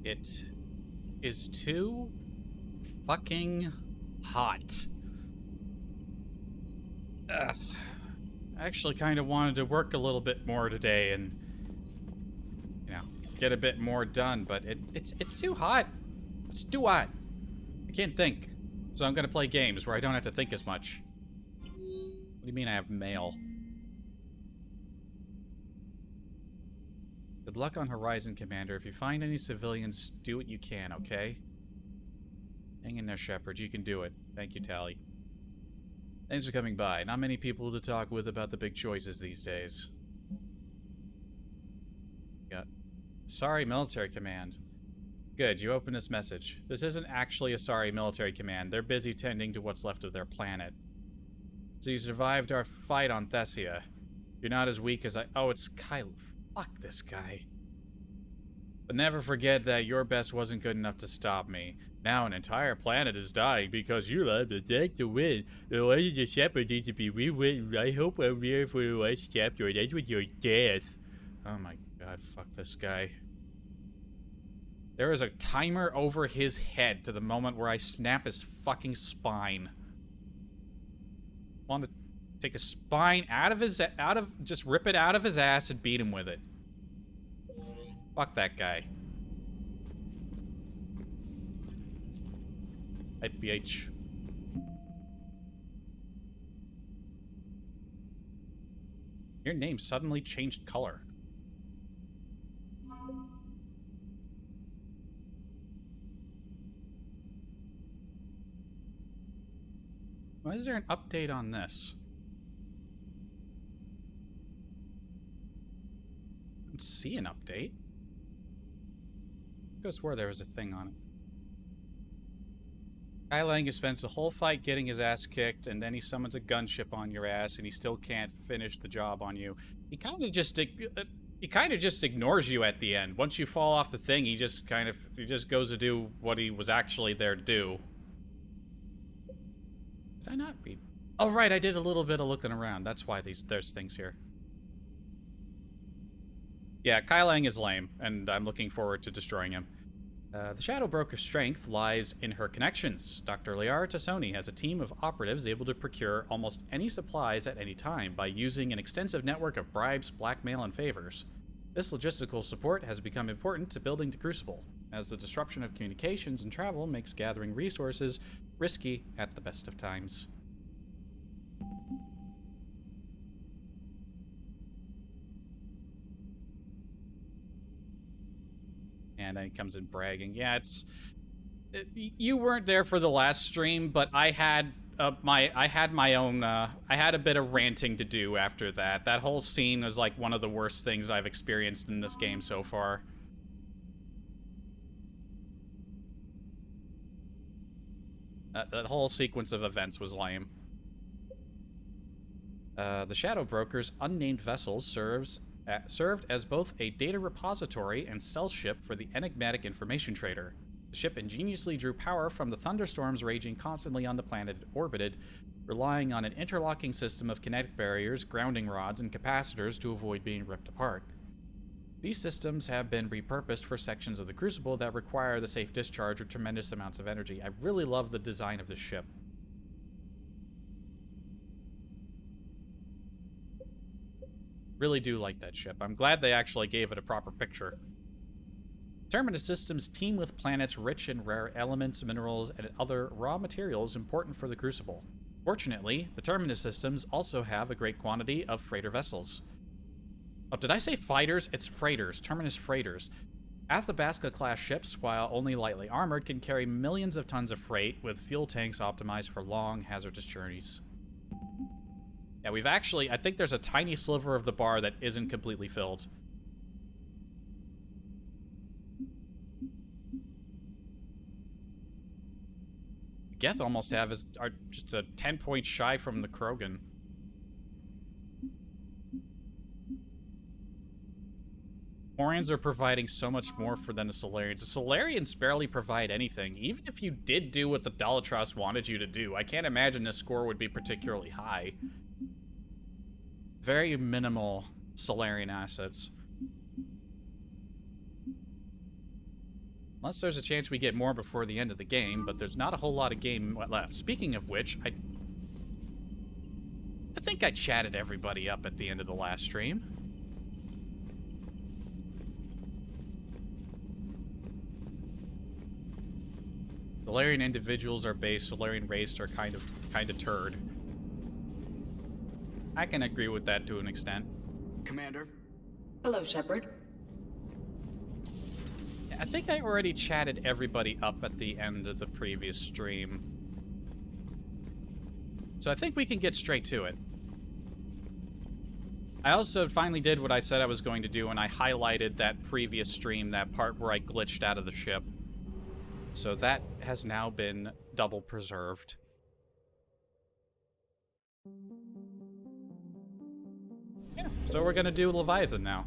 It is too fucking hot. Ugh. I actually kind of wanted to work a little bit more today and, you know, get a bit more done, but it's too hot. It's too hot. I can't think. So I'm gonna play games where I don't have to think as much. What do you mean I have mail? Good luck on Horizon, Commander. If you find any civilians, do what you can, okay? Hang in there, Shepard. You can do it. Thank you, Tally. Thanks for coming by. Not many people to talk with about the big choices these days. Got... Sorry, Military Command. Good, you opened this message. This isn't actually a sorry, Military Command. They're busy tending to what's left of their planet. So you survived our fight on Thessia. You're not as weak as I... Oh, it's Kylo. Fuck this guy. But never forget that your best wasn't good enough to stop me. Now an entire planet is dying because you left the deck to win. The way the Shepard needs to be rewritten. I hope I'm here for the last chapter and ends with your death. Oh my god, fuck this guy. There is a timer over his head to the moment where I snap his fucking spine. Want to take a spine just rip it out of his ass and beat him with it. Fuck that guy. IPH. Your name suddenly changed color. Why is there an update on this? I don't see an update. I swear there was a thing on it. Kylang spends the whole fight getting his ass kicked, and then he summons a gunship on your ass, and he still can't finish the job on you. He kind of just ignores you at the end. Once you fall off the thing, he just goes to do what he was actually there to do. Did I not read? Oh right, I did a little bit of looking around. That's why there's things here. Yeah, Kylang is lame, and I'm looking forward to destroying him. The Shadow Broker's strength lies in her connections. Dr. Liara Tassoni has a team of operatives able to procure almost any supplies at any time by using an extensive network of bribes, blackmail, and favors. This logistical support has become important to building the Crucible, as the disruption of communications and travel makes gathering resources risky at the best of times. And then he comes in bragging. Yeah, you weren't there for the last stream, but I had my own. I had a bit of ranting to do after that. That whole scene was like one of the worst things I've experienced in this game so far. That whole sequence of events was lame. The Shadow Broker's unnamed vessel served as both a data repository and stealth ship for the enigmatic information trader. The ship ingeniously drew power from the thunderstorms raging constantly on the planet it orbited, relying on an interlocking system of kinetic barriers, grounding rods, and capacitors to avoid being ripped apart. These systems have been repurposed for sections of the Crucible that require the safe discharge of tremendous amounts of energy. I really love the design of this ship. Really do like that ship. I'm glad they actually gave it a proper picture. Terminus systems teem with planets rich in rare elements, minerals, and other raw materials important for the Crucible. Fortunately, the Terminus systems also have a great quantity of freighter vessels. Oh, did I say fighters? It's freighters. Terminus freighters. Athabasca-class ships, while only lightly armored, can carry millions of tons of freight with fuel tanks optimized for long, hazardous journeys. Yeah, we've actually... I think there's a tiny sliver of the bar that isn't completely filled. Geth almost are just a 10 points shy from the Krogan. Morians are providing so much more than the Solarians. The Solarians barely provide anything. Even if you did do what the Dalatros wanted you to do, I can't imagine this score would be particularly high. Very minimal Solarian assets. Unless there's a chance we get more before the end of the game, but there's not a whole lot of game left. Speaking of which, I think I chatted everybody up at the end of the last stream. Solarian individuals are base, Solarian race are kind of turd. I can agree with that to an extent. Commander. Hello, Shepard. I think I already chatted everybody up at the end of the previous stream. So I think we can get straight to it. I also finally did what I said I was going to do, and I highlighted that previous stream, that part where I glitched out of the ship. So that has now been double preserved. Yeah, so we're gonna do Leviathan now.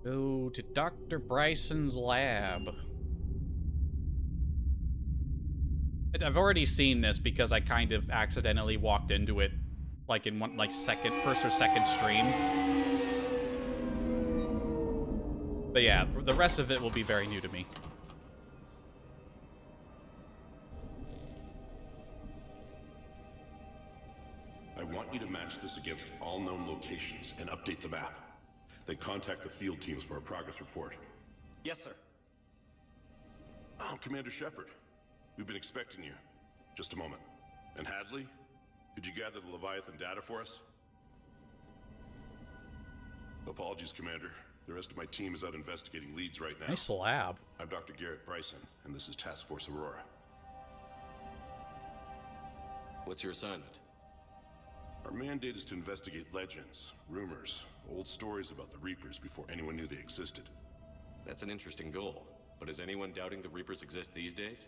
Go to Dr. Bryson's lab. I've already seen this because I kind of accidentally walked into it, like in one, first or second stream. But yeah, the rest of it will be very new to me. I want you to match this against all known locations and update the map. Then contact the field teams for a progress report. Yes, sir. Oh, Commander Shepard. We've been expecting you. Just a moment. And Hadley? Could you gather the Leviathan data for us? Apologies, Commander. The rest of my team is out investigating leads right now. Nice lab. I'm Dr. Garrett Bryson, and this is Task Force Aurora. What's your assignment? Our mandate is to investigate legends, rumors, old stories about the Reapers before anyone knew they existed. That's an interesting goal, but is anyone doubting the Reapers exist these days?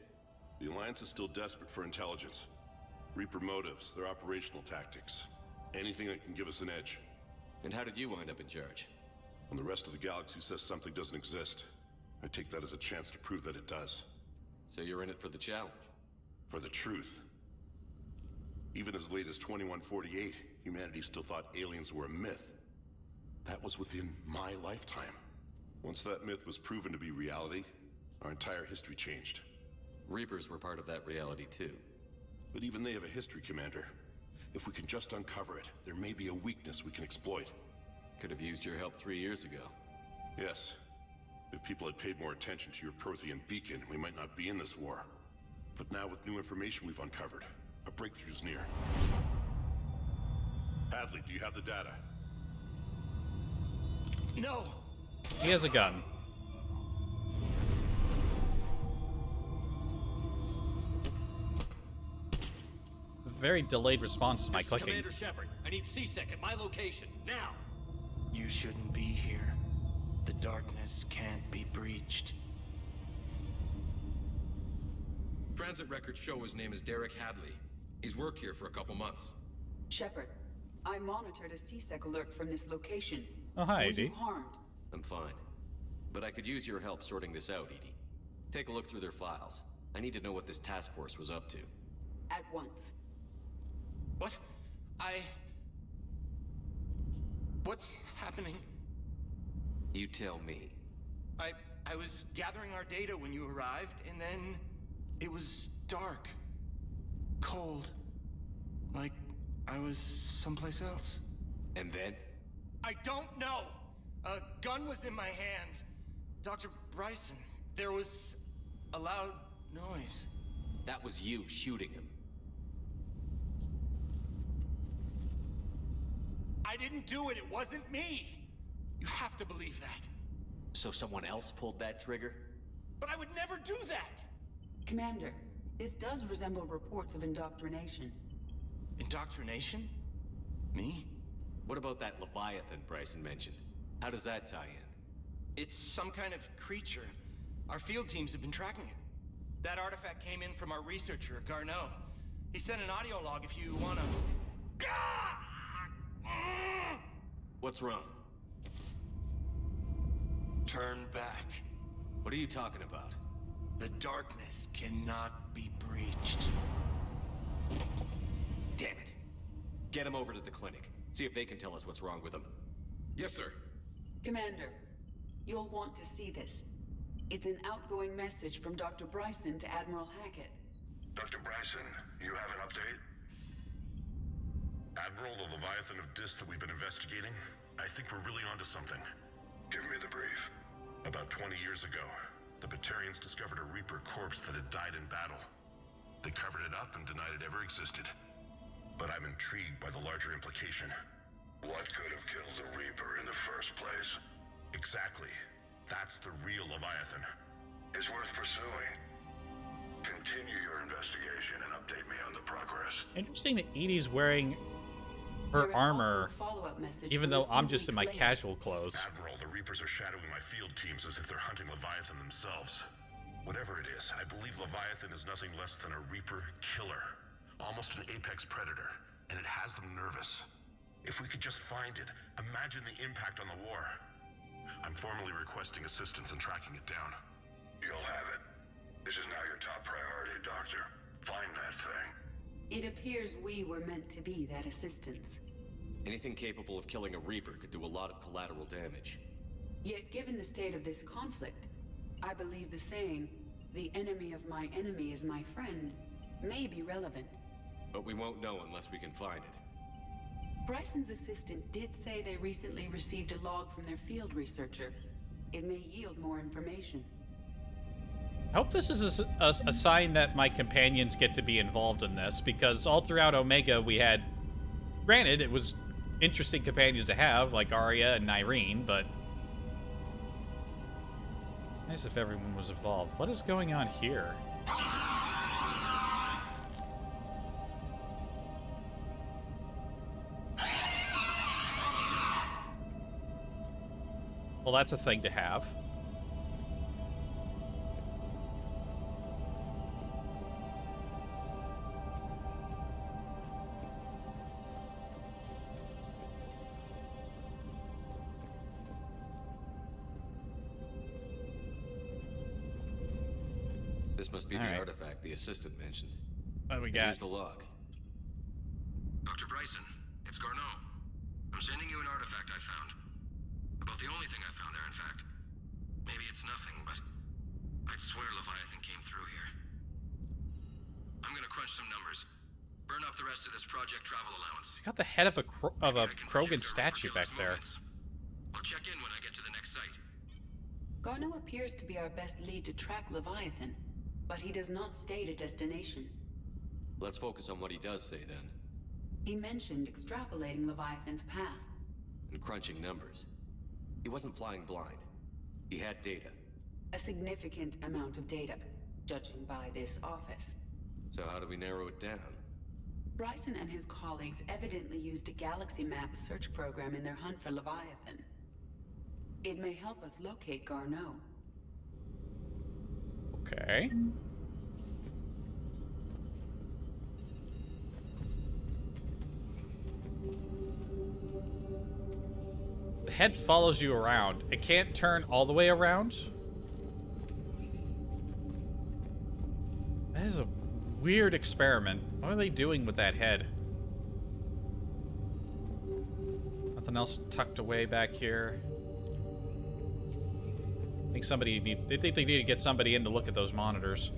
The Alliance is still desperate for intelligence. Reaper motives, their operational tactics. Anything that can give us an edge. And how did you wind up in charge? When the rest of the galaxy says something doesn't exist, I take that as a chance to prove that it does. So you're in it for the challenge? For the truth. Even as late as 2148, humanity still thought aliens were a myth. That was within my lifetime. Once that myth was proven to be reality, our entire history changed. Reapers were part of that reality too. But even they have a history, Commander. If we can just uncover it, there may be a weakness we can exploit. Could have used your help 3 years ago. Yes. If people had paid more attention to your Prothean beacon, we might not be in this war. But now with new information we've uncovered, a breakthrough's near. Hadley, do you have the data? No! He has a gun. Very delayed response to my clicking. Commander Shepard, I need C-Sec at my location, now! You shouldn't be here. The darkness can't be breached. Transit records show his name is Derek Hadley. He's worked here for a couple months. Shepard, I monitored a C-Sec alert from this location. Oh, hi, Were Edie. you harmed? I'm fine. But I could use your help sorting this out, Edie. Take a look through their files. I need to know what this task force was up to. At once. What? What's happening? You tell me. I was gathering our data when you arrived, and then it was dark. Cold. Like I was someplace else. And then? I don't know! A gun was in my hand. Dr. Bryson, there was a loud noise. That was you shooting him. I didn't do it, it wasn't me! You have to believe that. So someone else pulled that trigger? But I would never do that! Commander, this does resemble reports of indoctrination. Indoctrination? Me? What about that Leviathan Bryson mentioned? How does that tie in? It's some kind of creature. Our field teams have been tracking it. That artifact came in from our researcher, Garneau. He sent an audio log if you wanna... What's wrong? Turn back. What are you talking about? The darkness cannot be breached. Damn it. Get him over to the clinic. See if they can tell us what's wrong with them. Yes, sir. Commander, you'll want to see this. It's an outgoing message from Dr. Bryson to Admiral Hackett. Dr. Bryson, you have an update? Admiral, the Leviathan of Dis that we've been investigating, I think we're really onto something. Give me the brief. About 20 years ago, the Batarians discovered a Reaper corpse that had died in battle. They covered it up and denied it ever existed. But I'm intrigued by the larger implication. What could have killed the Reaper in the first place? Exactly. That's the real Leviathan. It's worth pursuing. Continue your investigation and update me on the progress. Interesting that Edie's wearing her There is armor, also a follow-up message even from though a few I'm just in my weeks later. casual clothes. Admiral, the Reapers are shadowing my field teams as if they're hunting Leviathan themselves. Whatever it is, I believe Leviathan is nothing less than a Reaper killer. Almost an apex predator, and it has them nervous. If we could just find it, imagine the impact on the war. I'm formally requesting assistance in tracking it down. You'll have it. This is now your top priority, Doctor. Find that thing. It appears we were meant to be that assistance. Anything capable of killing a Reaper could do a lot of collateral damage. Yet given the state of this conflict, I believe the saying, "The enemy of my enemy is my friend," may be relevant. But we won't know unless we can find it. Bryson's assistant did say they recently received a log from their field researcher. It may yield more information. I hope this is a sign that my companions get to be involved in this, because all throughout Omega we had, granted, it was interesting companions to have, like Arya and Nyreen, but nice if everyone was involved. What is going on here? Well, that's a thing to have. This must be All the right. artifact the assistant mentioned. What do we got? Here's the log. Dr. Bryson, it's Garneau. I'm sending you an artifact I found. About the only thing I found there, in fact. Maybe it's nothing, but I'd swear Leviathan came through here. I'm gonna crunch some numbers. Burn up the rest of this project travel allowance. He's got the head of a Maybe I can Krogan project their statue Reaper back killer's there. movements. I'll check in when I get to the next site. Garneau appears to be our best lead to track Leviathan, but he does not state a destination. Let's focus on what he does say then. He mentioned extrapolating Leviathan's path. And crunching numbers. He wasn't flying blind. He had data. A significant amount of data, judging by this office. So how do we narrow it down? Bryson and his colleagues evidently used a galaxy map search program in their hunt for Leviathan. It may help us locate Garneau. Okay. The head follows you around. It can't turn all the way around. That is a weird experiment. What are they doing with that head? Nothing else tucked away back here. I think they think they need to get somebody in to look at those monitors.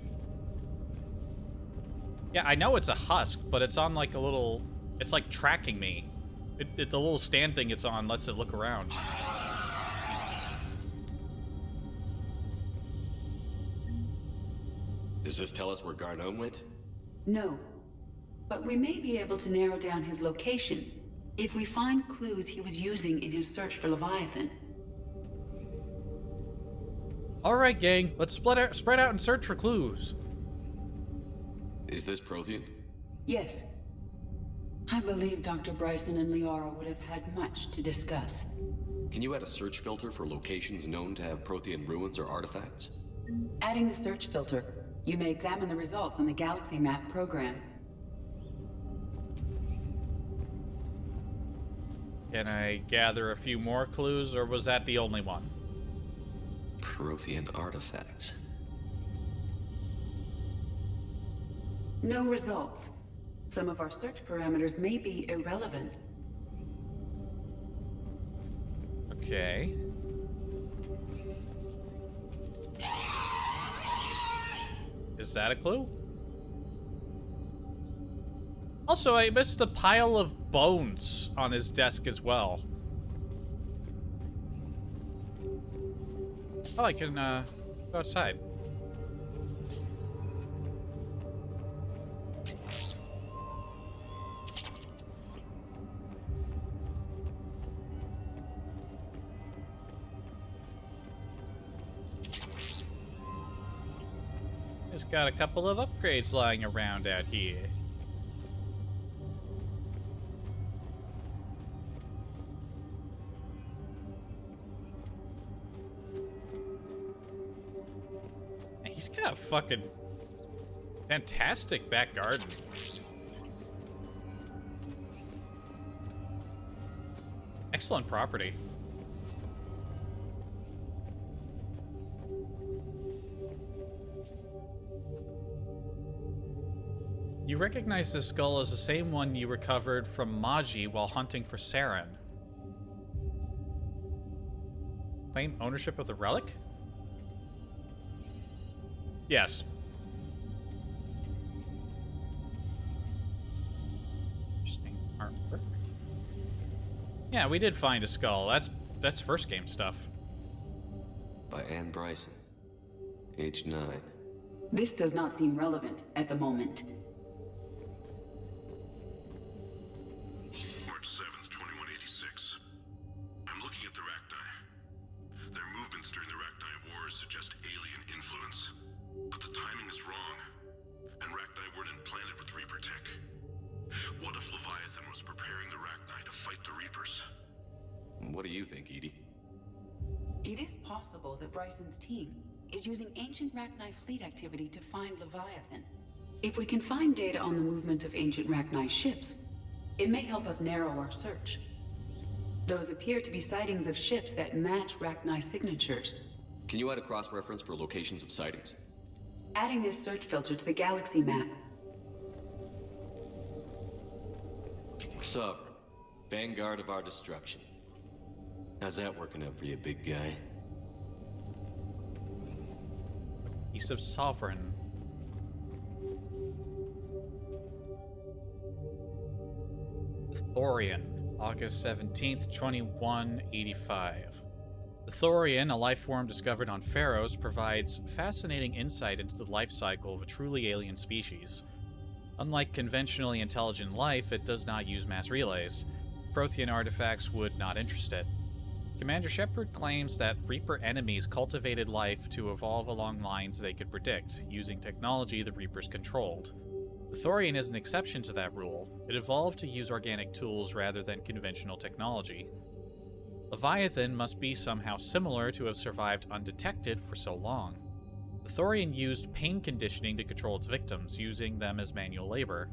Yeah, I know it's a husk, but it's on like a little, it's like tracking me. The little stand thing it's on lets it look around. Does this tell us where Garneau went? No. But we may be able to narrow down his location if we find clues he was using in his search for Leviathan. All right, gang, let's spread out and search for clues. Is this Prothean? Yes. I believe Dr. Bryson and Liara would have had much to discuss. Can you add a search filter for locations known to have Prothean ruins or artifacts? Adding the search filter, you may examine the results on the Galaxy Map program. Can I gather a few more clues, or was that the only one? Prothean artifacts. No results. Some of our search parameters may be irrelevant. Okay. Is that a clue? Also, I missed a pile of bones on his desk as well. Oh, I can, go outside. It's got a couple of upgrades lying around out here. He's got a fucking fantastic back garden. Excellent property. You recognize this skull as the same one you recovered from Maji while hunting for Saren. Claim ownership of the relic? Yes. Interesting artwork. Yeah, we did find a skull. That's first game stuff. By Anne Bryson. Age 9. This does not seem relevant at the moment. March 7th, 2186. I'm looking at the Rachni. Their movements during the Rachni Wars suggest alien influence. But the timing is wrong, and Rachni weren't implanted with Reaper tech. What if Leviathan was preparing the Rachni to fight the Reapers? What do you think, Edie? It is possible that Bryson's team is using ancient Rachni fleet activity to find Leviathan. If we can find data on the movement of ancient Rachni ships, it may help us narrow our search. Those appear to be sightings of ships that match Rachni signatures. Can you add a cross-reference for locations of sightings? Adding this search filter to the galaxy map. Sovereign. Vanguard of our destruction. How's that working out for you, big guy? Piece of Sovereign. Thorian, August 17th, 2185. The Thorian, a life form discovered on Pharos, provides fascinating insight into the life cycle of a truly alien species. Unlike conventionally intelligent life, it does not use mass relays. Prothean artifacts would not interest it. Commander Shepard claims that Reaper enemies cultivated life to evolve along lines they could predict, using technology the Reapers controlled. The Thorian is an exception to that rule. It evolved to use organic tools rather than conventional technology. Leviathan must be somehow similar to have survived undetected for so long. The Thorian used pain conditioning to control its victims, using them as manual labor,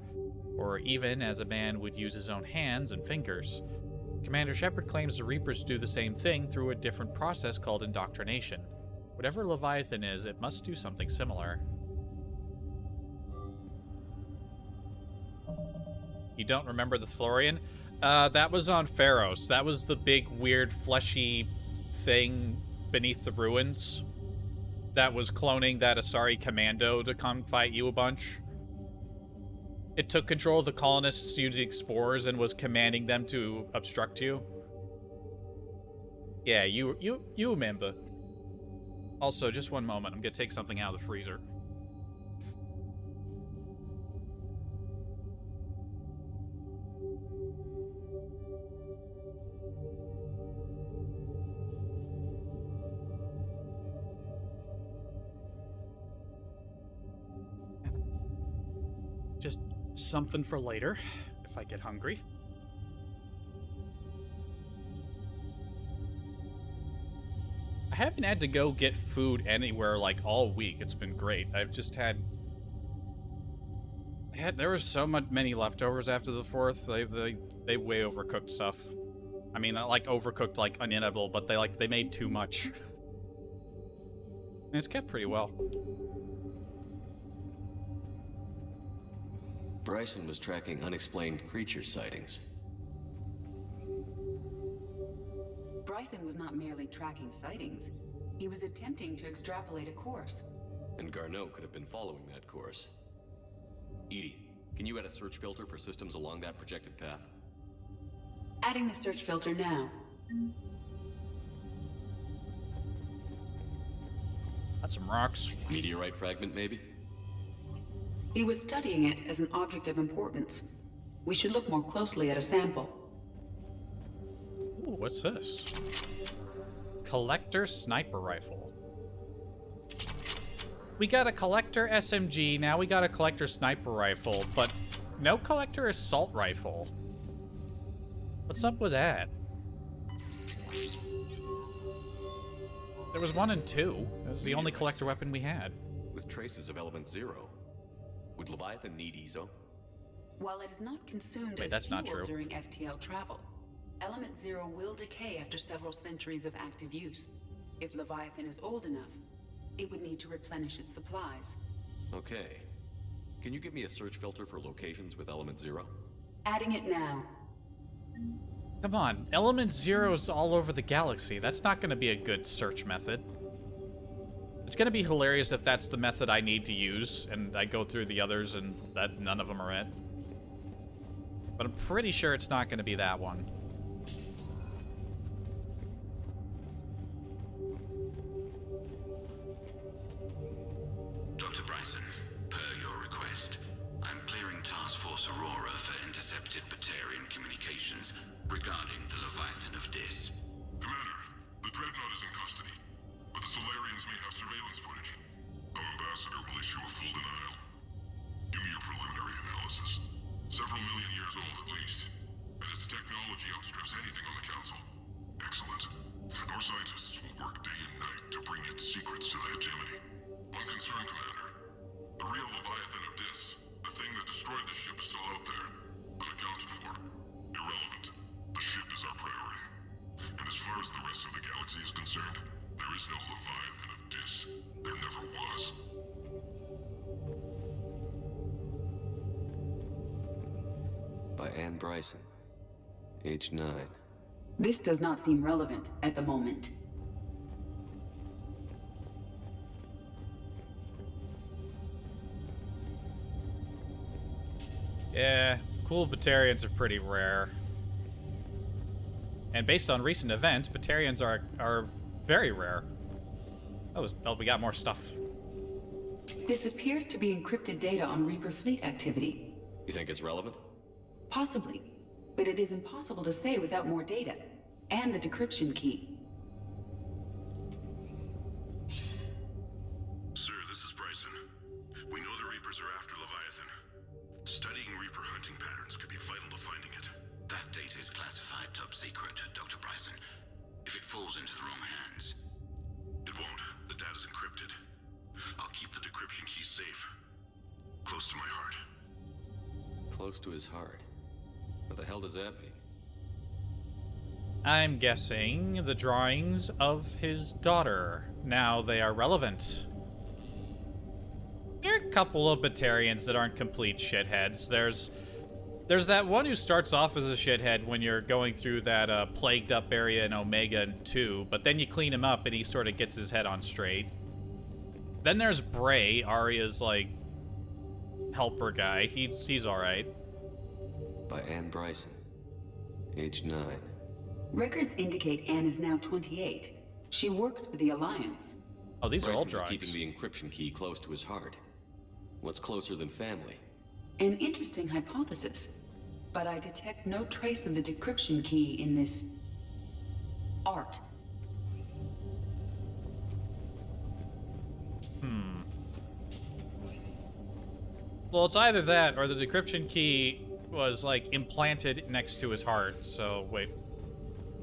or even as a man would use his own hands and fingers. Commander Shepard claims the Reapers do the same thing through a different process called indoctrination. Whatever Leviathan is, it must do something similar. You don't remember the Thorian? That was on Pharos. That was the big, weird, fleshy thing beneath the ruins that was cloning that Asari commando to come fight you a bunch. It took control of the colonists using spores and was commanding them to obstruct you. Yeah, you remember. Also, just one moment. I'm gonna take something out of the freezer. Just something for later, if I get hungry. I haven't had to go get food anywhere like all week. It's been great. I've just had there was so many leftovers after the 4th. They way overcooked stuff. I mean, not like overcooked like uninedible, but they made too much. And it's kept pretty well. Bryson was tracking unexplained creature sightings. Bryson was not merely tracking sightings. He was attempting to extrapolate a course. And Garneau could have been following that course. EDI, can you add a search filter for systems along that projected path? Adding the search filter now. Got some rocks. Meteorite fragment, maybe? He was studying it as an object of importance. We should look more closely at a sample. Ooh, what's this? Collector sniper rifle. We got a collector SMG, now we got a collector sniper rifle, but no collector assault rifle. What's up with that? There was 1 and 2. That was the only collector weapon we had. With traces of element 0. Would Leviathan need ESO? While it is not consumed Wait, as that's not fuel true. during FTL travel, Element 0 will decay after several centuries of active use. If Leviathan is old enough, it would need to replenish its supplies. Okay. Can you give me a search filter for locations with element 0? Adding it now. Come on, element 0's all over the galaxy. That's not going to be a good search method. It's going to be hilarious if that's the method I need to use, and I go through the others and that none of them are it. But I'm pretty sure it's not going to be that one. Dr. Bryson, per your request, I'm clearing Task Force Aurora for intercepted Batarian communications regarding the Leviathan of Dis. Commander, the Dreadnought is in custody, but the Solarians may have surveillance footage. Our ambassador will issue a full denial. Give me your preliminary analysis. Several million years old at least, and its technology outstrips anything on the Council. Excellent. Our scientists will work day and night to bring its secrets to the hegemony. One concern, Commander. The real Leviathan of Dis, the thing that destroyed the ship, is still out there, unaccounted for. Irrelevant. The ship is our priority. And as far as the rest of the galaxy is concerned, there is no Leviathan of Dis. There never was. By Anne Bryson. Age 9. This does not seem relevant at the moment. Yeah, cool Batarians are pretty rare. And based on recent events, Batarians are very rare. Oh, we got more stuff. This appears to be encrypted data on Reaper fleet activity. You think it's relevant? Possibly, but it is impossible to say without more data, and the decryption key. Sir, this is Bryson. We know the Reapers are after Leviathan. Studying Reaper hunting patterns could be vital to finding it. That data is classified top secret, Dr. Bryson. If it falls into the wrong hands, It won't. The data's encrypted. I'll keep the decryption key safe. Close to my heart. Close to his heart. What the hell does that mean? I'm guessing the drawings of his daughter. Now they are relevant. There are a couple of Batarians that aren't complete shitheads. There's that one who starts off as a shithead when you're going through that plagued up area in Omega 2, but then you clean him up and he sort of gets his head on straight. Then there's Bray, Arya's like helper guy. He's all right. By Anne Bryson. Age 9. Records indicate Anne is now 28. She works for the Alliance. Oh, these are all Bryson was drawings. keeping the encryption key close to his heart. What's closer than family? An interesting hypothesis, but I detect no trace of the decryption key in this art. Well, it's either that or the decryption key was like implanted next to his heart. So wait,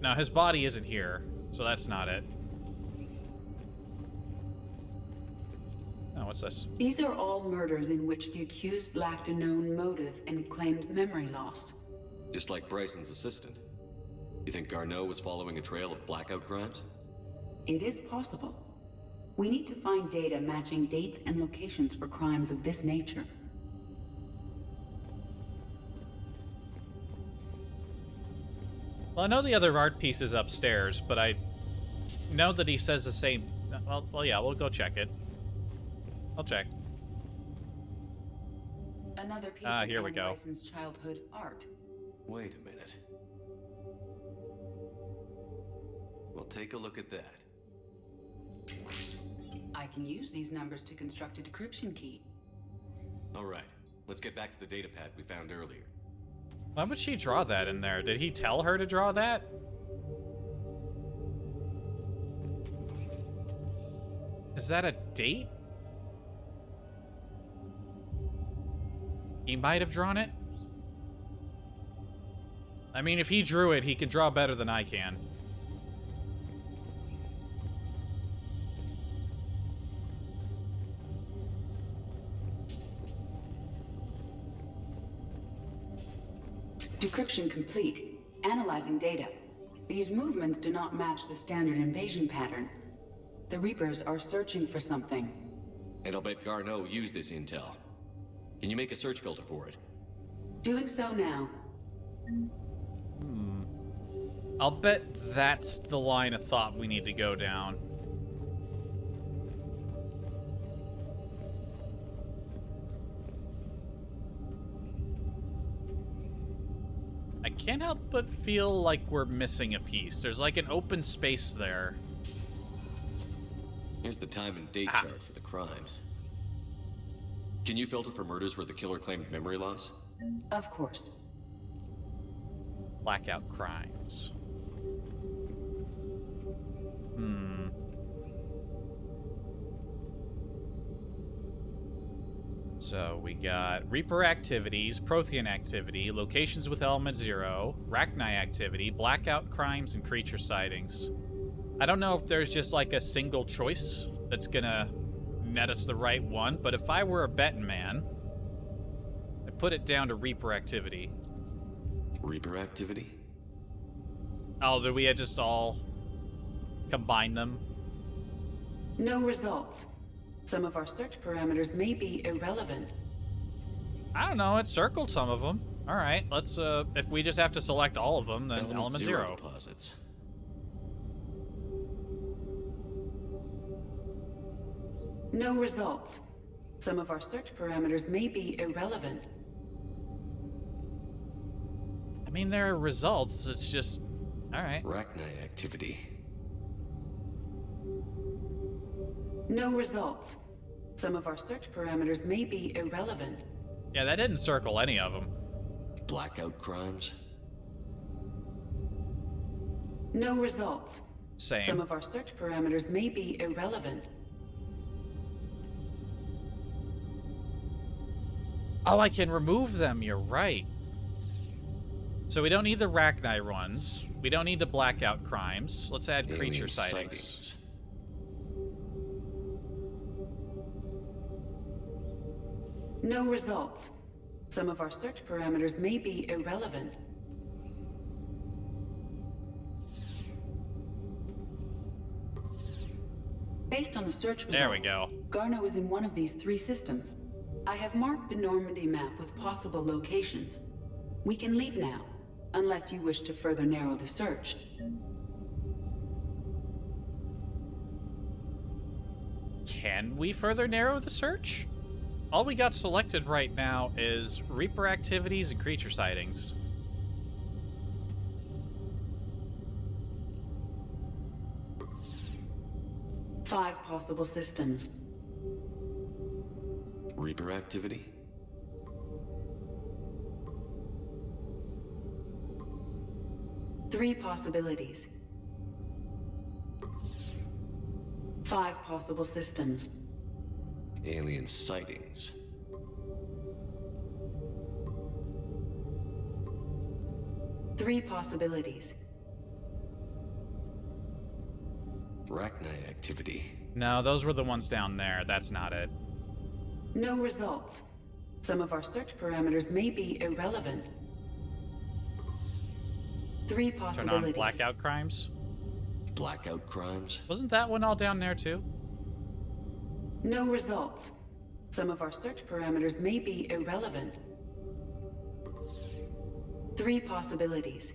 now his body isn't here, so that's not it. Oh, what's this? These are all murders in which the accused lacked a known motive and claimed memory loss. Just like Bryson's assistant. You think Garneau was following a trail of blackout crimes? It is possible. We need to find data matching dates and locations for crimes of this nature. Well, I know the other art piece is upstairs, but I know that he says the same... Well, yeah, we'll go check it. I'll check. Another piece of here we go. Bryson's childhood art. Wait a minute. Well, take a look at that. I can use these numbers to construct a decryption key. All right, let's get back to the data pad we found earlier. Why would she draw that in there? Did he tell her to draw that? Is that a date? He might have drawn it. I mean, if he drew it, he can draw better than I can. Decryption complete. Analyzing data. These movements do not match the standard invasion pattern. The Reapers are searching for something. And I'll bet Garneau used this intel. Can you make a search filter for it? Doing so now. I'll bet that's the line of thought we need to go down. I can't help but feel like we're missing a piece. There's like an open space there. Here's the time and date chart for the crimes. Can you filter for murders where the killer claimed memory loss? Of course. Blackout crimes. So we got Reaper activities, Prothean activity, locations with element 0, Rachni activity, blackout crimes, and creature sightings. I don't know if there's just like a single choice that's gonna net us the right one, but if I were a betting man, I'd put it down to Reaper activity. Reaper activity? Oh, did we just all combine them? No results. Some of our search parameters may be irrelevant. I don't know, it circled some of them. All right, let's, if we just have to select all of them, then element 0. Deposits. No results. Some of our search parameters may be irrelevant. I mean, there are results, it's just... All right. Rachni activity. No results. Some of our search parameters may be irrelevant. Yeah, that didn't circle any of them. Blackout crimes? No results. Same. Some of our search parameters may be irrelevant. Oh, I can remove them, you're right. So we don't need the Rachni ones. We don't need the blackout crimes. Let's add creature Alien sightings. No results. Some of our search parameters may be irrelevant. Based on the search results, There we go. Garneau is in one of these 3 systems. I have marked the Normandy map with possible locations. We can leave now, unless you wish to further narrow the search. Can we further narrow the search? All we got selected right now is Reaper activities and creature sightings. Five possible systems. Reaper activity? Three possibilities. 5 possible systems. Alien sightings. Three possibilities. Rachni activity. No, those were the ones down there. That's not it. No results. Some of our search parameters may be irrelevant. Three Turn possibilities. on blackout crimes. Blackout crimes? Wasn't that one all down there too? No results. Some of our search parameters may be irrelevant. Three possibilities.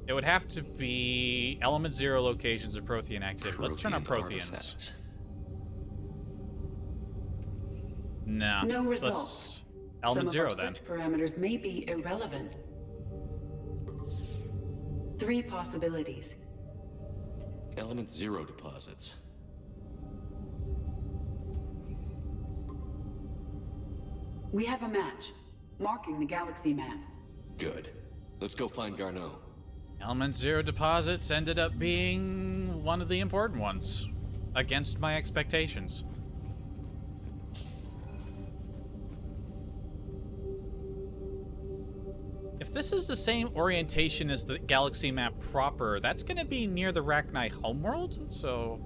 It would have to be element 0 locations of Prothean activity. Let's turn on Protheans. Artifacts. Nah. No Let's result. element Some of 0 our then. search parameters may be irrelevant. 3 possibilities. Element 0 deposits. We have a match, marking the galaxy map. Good. Let's go find Garneau. Element 0 deposits ended up being one of the important ones. Against my expectations. If this is the same orientation as the galaxy map proper, that's going to be near the Rachni homeworld, so...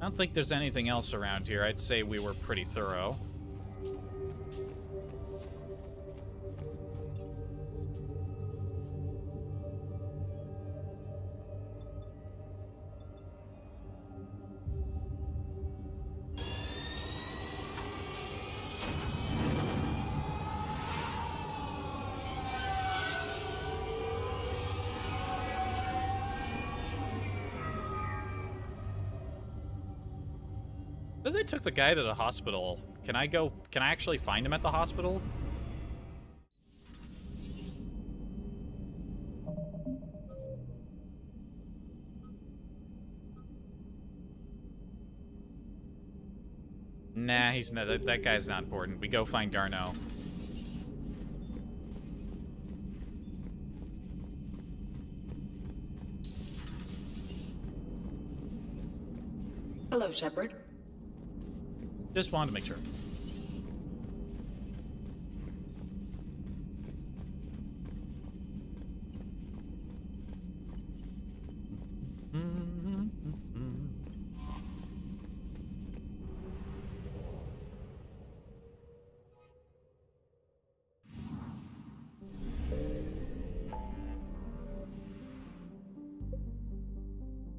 I don't think there's anything else around here. I'd say we were pretty thorough. Then they took the guy to the hospital. Can I actually find him at the hospital? Nah, he's not. That guy's not important. We go find Garneau. Hello, Shepard. Just wanted to make sure.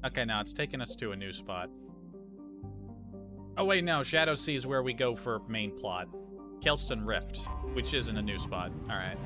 Okay, now it's taking us to a new spot. Oh wait, no, Shadow Sea is where we go for main plot. Kelston Rift, which isn't a new spot. Alright.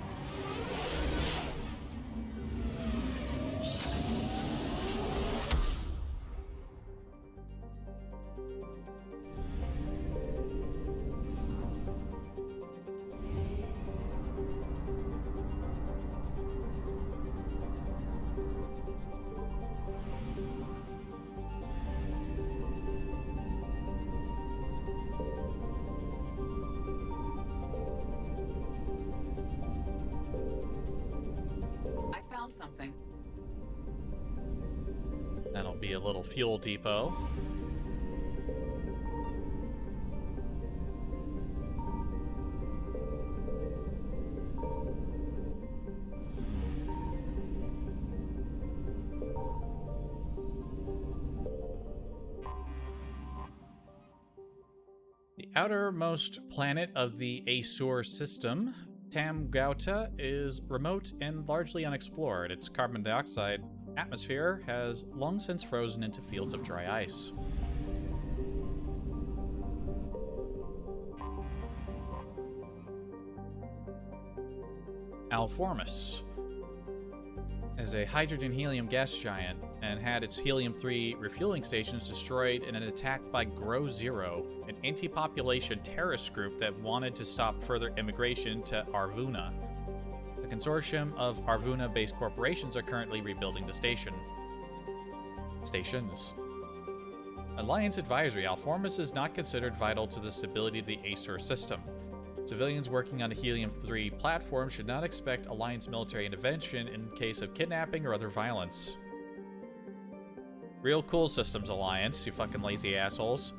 Something. That'll be a little fuel depot. The outermost planet of the Asur system, Tamgauta, is remote and largely unexplored. Its carbon dioxide atmosphere has long since frozen into fields of dry ice. Alformus is a hydrogen-helium gas giant and had its helium-3 refueling stations destroyed in an attack by Grow Zero, an anti-population terrorist group that wanted to stop further immigration to Arvuna. A consortium of Arvuna-based corporations are currently rebuilding the station. Stations. Alliance Advisory. Alformus is not considered vital to the stability of the Asur system. Civilians working on a Helium-3 platform should not expect Alliance military intervention in case of kidnapping or other violence. Real cool systems, Alliance, you fucking lazy assholes.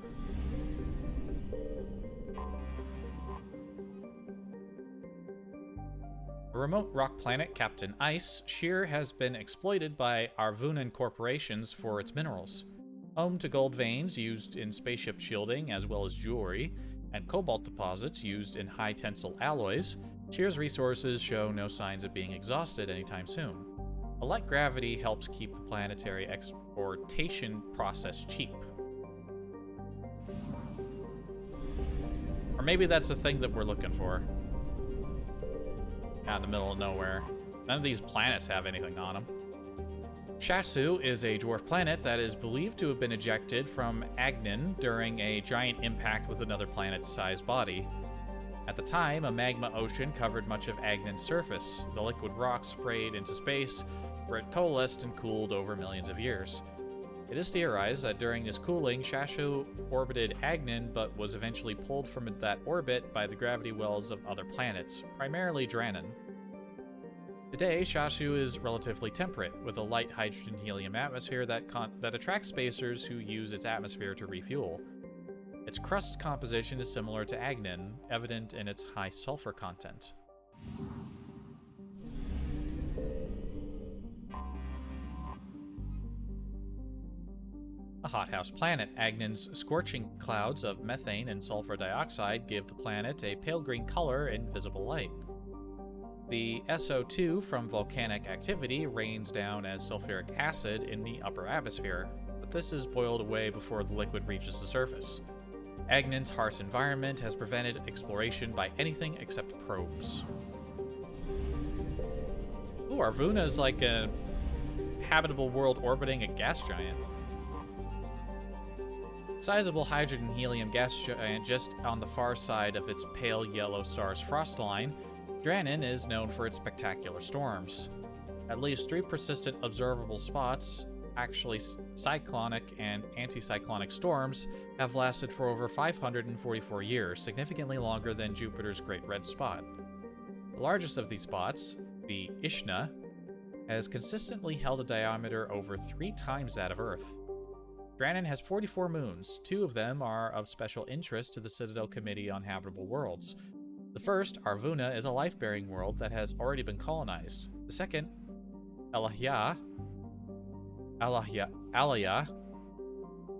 A remote rock planet, Captain Ice, Sheer has been exploited by Arvunan corporations for its minerals. Home to gold veins used in spaceship shielding as well as jewelry, and cobalt deposits used in high-tensile alloys, Sheer's resources show no signs of being exhausted anytime soon. A light gravity helps keep the planetary exportation process cheap. Or maybe that's the thing that we're looking for. out in the middle of nowhere. None of these planets have anything on them. Shasu is a dwarf planet that is believed to have been ejected from Agnin during a giant impact with another planet-sized body. At the time, a magma ocean covered much of Agnin's surface. The liquid rock sprayed into space, where it coalesced and cooled over millions of years. It is theorized that during this cooling, Shasu orbited Agnin, but was eventually pulled from that orbit by the gravity wells of other planets, primarily Dranen. Today, Shasu is relatively temperate, with a light hydrogen-helium atmosphere that attracts spacers who use its atmosphere to refuel. Its crust composition is similar to Agnin, evident in its high sulfur content. A hothouse planet, Agnin's scorching clouds of methane and sulfur dioxide give the planet a pale green color in visible light. The SO2 from volcanic activity rains down as sulfuric acid in the upper atmosphere, but this is boiled away before the liquid reaches the surface. Agnin's harsh environment has prevented exploration by anything except probes. Ooh, Arvuna is like a habitable world orbiting a gas giant. Sizable hydrogen-helium gas giant just on the far side of its pale yellow star's frost line, Dranen is known for its spectacular storms. At least 3 persistent observable spots, actually cyclonic and anticyclonic storms, have lasted for over 544 years, significantly longer than Jupiter's Great Red Spot. The largest of these spots, the Ishna, has consistently held a diameter over 3 times that of Earth. Dranen has 44 moons. 2 of them are of special interest to the Citadel Committee on Habitable Worlds. The first, Arvuna, is a life-bearing world that has already been colonized. The second, Alaya,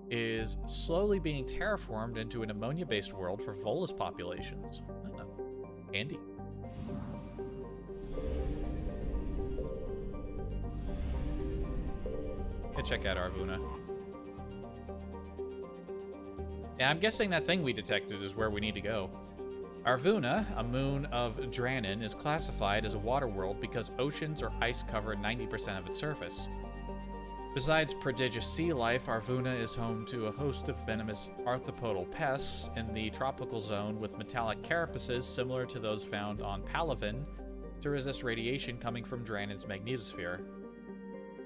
is slowly being terraformed into an ammonia-based world for Volus populations. Handy. Yeah, check out Arvuna. Yeah, I'm guessing that thing we detected is where we need to go. Arvuna, a moon of Dranen, is classified as a water world because oceans or ice cover 90% of its surface. Besides prodigious sea life, Arvuna is home to a host of venomous arthropodal pests in the tropical zone with metallic carapaces similar to those found on Palaven to resist radiation coming from Dranen's magnetosphere.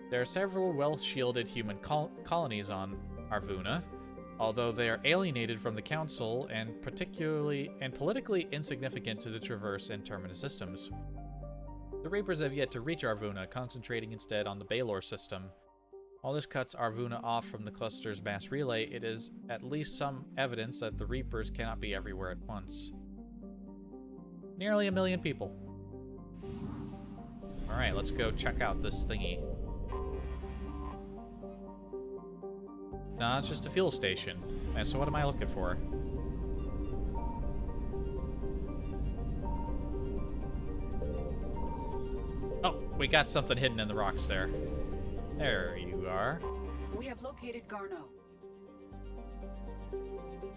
There are several well-shielded human colonies on Arvuna, although they are alienated from the Council and politically insignificant to the Traverse and Terminus systems. The Reapers have yet to reach Arvuna, concentrating instead on the Baylor system. While this cuts Arvuna off from the cluster's mass relay, it is at least some evidence that the Reapers cannot be everywhere at once. Nearly 1 million people. Alright, let's go check out this thingy. No, it's just a fuel station. And so what am I looking for? Oh, we got something hidden in the rocks there. There you are. We have located Garneau.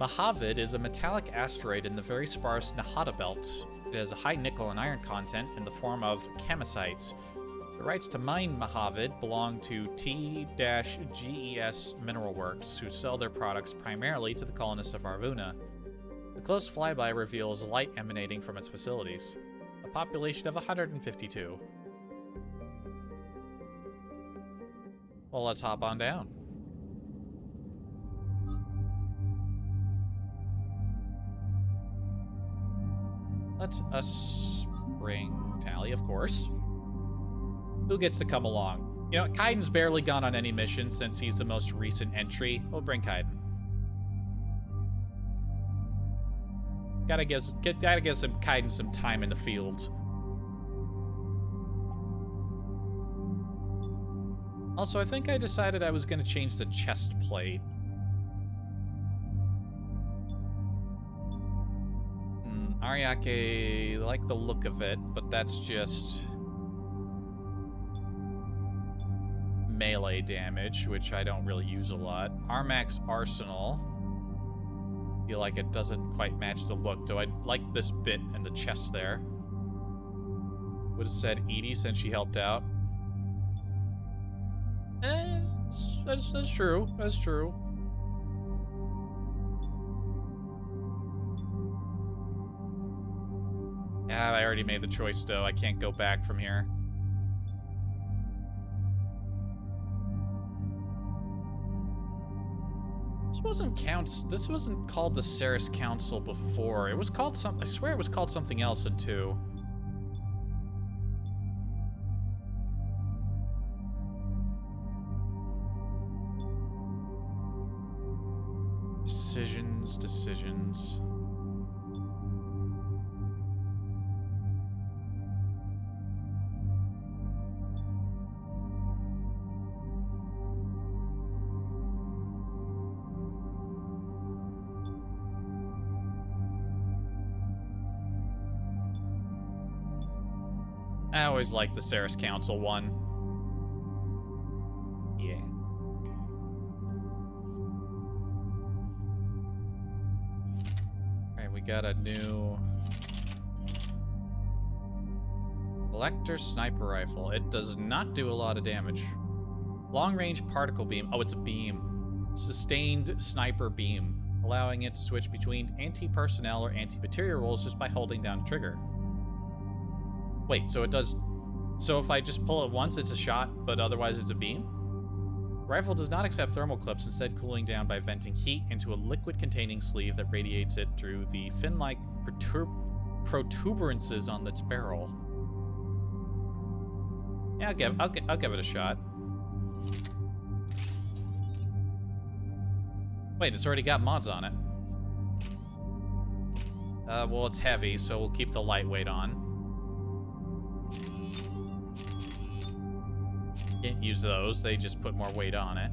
Mahavid is a metallic asteroid in the very sparse Nahata Belt. It has a high nickel and iron content in the form of chemicites. The rights to mine Mahavid belong to T-GES Mineral Works, who sell their products primarily to the colonists of Arvuna. The close flyby reveals light emanating from its facilities. A population of 152. Well, let's hop on down. Let's spring tally, of course. Who gets to come along? You know, Kaiden's barely gone on any mission since he's the most recent entry. We'll bring Kaiden. Gotta give some Kaiden some time in the field. Also, I think I decided I was gonna change the chest plate. Ariake, like the look of it, but that's just melee damage, which I don't really use a lot. Armax Arsenal. Feel like it doesn't quite match the look, though I like this bit in the chest there. Would have said Edie since she helped out. That's true. That's true. Yeah, I already made the choice though. I can't go back from here. This wasn't called the Ceres Council before. It was called something. I swear it was called something else in 2. Decisions. I always liked the Ceres Council one. Yeah. Alright, we got a new Collector Sniper Rifle. It does not do a lot of damage. Long-range particle beam. Oh, it's a beam. Sustained sniper beam, allowing it to switch between anti-personnel or anti-materia roles just by holding down the trigger. Wait, so it does... So if I just pull it once, it's a shot, but otherwise it's a beam? The rifle does not accept thermal clips, instead cooling down by venting heat into a liquid-containing sleeve that radiates it through the fin-like protuberances on its barrel. Yeah, I'll give it a shot. Wait, it's already got mods on it. Well, it's heavy, so we'll keep the lightweight on. Can't use those, they just put more weight on it.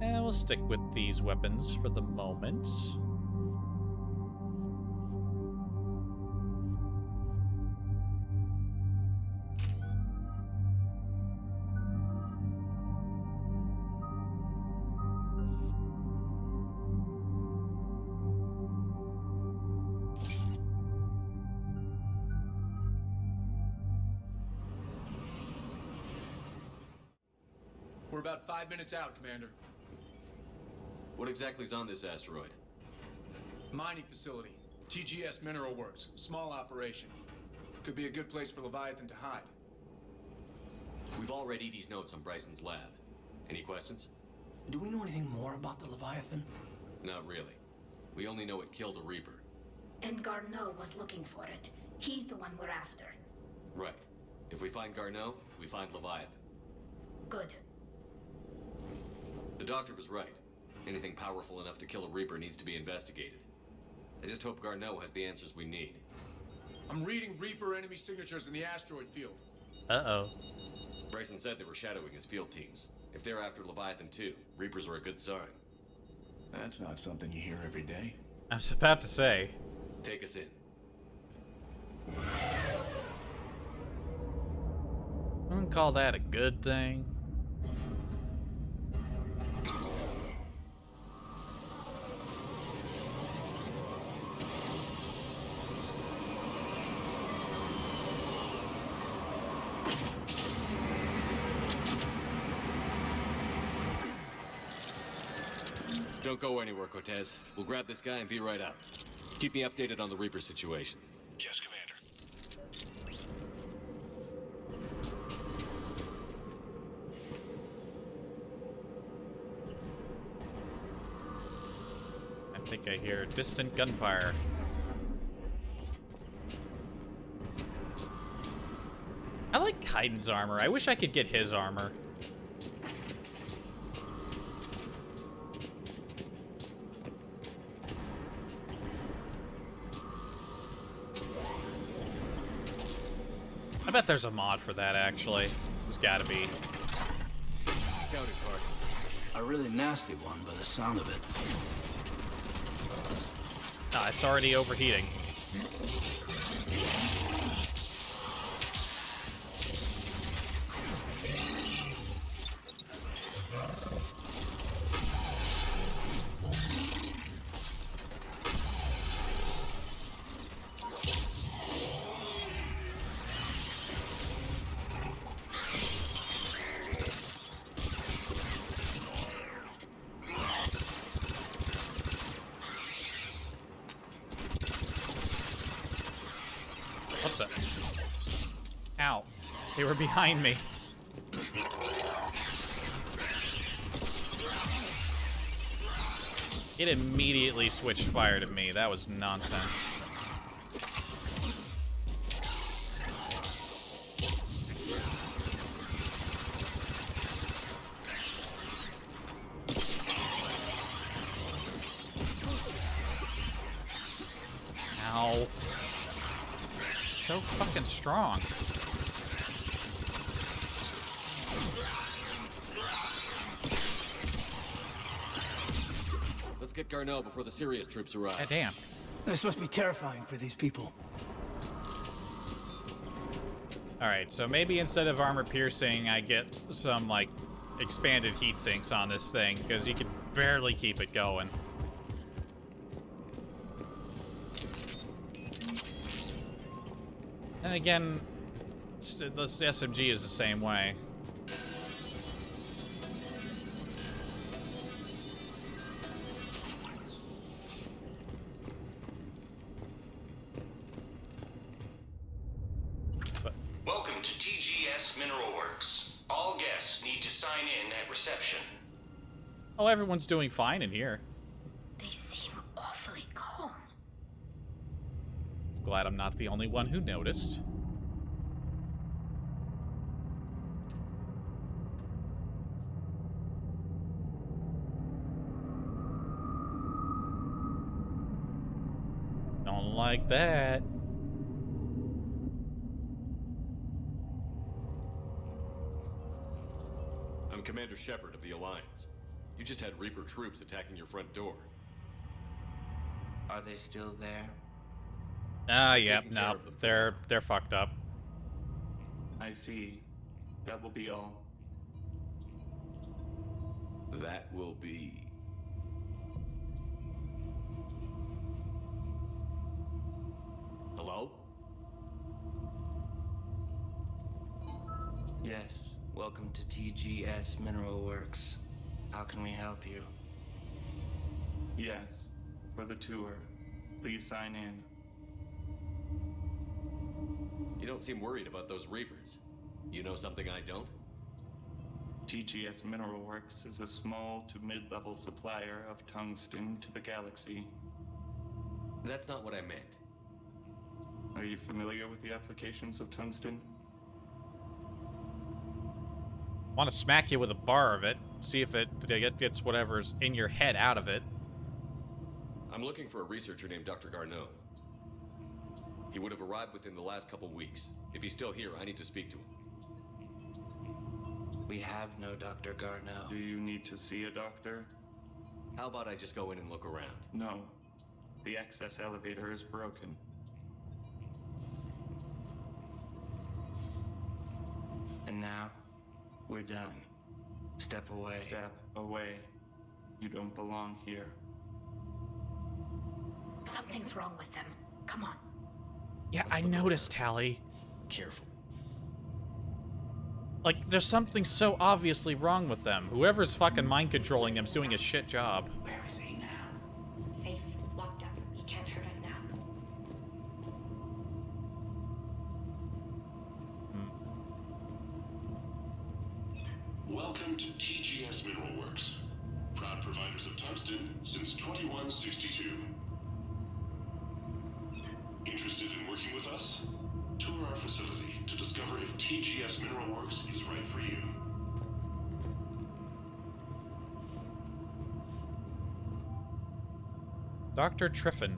And we'll stick with these weapons for the moment. We're about 5 minutes out, Commander. What exactly is on this asteroid? Mining facility. TGS Mineral Works. Small operation. Could be a good place for Leviathan to hide. We've all read Edie's notes on Bryson's lab. Any questions? Do we know anything more about the Leviathan? Not really. We only know it killed a Reaper. And Garneau was looking for it. He's the one we're after. Right. If we find Garneau, we find Leviathan. Good. The doctor was right. Anything powerful enough to kill a Reaper needs to be investigated. I just hope Garneau has the answers we need. I'm reading Reaper enemy signatures in the asteroid field. Uh-oh. Bryson said they were shadowing his field teams. If they're after Leviathan too, Reapers are a good sign. That's not something you hear every day. I was about to say. Take us in. I wouldn't call that a good thing. Don't go anywhere, Cortez. We'll grab this guy and be right out. Keep me updated on the Reaper situation. Yes, Commander. I think I hear distant gunfire. I like Hyden's armor. I wish I could get his armor. I bet there's a mod for that, actually. There's gotta be. Scouting party. A really nasty one by the sound of it. Ah, it's already overheating. What the? Ow. They were behind me. It immediately switched fire to me. That was nonsense. Ow. So fucking strong. Let's get Garneau before the serious troops arrive. God damn. This must be terrifying for these people. Alright, so maybe instead of armor piercing, I get some, like, expanded heat sinks on this thing, because you can barely keep it going. And again, this SMG is the same way. Welcome to TGS Mineral Works. All guests need to sign in at reception. Oh, everyone's doing fine in here. They seem awfully calm. Glad I'm not the only one who noticed. Don't like that. I'm Commander Shepard of the Alliance. You just had Reaper troops attacking your front door. Are they still there? Yep, taking care no, of them. they're fucked up. I see. That will be all. That will be... Hello? Yes. Welcome to TGS Mineral Works. How can we help you? Yes. For the tour. Please sign in. You don't seem worried about those Reapers. You know something I don't? TGS Mineral Works is a small to mid-level supplier of tungsten to the galaxy. That's not what I meant. Are you familiar with the applications of tungsten? Want to smack you with a bar of it, see if it gets whatever's in your head out of it. I'm looking for a researcher named Dr. Garneau. He would have arrived within the last couple weeks. If he's still here, I need to speak to him. We have no Dr. Garneau. Do you need to see a doctor? How about I just go in and look around? No. The access elevator is broken. And now, we're done. Step away. Step away. You don't belong here. Something's wrong with them. Come on. Yeah, I noticed, Tally. Careful. Like, there's something so obviously wrong with them. Whoever's fucking mind controlling them's doing a shit job. Where is he now? Safe, locked up. He can't hurt us now. Welcome to TGS Mineral Works. Proud providers of tungsten since 2162. Interested in working with us? Tour our facility to discover if TGS Mineral Works is right for you. Dr. Triffin,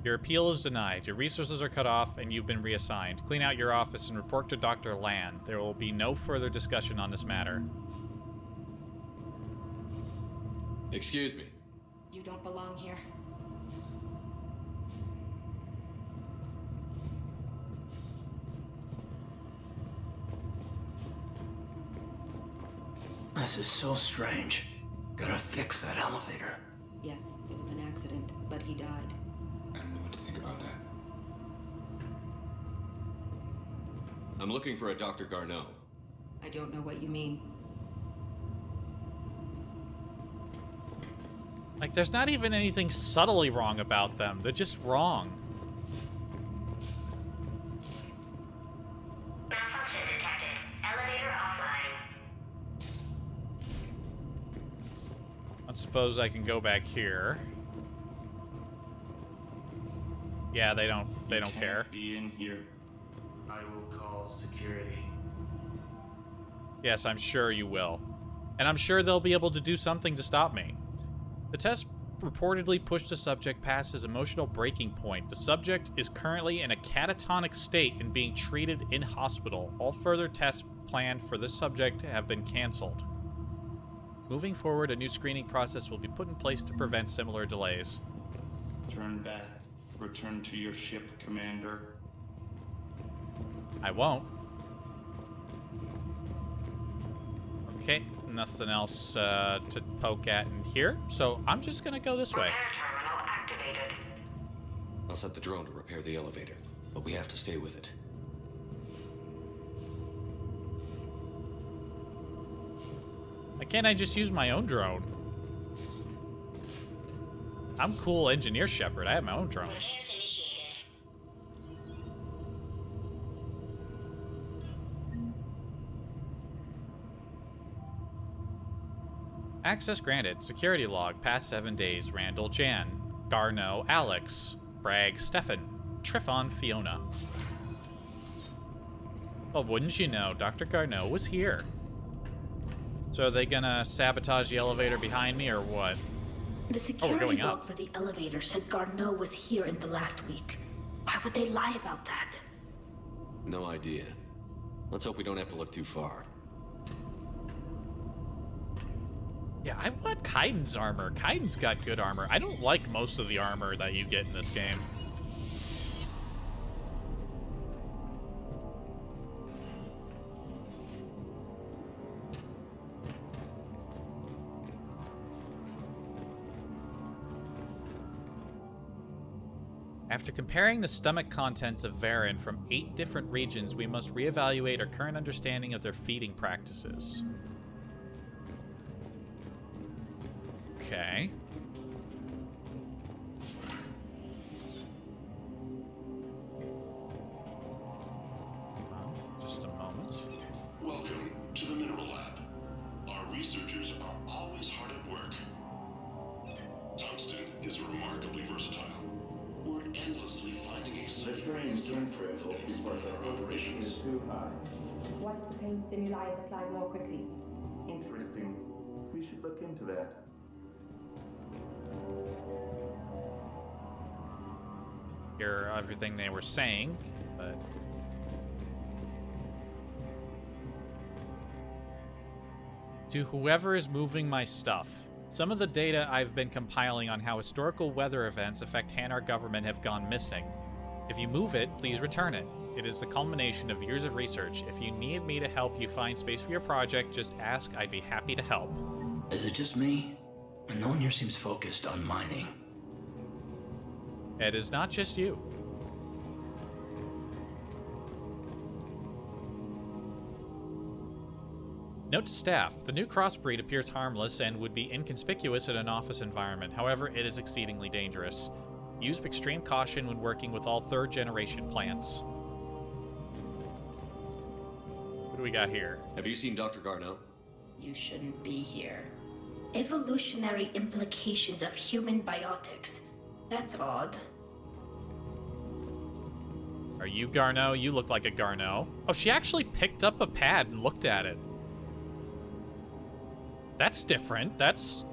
your appeal is denied. Your resources are cut off and you've been reassigned. Clean out your office and report to Dr. Land. There will be no further discussion on this matter. Excuse me. You don't belong here. This is so strange. Gotta fix that elevator. Yes, it was an accident, but he died. I don't know what to think about that. I'm looking for a Dr. Garneau. I don't know what you mean. Like, there's not even anything subtly wrong about them. They're just wrong. suppose I can go back here. Yeah, they don't care. Be in here. I will call security. Yes, I'm sure you will. And I'm sure they'll be able to do something to stop me. The test reportedly pushed the subject past his emotional breaking point. The subject is currently in a catatonic state and being treated in hospital. All further tests planned for this subject have been canceled. Moving forward, a new screening process will be put in place to prevent similar delays. Turn back. Return to your ship, Commander. I won't. Okay, nothing else to poke at in here, so I'm just gonna go this way. Repair terminal activated. I'll set the drone to repair the elevator, but we have to stay with it. Why can't I just use my own drone? I'm cool engineer Shepard. I have my own drone. Repairs initiated. Access granted. Security log. Past 7 days. Randall Jan. Garneau Alex. Bragg Stefan. Trifon Fiona. Well, wouldn't you know, Dr. Garneau was here. So are they gonna sabotage the elevator behind me or what? The security going log up. for the elevator said Garneau was here in the last week. Why would they lie about that? No idea. Let's hope we don't have to look too far. Yeah, I want Kaiden's armor. Kaiden's got good armor. I don't like most of the armor that you get in this game. After comparing the stomach contents of Varen from 8 different regions, we must reevaluate our current understanding of their feeding practices. Okay. Just a moment. Welcome to the Mineral Lab. Our researchers are always hard at work. Tungsten is remarkably versatile. We're endlessly finding exciting things for our operations. Too high. What if the pain stimuli is applied more quickly? Interesting. We should look into that. Hear everything they were saying, but to whoever is moving my stuff. Some of the data I've been compiling on how historical weather events affect Hanar government have gone missing. If you move it, please return it. It is the culmination of years of research. If you need me to help you find space for your project, just ask. I'd be happy to help. Is it just me? No one here seems focused on mining. It is not just you. Note to staff, the new crossbreed appears harmless and would be inconspicuous in an office environment. However, it is exceedingly dangerous. Use extreme caution when working with all third-generation plants. What do we got here? Have you seen Dr. Garneau? You shouldn't be here. Evolutionary implications of human biotics. That's odd. Are you Garneau? You look like a Garneau. Oh, she actually picked up a pad and looked at it. That's different. That's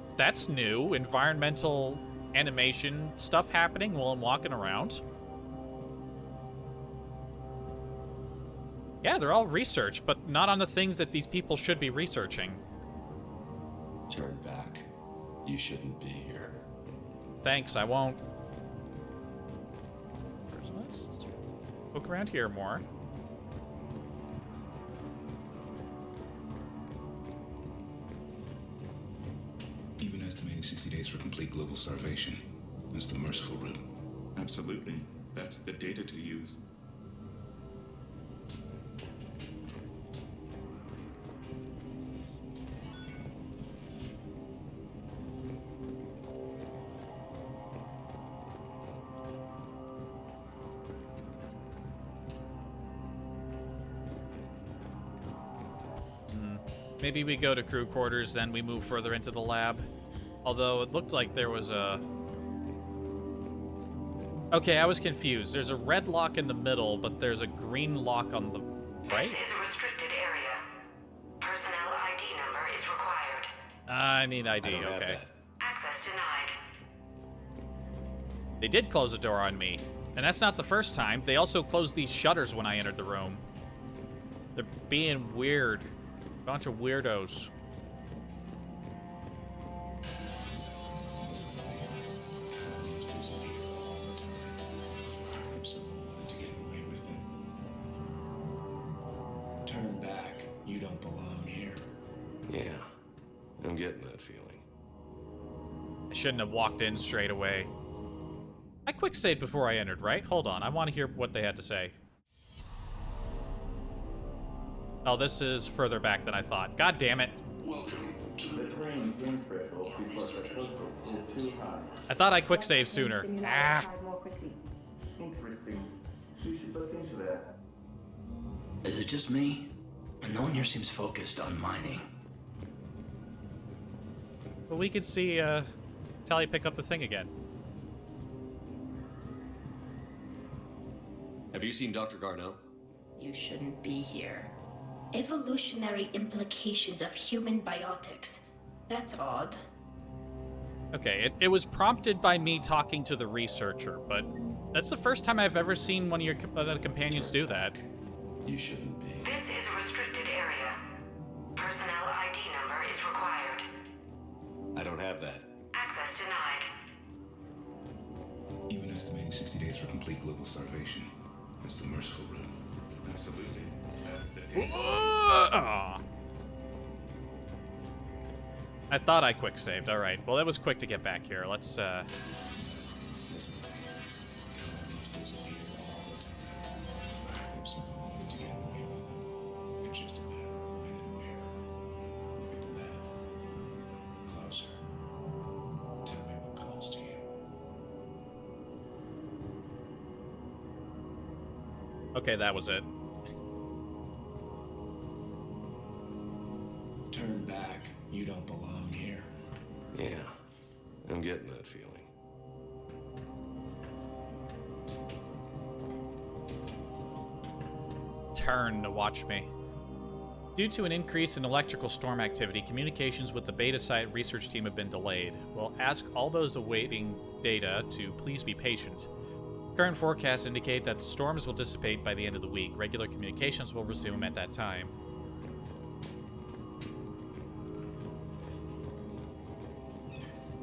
new. Environmental animation stuff happening while I'm walking around. Yeah, they're all research, but not on the things that these people should be researching. Turn back. You shouldn't be here. Thanks, I won't. Let's look around here more. Even estimating 60 days for complete global starvation. That's the merciful route. Absolutely. That's the data to use. Maybe we go to crew quarters, then we move further into the lab. Although it looked like there was a... Okay, I was confused. There's a red lock in the middle, but there's a green lock on the right? This is a restricted area. Personnel ID number is required. I need ID, okay. Access denied. They did close the door on me. And that's not the first time. They also closed these shutters when I entered the room. They're being weird. Bunch of weirdos. Turn back. You don't belong here. Yeah, I'm getting that feeling. I shouldn't have walked in straight away. I quick saved before I entered, right? Hold on, I want to hear what they had to say. Oh, this is further back than I thought. God damn it. Welcome to the terrain gain threshold before psychosis is too high. I thought I quick saved sooner. Ah. Interesting. You should look into that. Is it just me? No one here seems focused on mining. But we could see Tally pick up the thing again. Have you seen Dr. Garneau? You shouldn't be here. Evolutionary implications of human biotics. That's odd. Okay, it was prompted by me talking to the researcher, but that's the first time I've ever seen one of your companions do that. You shouldn't be. This is a restricted area. Personnel ID number is required. I don't have that. Access denied. Even estimating 60 days for complete global starvation. That's the merciful route. Absolutely. I thought I quick saved. All right. Well, that was quick to get back here. Let's Okay, that was it. Turn back. You don't belong here. Yeah, I'm getting that feeling. Turn to watch me. Due to an increase in electrical storm activity, communications with the beta site research team have been delayed. We'll ask all those awaiting data to please be patient. Current forecasts indicate that the storms will dissipate by the end of the week. Regular communications will resume at that time.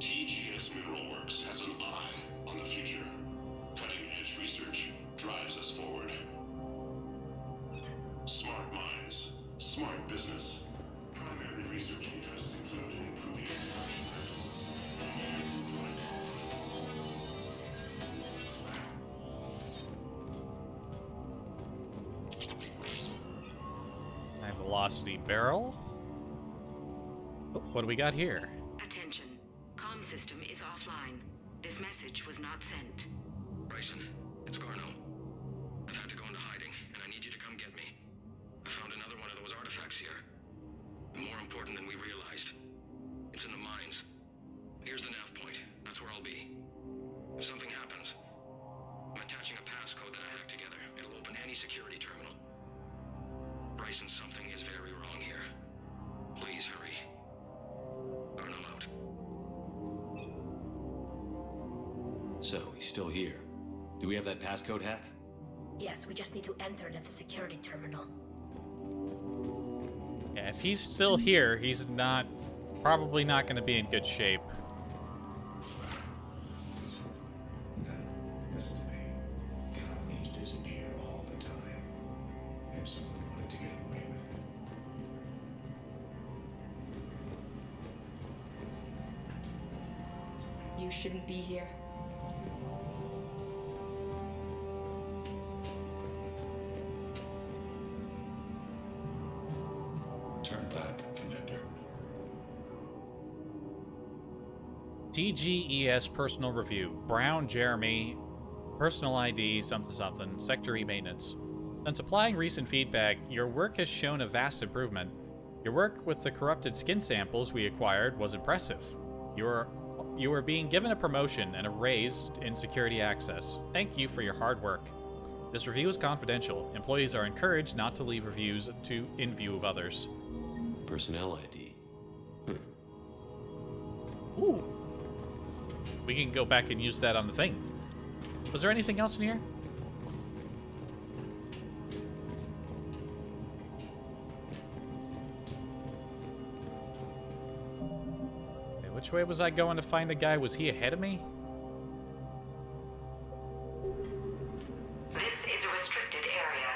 TGS Mineral Works has an eye on the future. Cutting-edge research drives us forward. Smart minds, smart business. Primary research interests include improving extraction practices. High velocity barrel. Oh, what do we got here? Attention. Comm system is offline. This message was not sent. Bryson, it's Garneau. I've had to go into hiding, and I need you to come get me. I found another one of those artifacts here. More important than we realized. It's in the mines. Here's the nav point. That's where I'll be. If something happens, I'm attaching a passcode that I hacked together. It'll open any security terminal. Bryson, something is very wrong here. Please hurry. Garneau out. So, he's still here. Do we have that passcode hack? Yes, we just need to enter it at the security terminal. Yeah, if he's still here, he's probably not going to be in good shape. Listen to me. Colonies disappear all the time. If someone wanted to get away with it. You shouldn't be here. Turn back, Commander. TGES personal review. Brown Jeremy, personal ID, something something, Sector E maintenance. Since applying recent feedback, your work has shown a vast improvement. Your work with the corrupted skin samples we acquired was impressive. You are being given a promotion and a raise in security access. Thank you for your hard work. This review is confidential. Employees are encouraged not to leave reviews in view of others. Personnel ID. Ooh. We can go back and use that on the thing. Was there anything else in here? Okay, which way was I going to find a guy? Was he ahead of me? This is a restricted area.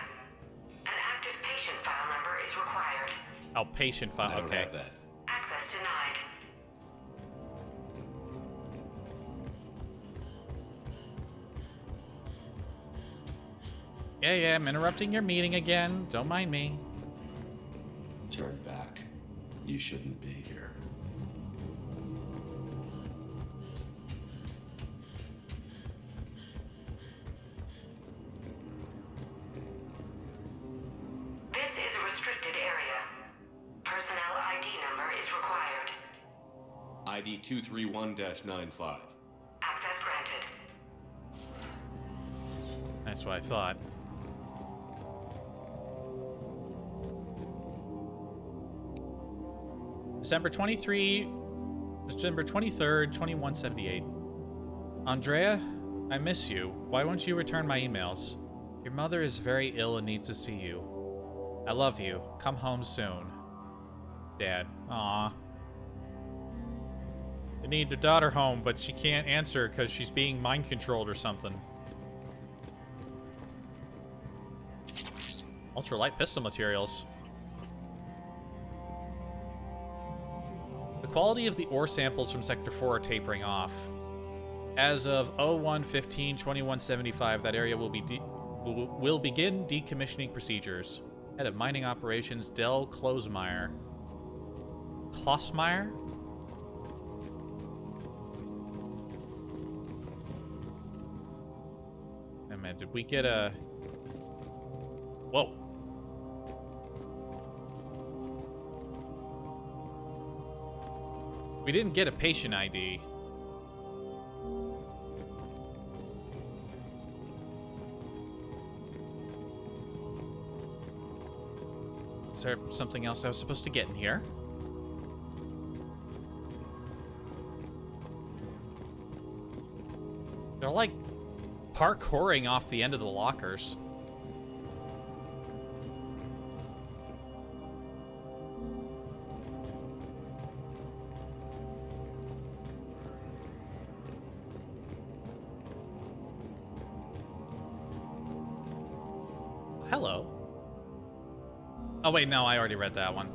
An active patient file number is required. Oh, patient file. I don't Okay. have that. Access denied. Yeah, I'm interrupting your meeting again. Don't mind me. Turn back. You shouldn't be here. This is a restricted area. Personnel ID number is required. ID 231-95. Access granted. That's what I thought. December 23rd, 2178. Andrea, I miss you. Why won't you return my emails? Your mother is very ill and needs to see you. I love you. Come home soon. Dad. Aw. I need their daughter home, but she can't answer because she's being mind controlled or something. Ultralight pistol materials. The quality of the ore samples from Sector 4 are tapering off. As of 01/15/2175, that area will begin decommissioning procedures. Head of Mining Operations, Del Klosmeyer. Klosmeyer? Wait a minute, did we get a... Whoa. We didn't get a patient ID. Is there something else I was supposed to get in here? They're like parkouring off the end of the lockers. Hello. Oh wait, no, I already read that one.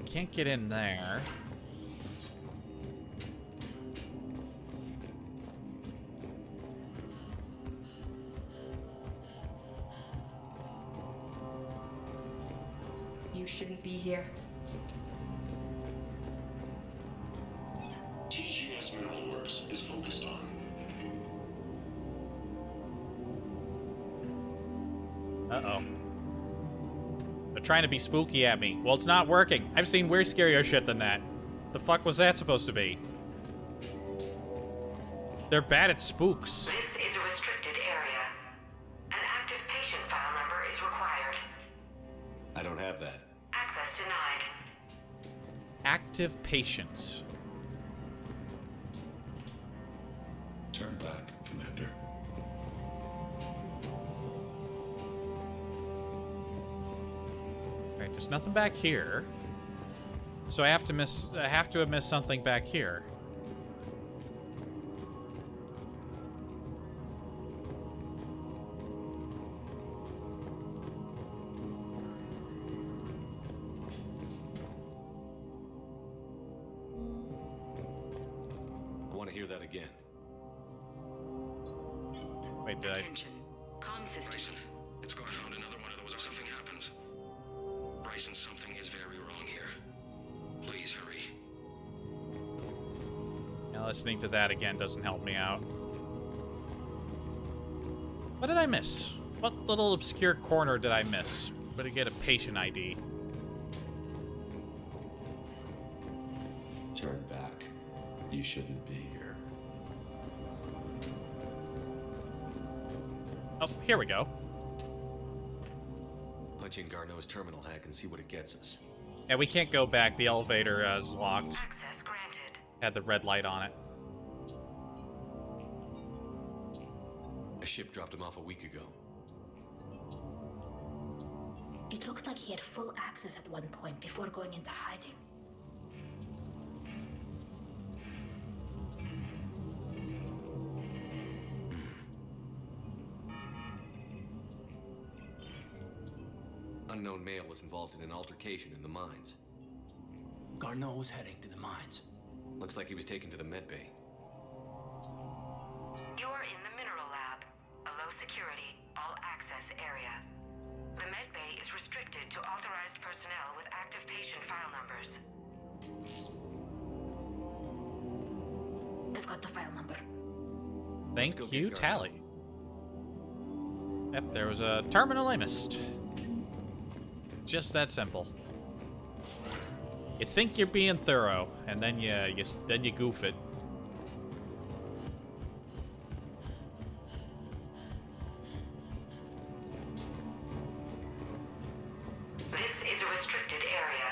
Can't get in there. You shouldn't be here. TGS Mineral Works is focused on. Uh-oh. They're trying to be spooky at me. Well, it's not working. I've seen way scarier shit than that. The fuck was that supposed to be? They're bad at spooks. This is a restricted area. An active patient file number is required. I don't have that. Access denied. Active patients. Turn back, Commander. Alright, there's nothing back here. So I have to have missed something back here. I want to hear that again. Wait, did I... Attention. Comm system. Bryson, it's go. I found another one of those. If something happens, Bryson, something is very wrong here. Please hurry. Now listening to that again doesn't help me out. What did I miss? What little obscure corner did I miss? Better get a patient ID. Turn back. You shouldn't be here. Oh, here we go. Punch in Garneau's terminal hack and see what it gets us. Yeah, we can't go back. The elevator is locked. Access granted. Had the red light on it. A ship dropped him off a week ago. It looks like he had full access at one point before going into hiding. Unknown male was involved in an altercation in the mines. Garneau was heading to the mines. Looks like he was taken to the medbay. You are in the mineral lab, a low security, all access area. The medbay is restricted to authorized personnel with active patient file numbers. I've got the file number. Thank you, Tally. Yep, there was a terminal I missed. Just that simple. You think you're being thorough, and then you goof it. This is a restricted area.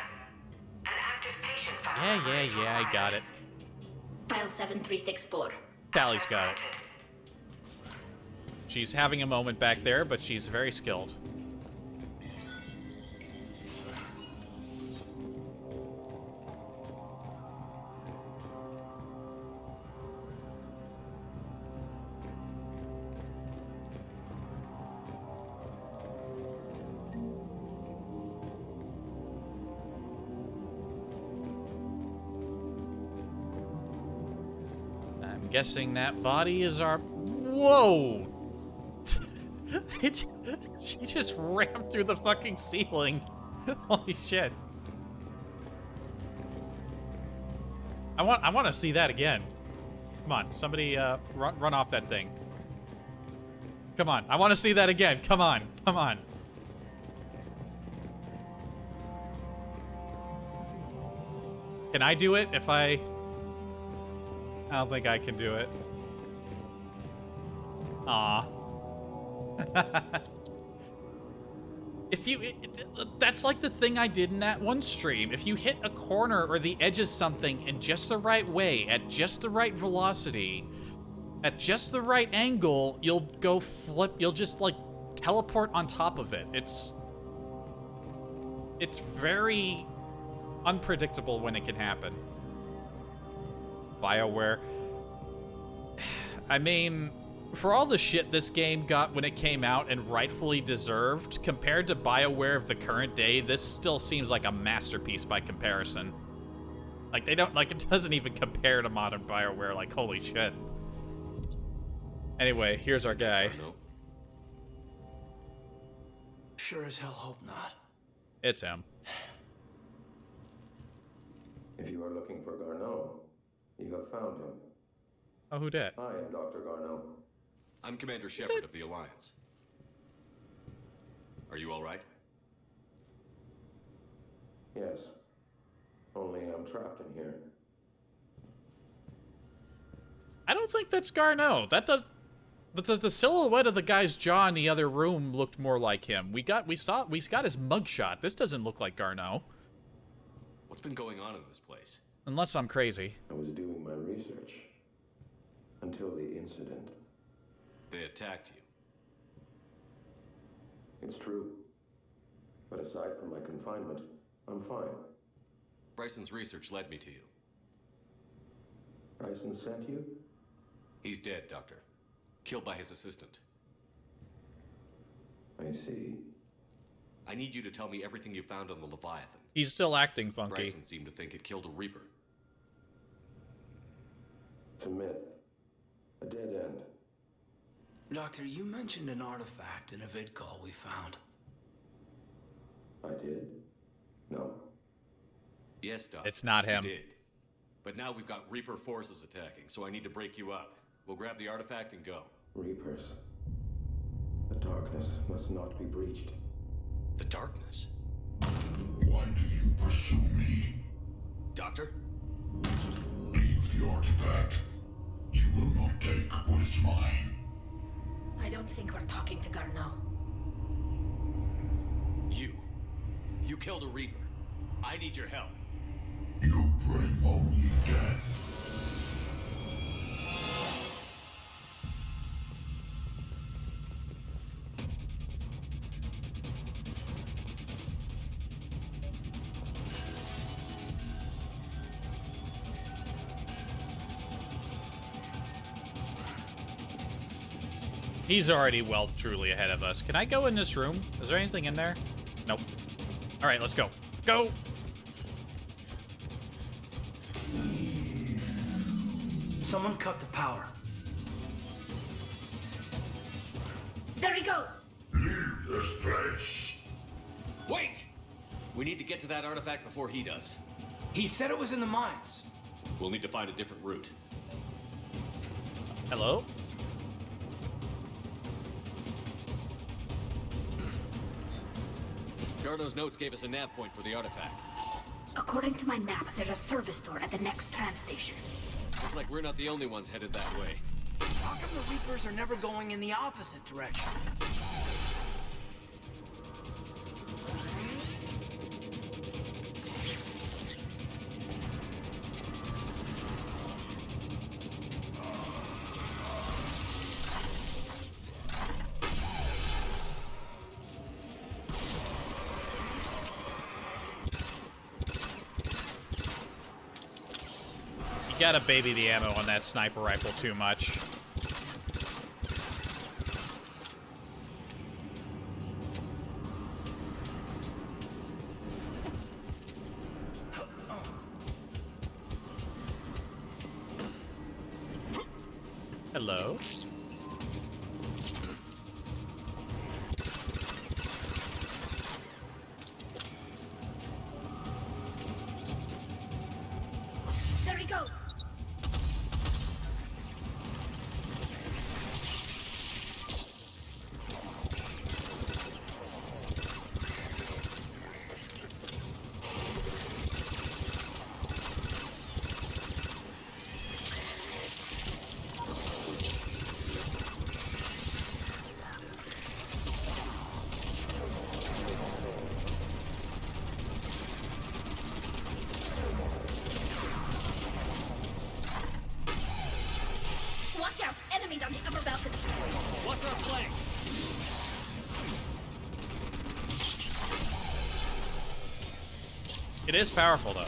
An active patient file. Yeah, I got it. File 7364. Tally's got it. She's having a moment back there, but she's very skilled. I'm guessing that body is our... Whoa! She just rammed through the fucking ceiling. Holy shit. I want to see that again. Come on, somebody run off that thing. Come on, I want to see that again. Come on, come on. Can I do it if I don't think I can do it. Aw. That's like the thing I did in that one stream. If you hit a corner or the edge of something in just the right way, at just the right velocity, at just the right angle, you'll go flip, you'll just like teleport on top of it. It's very unpredictable when it can happen. BioWare. I mean, for all the shit this game got when it came out and rightfully deserved, compared to BioWare of the current day, this still seems like a masterpiece by comparison. Like, they don't, like, it doesn't even compare to modern BioWare, like, holy shit. Anyway, here's our guy. Sure as hell hope not. It's him. If you are looking for Garneau, you have found him. Oh, who did? I am Dr. Garneau. I'm Commander Shepard of the Alliance. Are you all right? Yes. Only I'm trapped in here. I don't think that's Garneau. That does... But the silhouette of the guy's jaw in the other room looked more like him. We got his mugshot. This doesn't look like Garneau. What's been going on in this place? Unless I'm crazy. I was doing my research. Until the incident. They attacked you. It's true. But aside from my confinement, I'm fine. Bryson's research led me to you. Bryson sent you? He's dead, Doctor. Killed by his assistant. I see. I need you to tell me everything you found on the Leviathan. He's still acting funky. Bryson seemed to think it killed a Reaper. It's a myth. A dead end. Doctor, you mentioned an artifact in a vid call we found. I did? No. Yes, Doc. It's not him. You did. But now we've got Reaper forces attacking, so I need to break you up. We'll grab the artifact and go. Reapers. The darkness must not be breached. The darkness? Why do you pursue me? Doctor? Leave the artifact. You will not take what is mine. I don't think we're talking to Garneau. You killed a Reaper. I need your help. You bring only death. He's already well truly ahead of us. Can I go in this room? Is there anything in there? Nope. All right, let's go. Go! Someone cut the power. There he goes! Leave this place. Wait! We need to get to that artifact before he does. He said it was in the mines. We'll need to find a different route. Hello? Garneau's notes gave us a nav point for the artifact. According to my map, there's a service door at the next tram station. Looks like we're not the only ones headed that way. How come the Reapers are never going in the opposite direction? You gotta baby the ammo on that sniper rifle too much. Hello? There he goes! Watch out! Enemies on the upper balcony! What's our flank? It is powerful, though.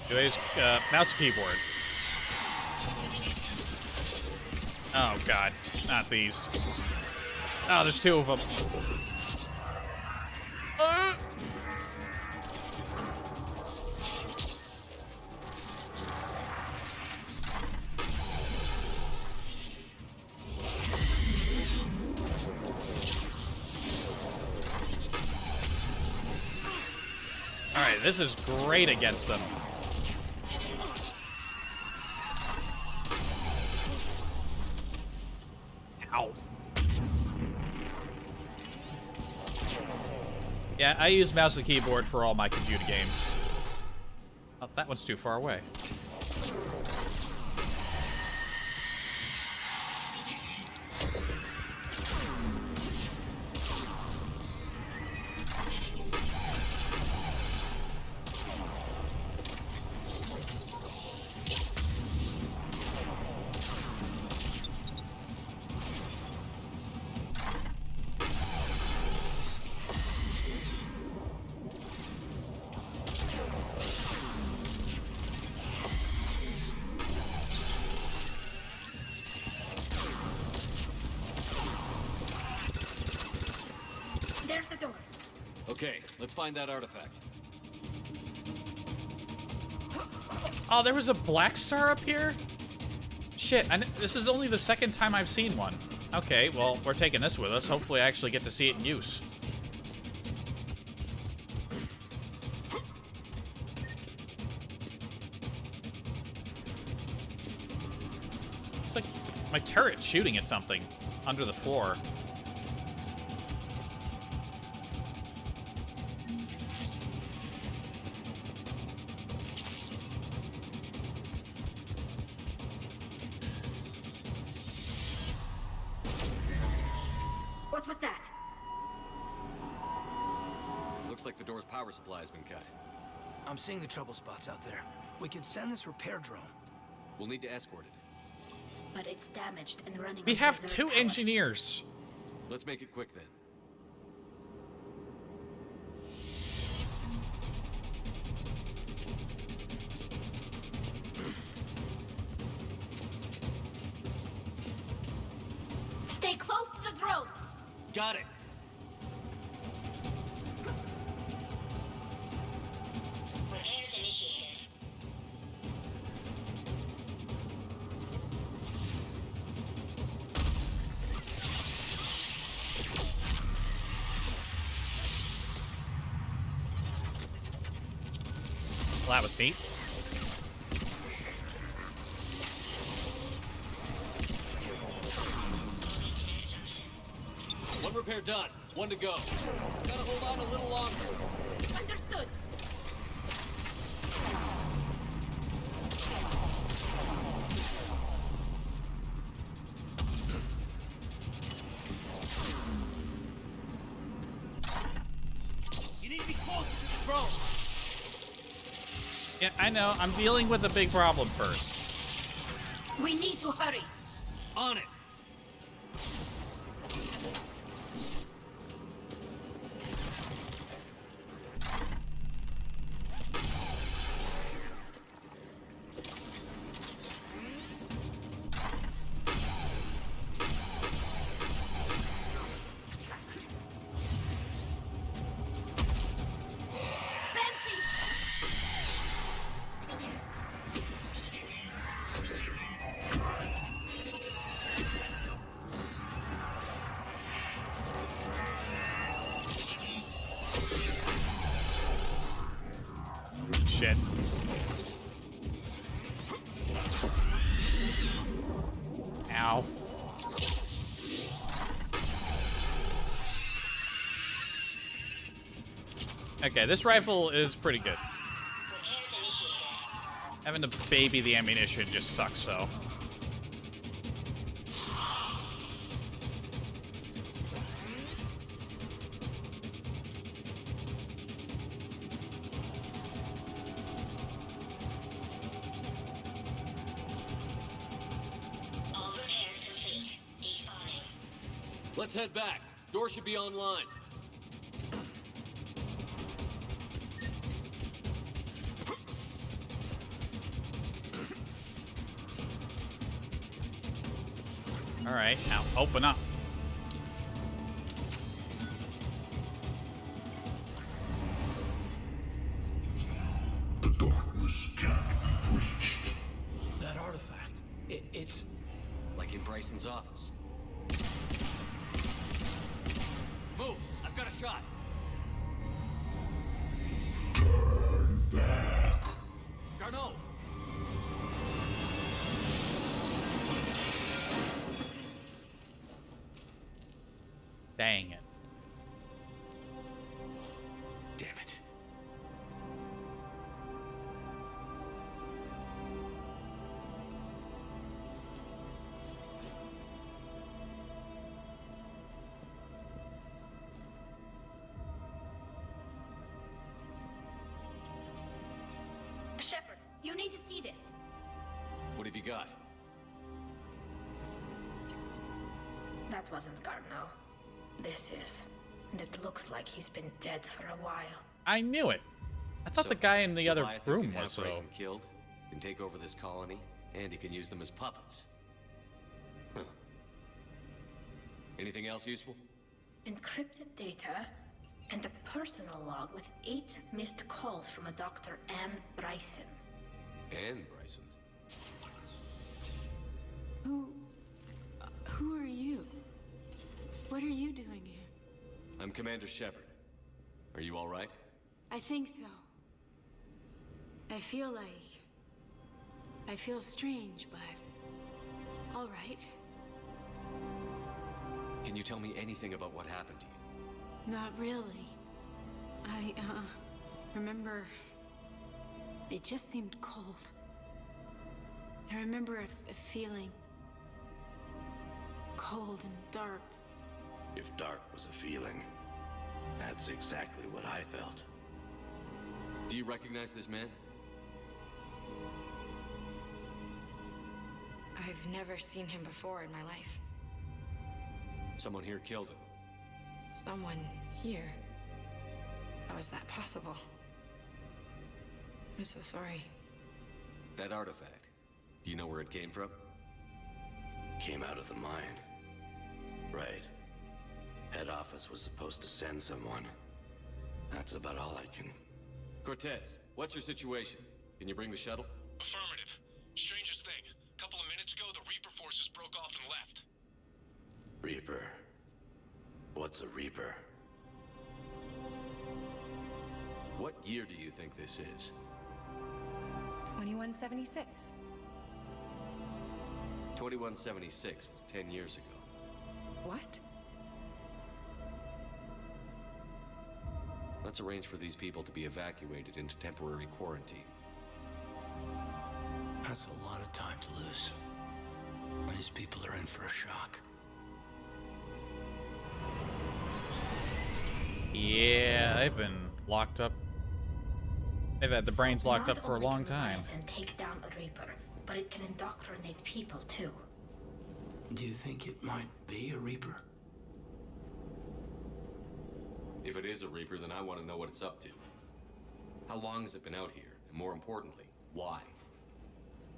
Anyways, mouse and keyboard. Oh god, not these. Oh, there's two of them. Alright, this is great against them. Ow. Yeah, I use mouse and keyboard for all my computer games. Oh, that one's too far away. Okay, let's find that artifact. Oh, there was a black star up here? Shit, this is only the second time I've seen one. Okay, well, we're taking this with us. Hopefully I actually get to see it in use. It's like my turret shooting at something under the floor. What was that? Looks like the door's power supply has been cut. I'm seeing the trouble spots out there. We could send this repair drone. We'll need to escort it. But it's damaged and running. We on have reserve two power. engineers. Let's make it quick then. Stay close to the drone. Got it. Repairs initiated. Well, that was neat. One repair done. One to go. Gotta hold on a little longer. Understood. You need to be closer to the drone. Yeah, I know. I'm dealing with a big problem first. We need to hurry. On it. Shit. Ow. Okay, this rifle is pretty good. Having to baby the ammunition just sucks, so. All repairs complete. Despawning. Let's head back. Door should be online. All right, now open up. The darkness can't be breached. That artifact, it's... Like in Bryson's office. Move. I've got a shot. Turn back. Garneau. Dang it. Damn it. Shepard, you need to see this. What have you got? That wasn't Garneau. This is. And it looks like he's been dead for a while. I knew it. I thought So, the guy in the other Leviathan room can have was, though. Bryson killed, can take over this colony, and he can use them as puppets. Huh. Anything else useful? Encrypted data, and a personal log with 8 missed calls from a Dr. Ann Bryson. Ann Bryson? Who are you? What are you doing here? I'm Commander Shepard. Are you all right? I think so. I feel strange, but all right. Can you tell me anything about what happened to you? Not really. I remember it just seemed cold. I remember a feeling cold and dark. If dark was a feeling, that's exactly what I felt. Do you recognize this man? I've never seen him before in my life. Someone here killed him. Someone here? How is that possible? I'm so sorry. That artifact, do you know where it came from? Came out of the mine. Right. Head office was supposed to send someone. That's about all I can... Cortez, what's your situation? Can you bring the shuttle? Affirmative. Strangest thing. A couple of minutes ago, the Reaper forces broke off and left. Reaper? What's a Reaper? What year do you think this is? 2176. 2176 was 10 years ago. What? Let's arrange for these people to be evacuated into temporary quarantine. That's a lot of time to lose. These people are in for a shock. Yeah, they've been locked up. They've had the brains locked up for a long time. And take down a Reaper, but it can indoctrinate people too. Do you think it might be a Reaper? If it is a Reaper, then I want to know what it's up to. How long has it been out here? And more importantly, why?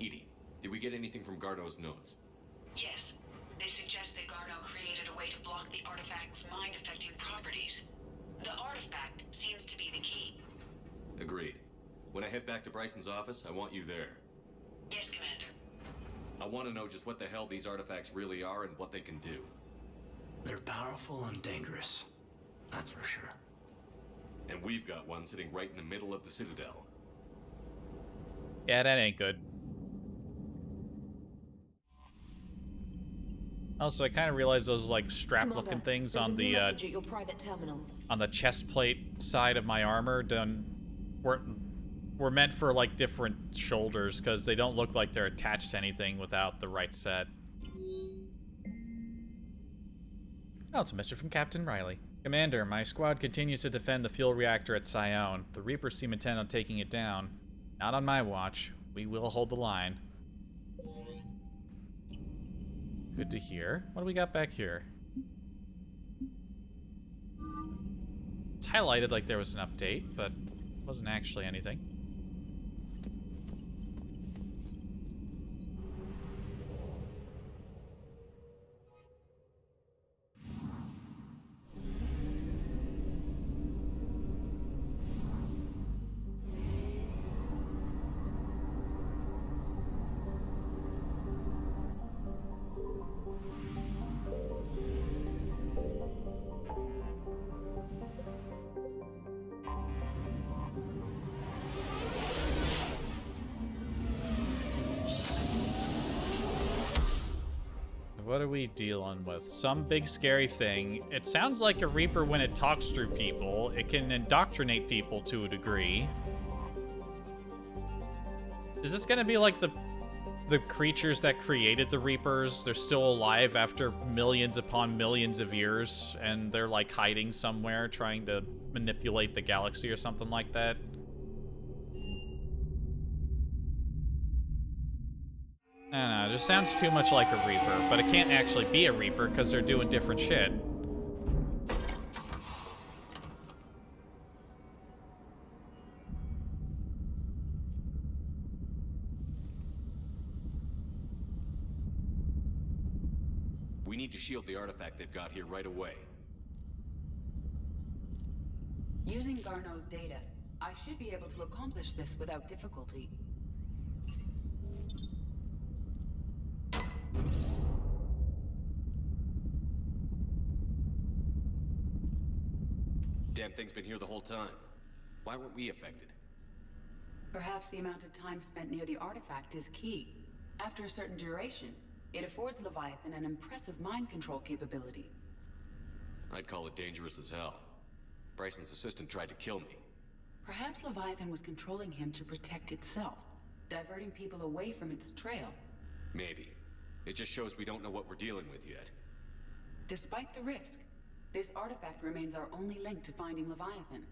Edie, did we get anything from Garneau's notes? Yes. They suggest that Garneau created a way to block the artifact's mind-affecting properties. The artifact seems to be the key. Agreed. When I head back to Bryson's office, I want you there. Yes, Commander. I want to know just what the hell these artifacts really are and what they can do. They're powerful and dangerous. That's for sure. And we've got one sitting right in the middle of the Citadel. Yeah, that ain't good. Also, I kind of realized those like strap-looking things on the chest plate side of my armor were meant for like different shoulders because they don't look like they're attached to anything without the right set. Oh, it's a message from Captain Riley. Commander, my squad continues to defend the fuel reactor at Sion. The Reapers seem intent on taking it down. Not on my watch. We will hold the line. Good to hear. What do we got back here? It's highlighted like there was an update, but wasn't actually anything. What are we dealing with? Some big scary thing. It sounds like a Reaper when it talks through people. It can indoctrinate people to a degree. Is this gonna be like the creatures that created the Reapers? They're still alive after millions upon millions of years, and they're like hiding somewhere trying to manipulate the galaxy or something like that. I don't know, it just sounds too much like a Reaper, but it can't actually be a Reaper because they're doing different shit. We need to shield the artifact they've got here right away. Using Garneau's data, I should be able to accomplish this without difficulty. Damn thing's been here the whole time. Why weren't we affected? Perhaps the amount of time spent near the artifact is key. After a certain duration, it affords Leviathan an impressive mind control capability. I'd call it dangerous as hell. Bryson's assistant tried to kill me. Perhaps Leviathan was controlling him to protect itself, diverting people away from its trail. Maybe. It just shows we don't know what we're dealing with yet. Despite the risk, this artifact remains our only link to finding Leviathan.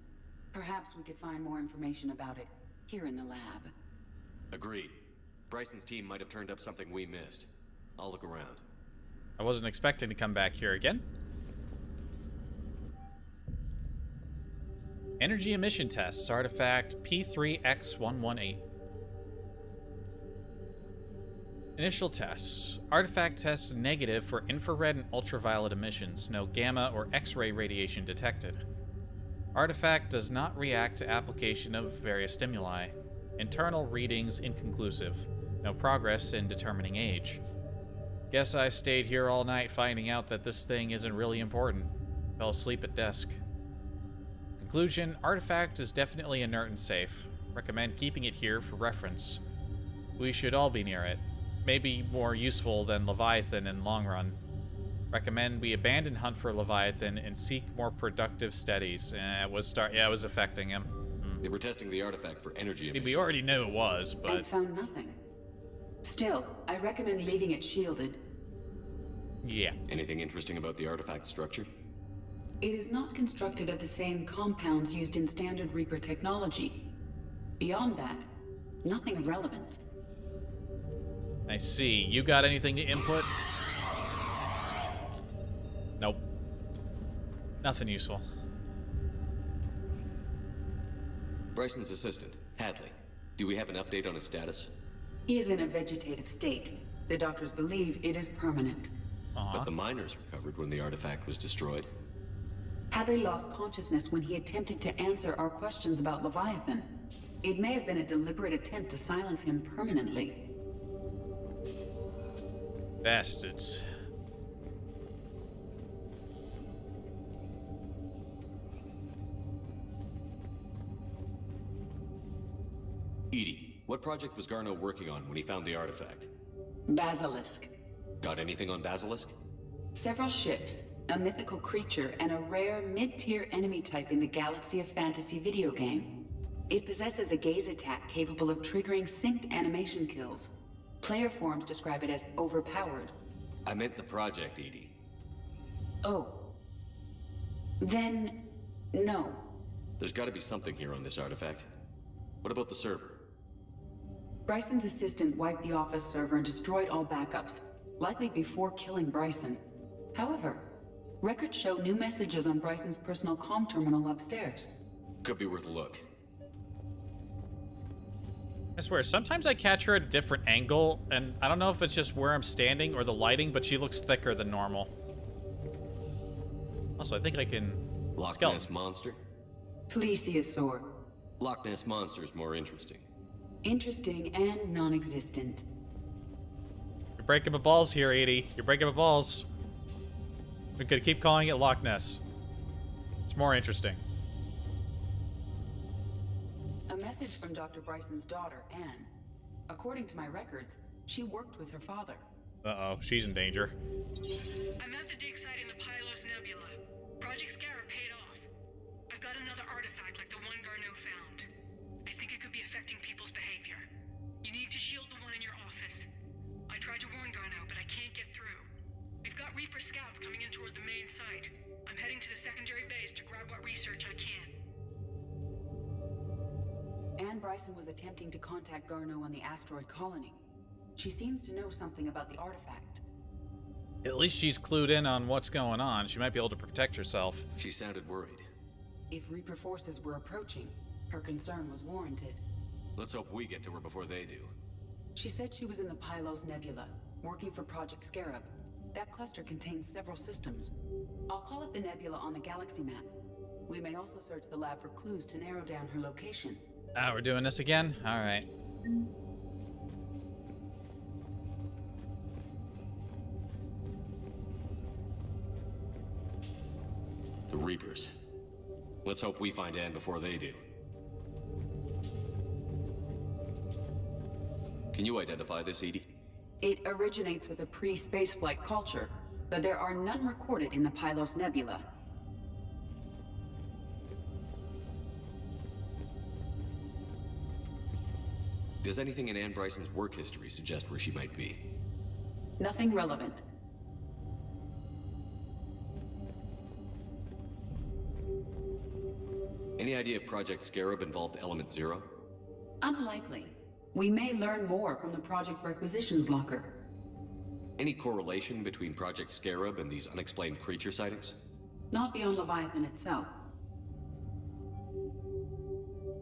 Perhaps we could find more information about it here in the lab. Agreed. Bryson's team might have turned up something we missed. I'll look around. I wasn't expecting to come back here again. Energy emission tests, artifact P3X118. Initial tests. Artifact tests negative for infrared and ultraviolet emissions. No gamma or X-ray radiation detected. Artifact does not react to application of various stimuli. Internal readings inconclusive. No progress in determining age. Guess I stayed here all night finding out that this thing isn't really important. Fell asleep at desk. Conclusion, artifact is definitely inert and safe. Recommend keeping it here for reference. We should all be near it. Maybe more useful than Leviathan in long run. Recommend we abandon hunt for Leviathan and seek more productive studies. It was affecting him. They were testing the artifact for energy emissions. We already knew it was, but... And found nothing. Still, I recommend leaving it shielded. Yeah. Anything interesting about the artifact structure? It is not constructed of the same compounds used in standard Reaper technology. Beyond that, nothing of relevance. I see. You got anything to input? Nope. Nothing useful. Bryson's assistant, Hadley. Do we have an update on his status? He is in a vegetative state. The doctors believe it is permanent. But the miners recovered when the artifact was destroyed. Hadley lost consciousness when he attempted to answer our questions about Leviathan. It may have been a deliberate attempt to silence him permanently. Bastards. Edie, what project was Garneau working on when he found the artifact? Basilisk. Got anything on Basilisk? Several ships, a mythical creature, and a rare mid-tier enemy type in the Galaxy of Fantasy video game. It possesses a gaze attack capable of triggering synced animation kills. Player forums describe it as overpowered. I meant the project, Edie. Oh. Then, no. There's gotta be something here on this artifact. What about the server? Bryson's assistant wiped the office server and destroyed all backups, likely before killing Bryson. However, records show new messages on Bryson's personal comm terminal upstairs. Could be worth a look. I swear, sometimes I catch her at a different angle, and I don't know if it's just where I'm standing or the lighting, but she looks thicker than normal. Also, I think I can... Loch Ness Monster? Plesiosaur. Loch Ness Monster is more interesting. Interesting and non-existent. You're breaking my balls here, Edie. You're breaking my balls. We could keep calling it Loch Ness. It's more interesting. A message from Dr. Bryson's daughter, Anne. According to my records, she worked with her father. Uh-oh, she's in danger. I'm at the dig site in the Pylos Nebula. Project Scarab paid off. I've got another artifact like the one Garneau found. I think it could be affecting people's behavior. You need to shield the one in your office. I tried to warn Garneau, but I can't get through. We've got Reaper scouts coming in toward the main site. I'm heading to the secondary base to grab what research I can. Anne Bryson was attempting to contact Garneau on the asteroid colony. She seems to know something about the artifact. At least she's clued in on what's going on. She might be able to protect herself. She sounded worried. If Reaper forces were approaching, her concern was warranted. Let's hope we get to her before they do. She said she was in the Pylos Nebula, working for Project Scarab. That cluster contains several systems. I'll call it the nebula on the galaxy map. We may also search the lab for clues to narrow down her location. Ah, we're doing this again? Alright. The Reapers. Let's hope we find Anne before they do. Can you identify this, Edie? It originates with a pre-spaceflight culture, but there are none recorded in the Pylos Nebula. Does anything in Anne Bryson's work history suggest where she might be? Nothing relevant. Any idea if Project Scarab involved Element Zero? Unlikely. We may learn more from the Project Requisitions Locker. Any correlation between Project Scarab and these unexplained creature sightings? Not beyond Leviathan itself.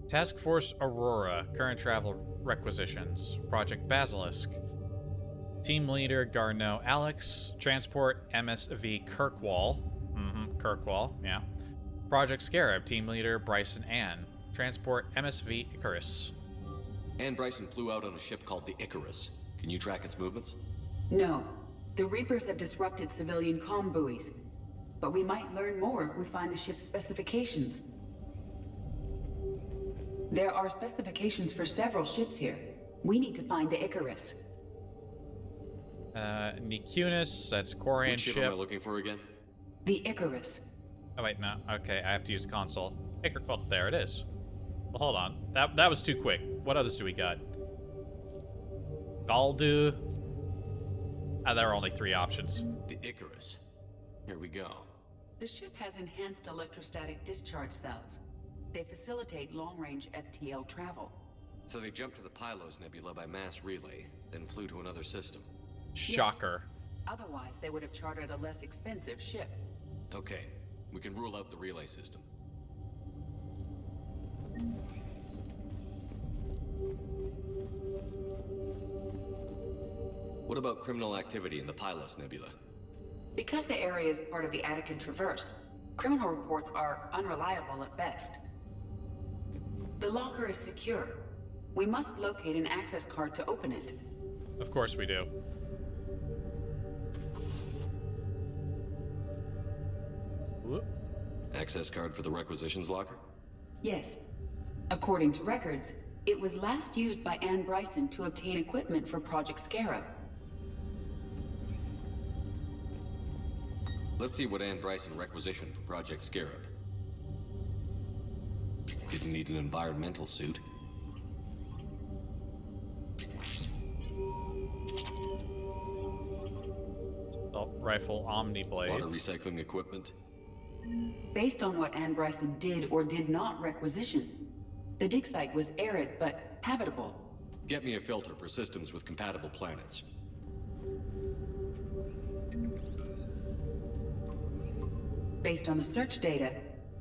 Task Force Aurora, current travel requisitions. Project Basilisk. Team leader Garneau Alex. Transport MSV Kirkwall. Kirkwall, yeah. Project Scarab, team leader Bryson Ann. Transport MSV Icarus. Anne Bryson flew out on a ship called the Icarus. Can you track its movements? No. The Reapers have disrupted civilian comm buoys. But we might learn more if we find the ship's specifications. There are specifications for several ships here. We need to find the Icarus. Nikunis, that's Quarian Which ship am I looking for again? The Icarus. Oh wait, no. Okay, I have to use console. Well, there it is. Well, hold on. That was too quick. What others do we got? Galdu. There are only 3 options. The Icarus. Here we go. The ship has enhanced electrostatic discharge cells. They facilitate long-range FTL travel. So they jumped to the Pylos Nebula by mass relay, then flew to another system. Shocker. Yes. Otherwise, they would have chartered a less expensive ship. Okay, we can rule out the relay system. What about criminal activity in the Pylos Nebula? Because the area is part of the Attican Traverse, criminal reports are unreliable at best. The locker is secure. We must locate an access card to open it. Of course we do. Whoop. Access card for the requisitions locker? Yes. According to records, it was last used by Anne Bryson to obtain equipment for Project Scarab. Let's see what Anne Bryson requisitioned for Project Scarab. Didn't need an environmental suit. Assault rifle Omni Blade. Water recycling equipment. Based on what Anne Bryson did or did not requisition, the dig site was arid but habitable. Get me a filter for systems with compatible planets. Based on the search data,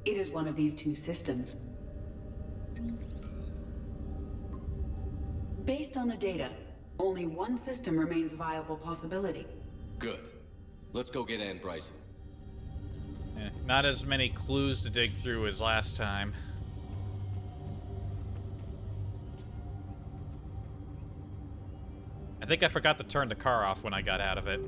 it is one of these 2 systems. Based on the data, only one system remains a viable possibility. Good. Let's go get Anne Bryson. Not as many clues to dig through as last time. I think I forgot to turn the car off when I got out of it.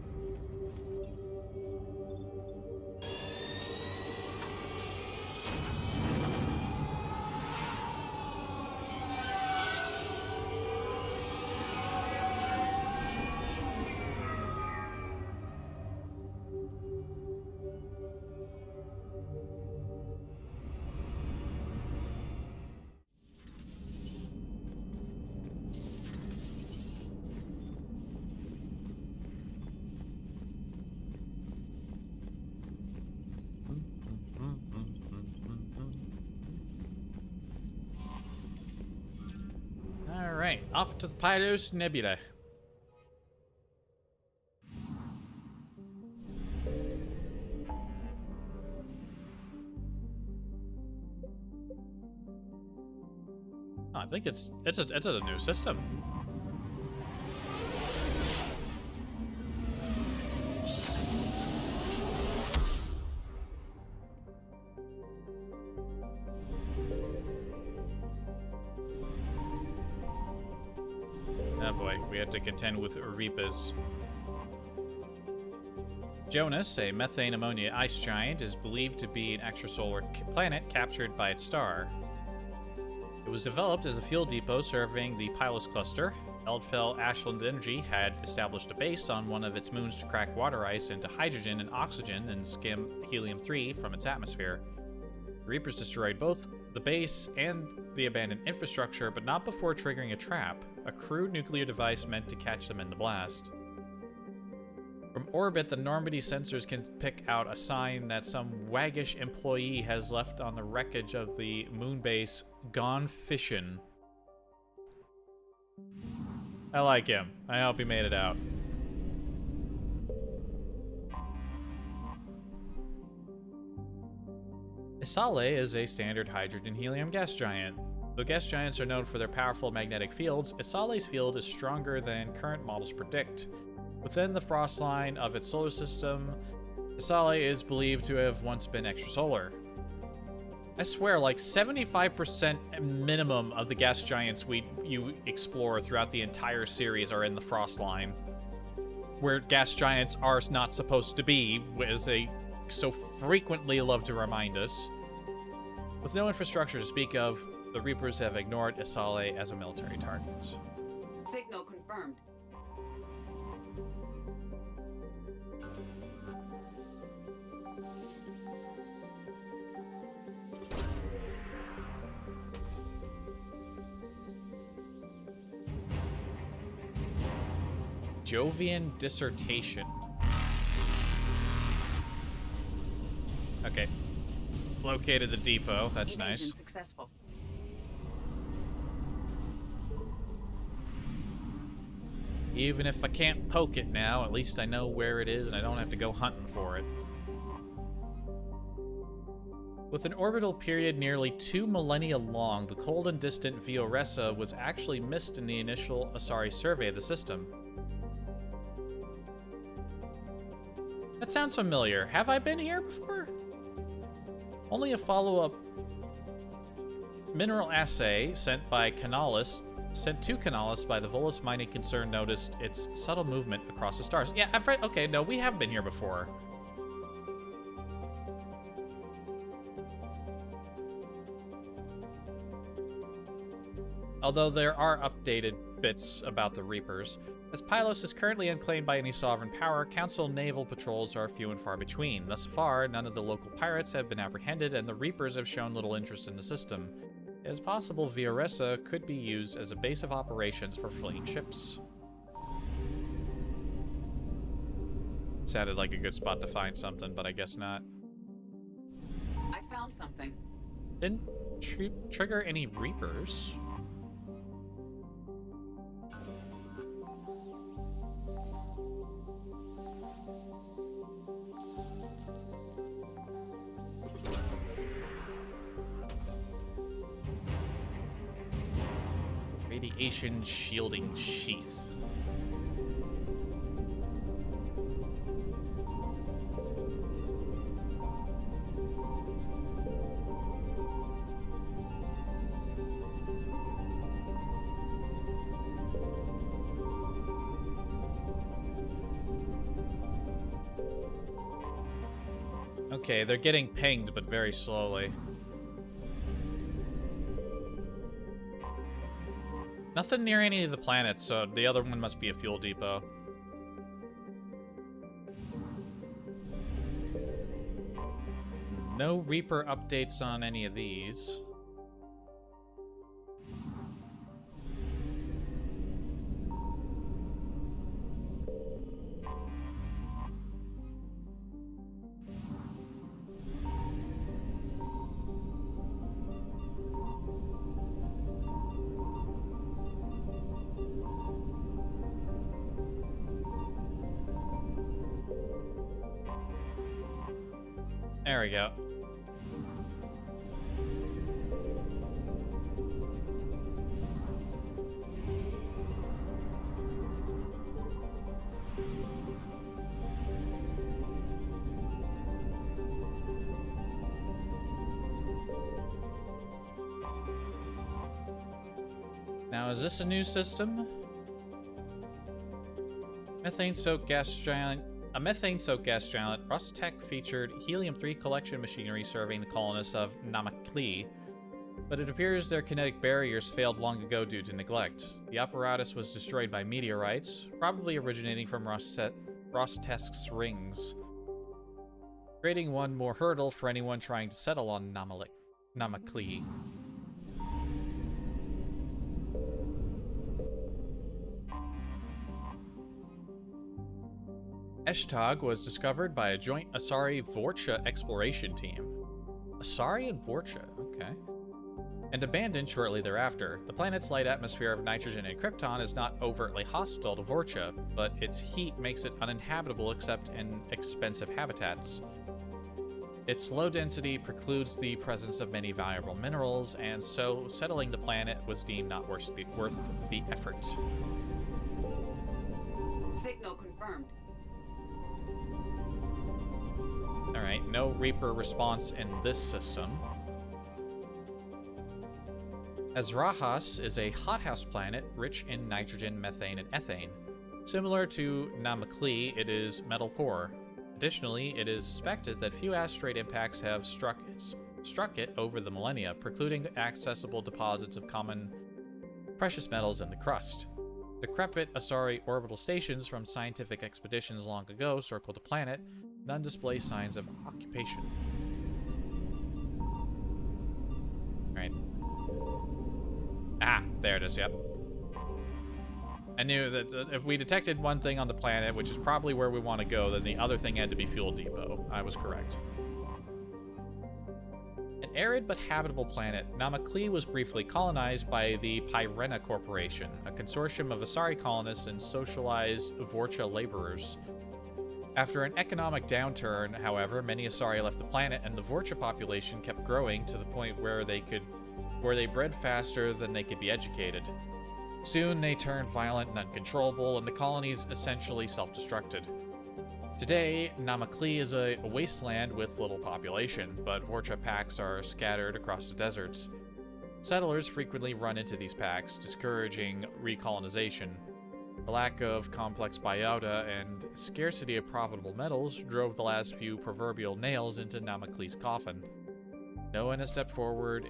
Alright, off to the Pylos Nebula. Oh, I think it's a new system. boy, we had to contend with Reapers. Jonas, a methane ammonia ice giant, is believed to be an extrasolar planet captured by its star. It was developed as a fuel depot serving the Pylos cluster. Eldfell Ashland Energy had established a base on one of its moons to crack water ice into hydrogen and oxygen and skim helium-3 from its atmosphere. The Reapers destroyed both the base and the abandoned infrastructure, but not before triggering a trap, a crude nuclear device meant to catch them in the blast. From orbit, the Normandy sensors can pick out a sign that some waggish employee has left on the wreckage of the moon base gone fishing. I like him. I hope he made it out. Isale is a standard hydrogen-helium gas giant. Though gas giants are known for their powerful magnetic fields, Isale's field is stronger than current models predict. Within the frost line of its solar system, Isale is believed to have once been extrasolar. I swear, like 75% minimum of the gas giants you explore throughout the entire series are in the frost line, where gas giants are not supposed to be, as they so frequently love to remind us. With no infrastructure to speak of, the Reapers have ignored Isale as a military target. Signal confirmed. Jovian dissertation. Okay. Located the depot. That's nice. Successful. Even if I can't poke it now, at least I know where it is and I don't have to go hunting for it. With an orbital period nearly 2 millennia long, the cold and distant Vioressa was actually missed in the initial Asari survey of the system. That sounds familiar. Have I been here before? Only a follow-up mineral assay sent to Canalis by the Volus mining concern noticed its subtle movement across the stars. Yeah, I've read. Okay, no, we have been here before. Although there are updated bits about the Reapers. As Pylos is currently unclaimed by any sovereign power, Council naval patrols are few and far between. Thus far, none of the local pirates have been apprehended, and the Reapers have shown little interest in the system. It is possible Vioressa could be used as a base of operations for fleeing ships. Sounded like a good spot to find something, but I guess not. I found something. Didn't trigger any Reapers. Radiation shielding sheath. Okay, they're getting pinged, but very slowly. Nothing near any of the planets, so the other one must be a fuel depot. No Reaper updates on any of these. There we go. Now, is this a new system? Methane-soaked gas giant. A methane-soaked gas giant, Rostec featured helium-3 collection machinery serving the colonists of Namakli, but it appears their kinetic barriers failed long ago due to neglect. The apparatus was destroyed by meteorites, probably originating from Rostec's rings, creating one more hurdle for anyone trying to settle on Namakli. Eshtag was discovered by a joint Asari-Vorcha exploration team. Asari and Vorcha, okay. And abandoned shortly thereafter. The planet's light atmosphere of nitrogen and krypton is not overtly hostile to Vorcha, but its heat makes it uninhabitable except in expensive habitats. Its low density precludes the presence of many valuable minerals, and so settling the planet was deemed not worth the effort. Signal confirmed. Alright, no Reaper response in this system. Azrahas is a hothouse planet rich in nitrogen, methane, and ethane. Similar to Namakli, it is metal poor. Additionally, it is suspected that few asteroid impacts have struck it over the millennia, precluding accessible deposits of common precious metals in the crust. Decrepit Asari orbital stations from scientific expeditions long ago circle the planet. None display signs of occupation. Alright. Ah, there it is, yep. I knew that if we detected one thing on the planet, which is probably where we want to go, then the other thing had to be Fuel Depot. I was correct. An arid but habitable planet, Namakli was briefly colonized by the Pyrena Corporation, a consortium of Asari colonists and socialized Vorcha laborers. After an economic downturn, however, many Asari left the planet, and the Vorcha population kept growing to the point where they bred faster than they could be educated. Soon, they turned violent and uncontrollable, and the colonies essentially self-destructed. Today, Namakli is a wasteland with little population, but Vorcha packs are scattered across the deserts. Settlers frequently run into these packs, discouraging recolonization. The lack of complex biota and scarcity of profitable metals drove the last few proverbial nails into Namakli's coffin. No one has stepped forth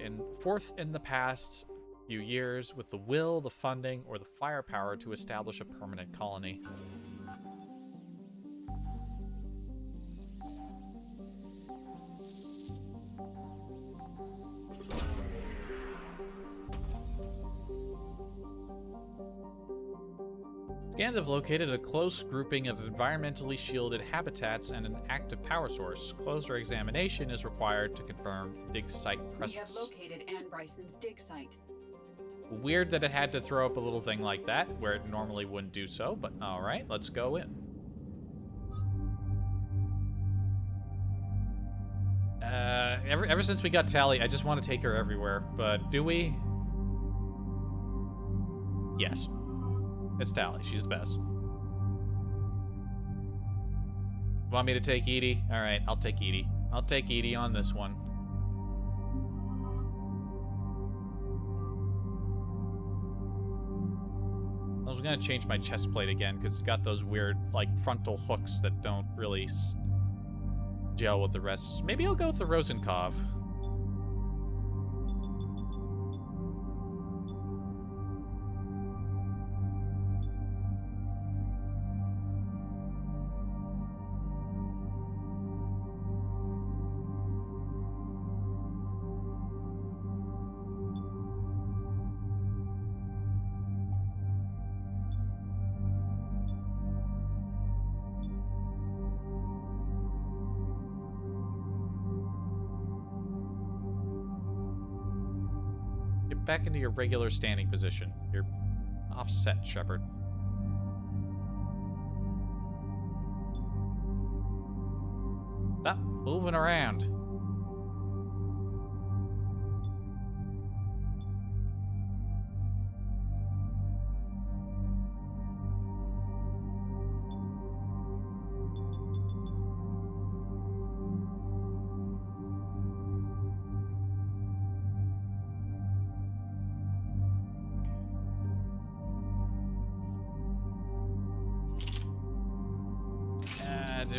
in the past few years with the will, the funding, or the firepower to establish a permanent colony. Scans have located a close grouping of environmentally shielded habitats and an active power source. Closer examination is required to confirm dig site presence. We have located Anne Bryson's dig site. Weird that it had to throw up a little thing like that, where it normally wouldn't do so, but alright, let's go in. Ever since we got Tally, I just want to take her everywhere, but do we? Yes. It's Tally. She's the best. Want me to take Edie? Alright, I'll take Edie. I'll take Edie on this one. I was gonna change my chest plate again because it's got those weird, like, frontal hooks that don't really gel with the rest. Maybe I'll go with the Rosenkov. Back into your regular standing position. You're offset, Shepard. Stop moving around.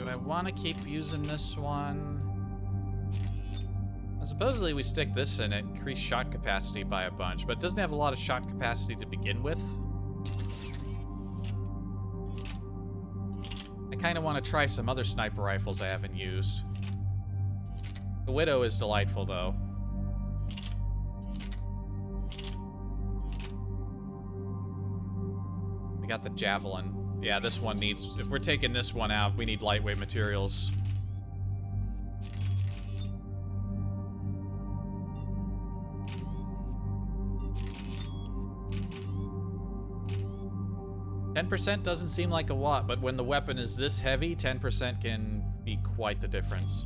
Do I want to keep using this one? Supposedly we stick this in it, increase shot capacity by a bunch, but it doesn't have a lot of shot capacity to begin with. I kind of want to try some other sniper rifles I haven't used. The Widow is delightful, though. We got the Javelin. Yeah, this one needs... If we're taking this one out, we need lightweight materials. %10 doesn't seem like a lot, but when the weapon is this heavy, 10% can be quite the difference.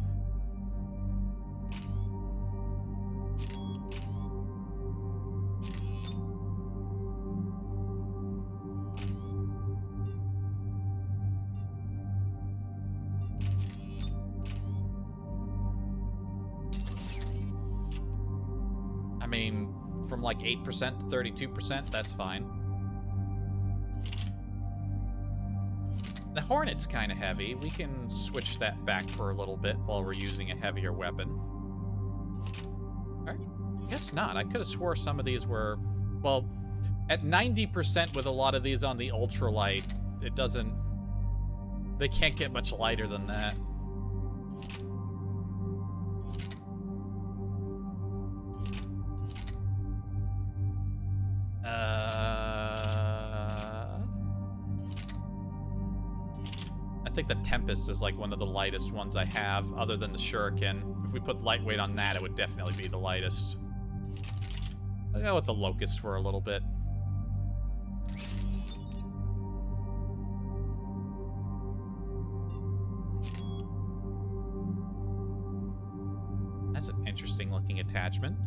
I mean, from like 8% to 32%, that's fine. The Hornet's kind of heavy. We can switch that back for a little bit while we're using a heavier weapon. Alright, guess not. I could have swore some of these were... Well, at 90% with a lot of these on the ultralight, it doesn't... They can't get much lighter than that. I think the Tempest is like one of the lightest ones I have, other than the Shuriken. If we put lightweight on that, it would definitely be the lightest. I'll go with the Locust for a little bit. That's an interesting looking attachment.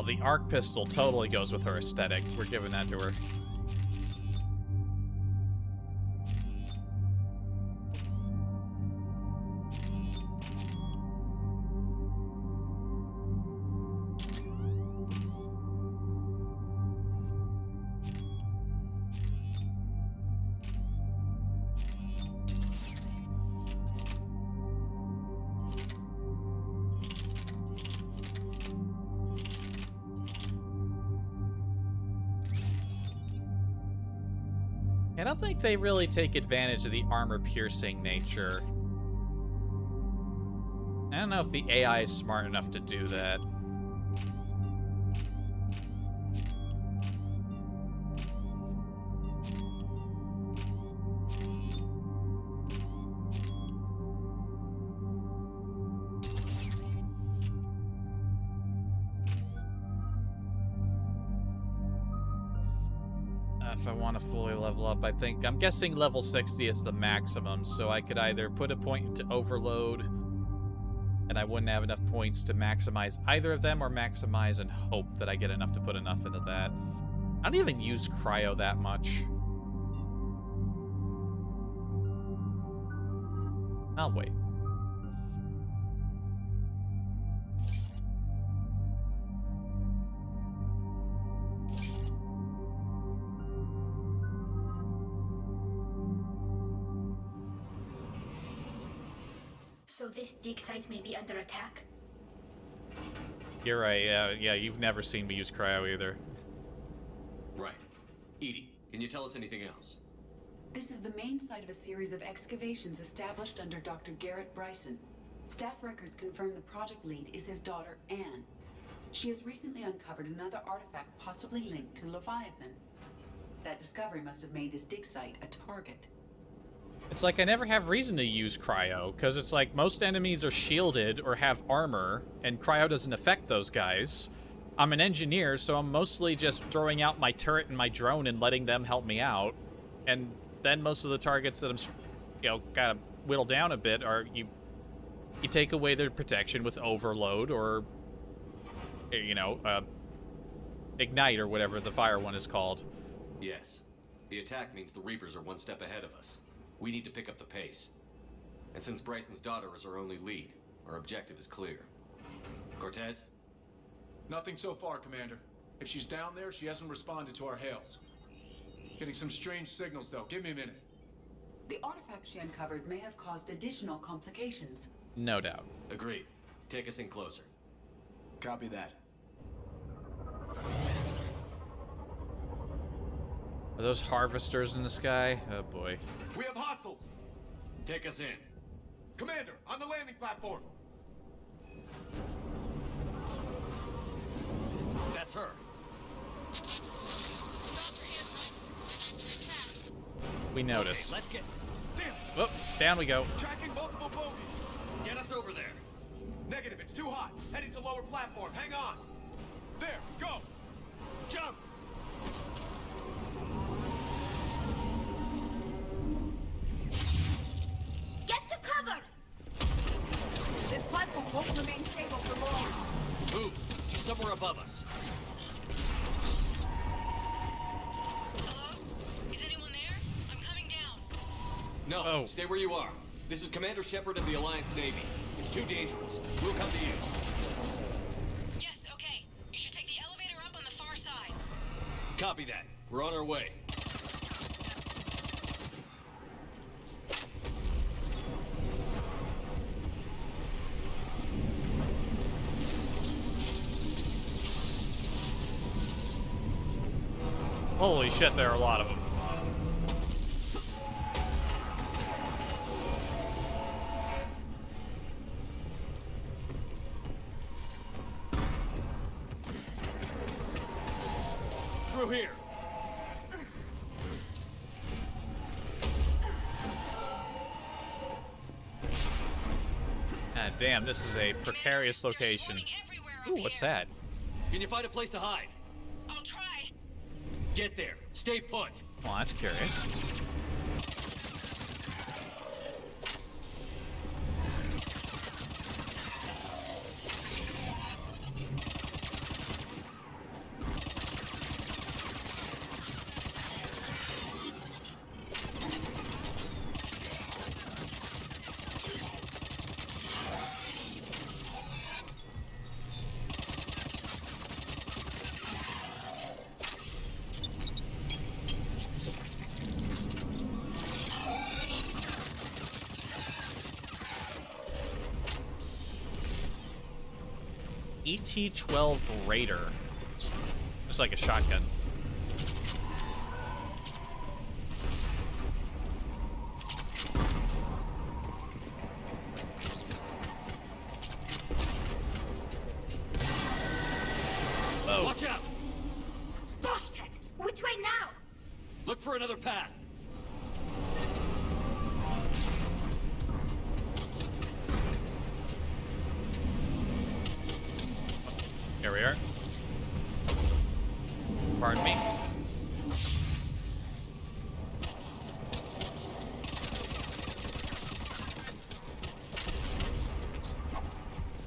The arc pistol totally goes with her aesthetic. We're giving that to her. I don't think they really take advantage of the armor-piercing nature. I don't know if the AI is smart enough to do that. If I want to fully level up, I'm guessing level 60 is the maximum, so I could either put a point into overload, and I wouldn't have enough points to maximize either of them, or maximize and hope that I get enough to put enough into that. I don't even use cryo that much. I'll wait. So this dig site may be under attack? You're right, yeah, you've never seen me use cryo either. Right. Edie, can you tell us anything else? This is the main site of a series of excavations established under Dr. Garrett Bryson. Staff records confirm the project lead is his daughter, Anne. She has recently uncovered another artifact possibly linked to Leviathan. That discovery must have made this dig site a target. It's like I never have reason to use cryo, because it's like most enemies are shielded or have armor, and cryo doesn't affect those guys. I'm an engineer, so I'm mostly just throwing out my turret and my drone and letting them help me out. And then most of the targets that I'm, you know, kind of whittle down a bit are you take away their protection with overload or, you know, ignite or whatever the fire one is called. Yes. The attack means the Reapers are one step ahead of us. We need to pick up the pace. And since Bryson's daughter is our only lead, our objective is clear. Cortez? Nothing so far, Commander. If she's down there, she hasn't responded to our hails. Getting some strange signals, though. Give me a minute. The artifact she uncovered may have caused additional complications. No doubt. Agreed. Take us in closer. Copy that. Are those harvesters in the sky? Oh boy. We have hostiles! Take us in. Commander, on the landing platform! That's her. We noticed. Okay, let's get... Oh, down we go. Tracking multiple bogies! Get us over there. Negative, it's too hot. Heading to lower platform. Hang on. There, go! Jump! Get to cover! This platform won't remain stable for long. Move! She's somewhere above us. Hello? Is anyone there? I'm coming down. No, stay where you are. This is Commander Shepard of the Alliance Navy. It's too dangerous. We'll come to you. Yes, okay. You should take the elevator up on the far side. Copy that. We're on our way. Holy shit, there are a lot of them. Through here. Ah, damn, this is a precarious location. Ooh, what's that? Can you find a place to hide? I'll try. Get there. Stay put. Well, that's curious. ET-12 Raider. It's like a shotgun. Oh. Watch out! Busted! Which way now? Look for another path. Here we are. Pardon me.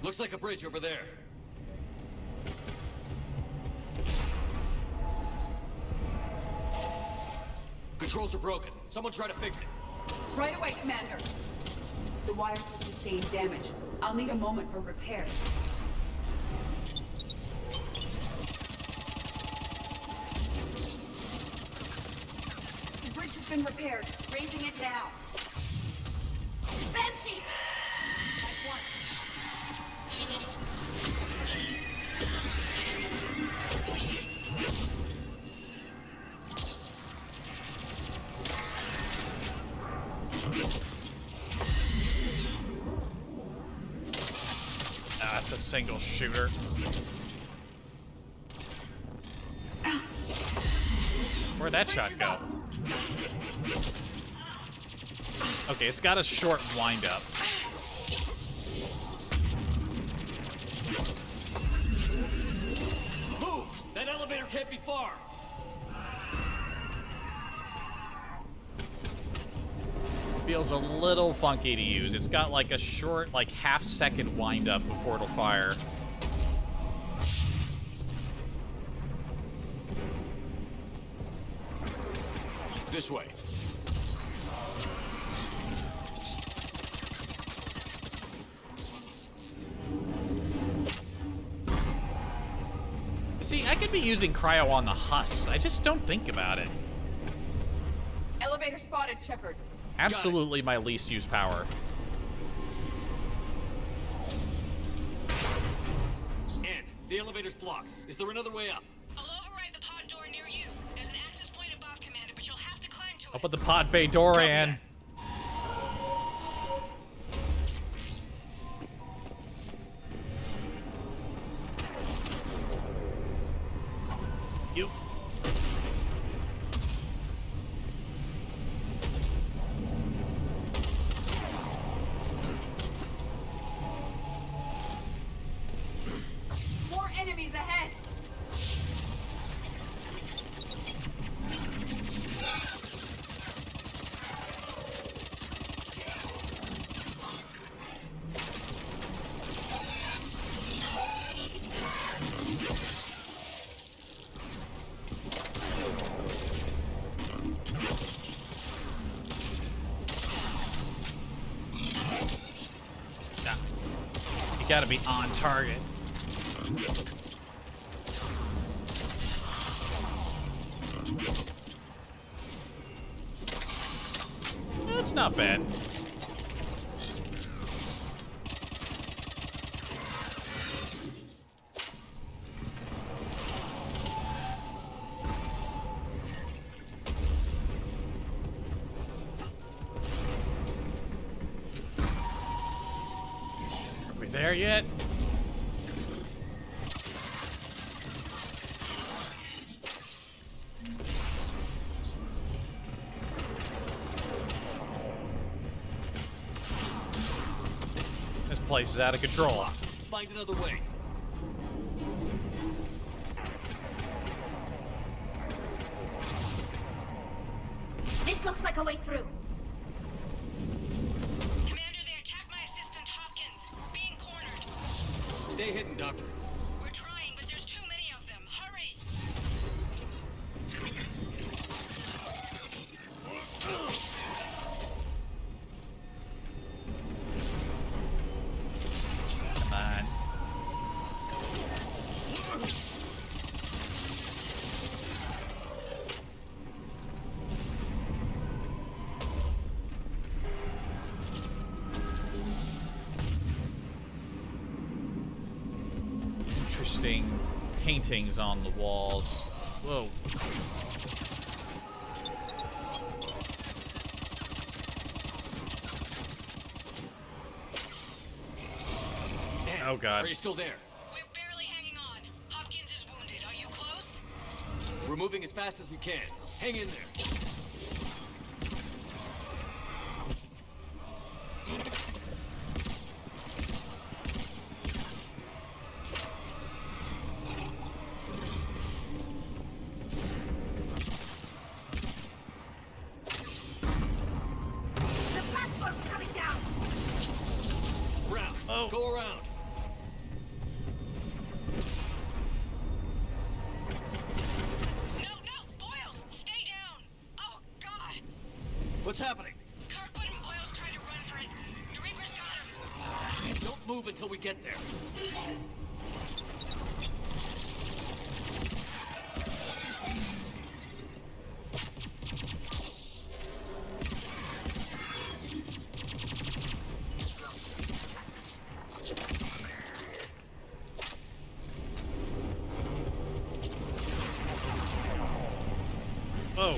Looks like a bridge over there. Controls are broken. Someone try to fix it. Right away, Commander. The wires have sustained damage. I'll need a moment for repairs. The bridge has been repaired. Raising it now. Banshee! At once. Ah, it's a single shooter. Where'd that shot go? Okay, it's got a short wind-up. Move! That elevator can't be far! Feels a little funky to use. It's got like a short, like half-second wind-up before it'll fire. This way. See, I could be using cryo on the husks. I just don't think about it. Elevator spotted, Shepard. Absolutely my least used power. Ann, the elevator's blocked. Is there another way up? I'll override the pod door near you. There's an access point above, Commander, but you'll have to climb to it. Up at the pod bay door, Ann. You. More enemies ahead. You gotta be on target. That's not bad. Are we there yet? This place is out of control. Find another way. This looks like a way through. Commander, they attacked my assistant, Hopkins. Being cornered. Stay hidden, Doctor. We're trying, but there's too many of them. Hurry! Come on. Interesting paintings on the walls. Whoa. Ann, Oh, God. Are you still there? We're barely hanging on. Hopkins is wounded. Are you close? We're moving as fast as we can. Hang in there. The platform's coming down. Round. Oh. Go around. No, Boyles, stay down. Oh, God. What's happening? Kirkwood and Boyles tried to run for it. The Reaper's got him. Don't move until we get there. Whoa.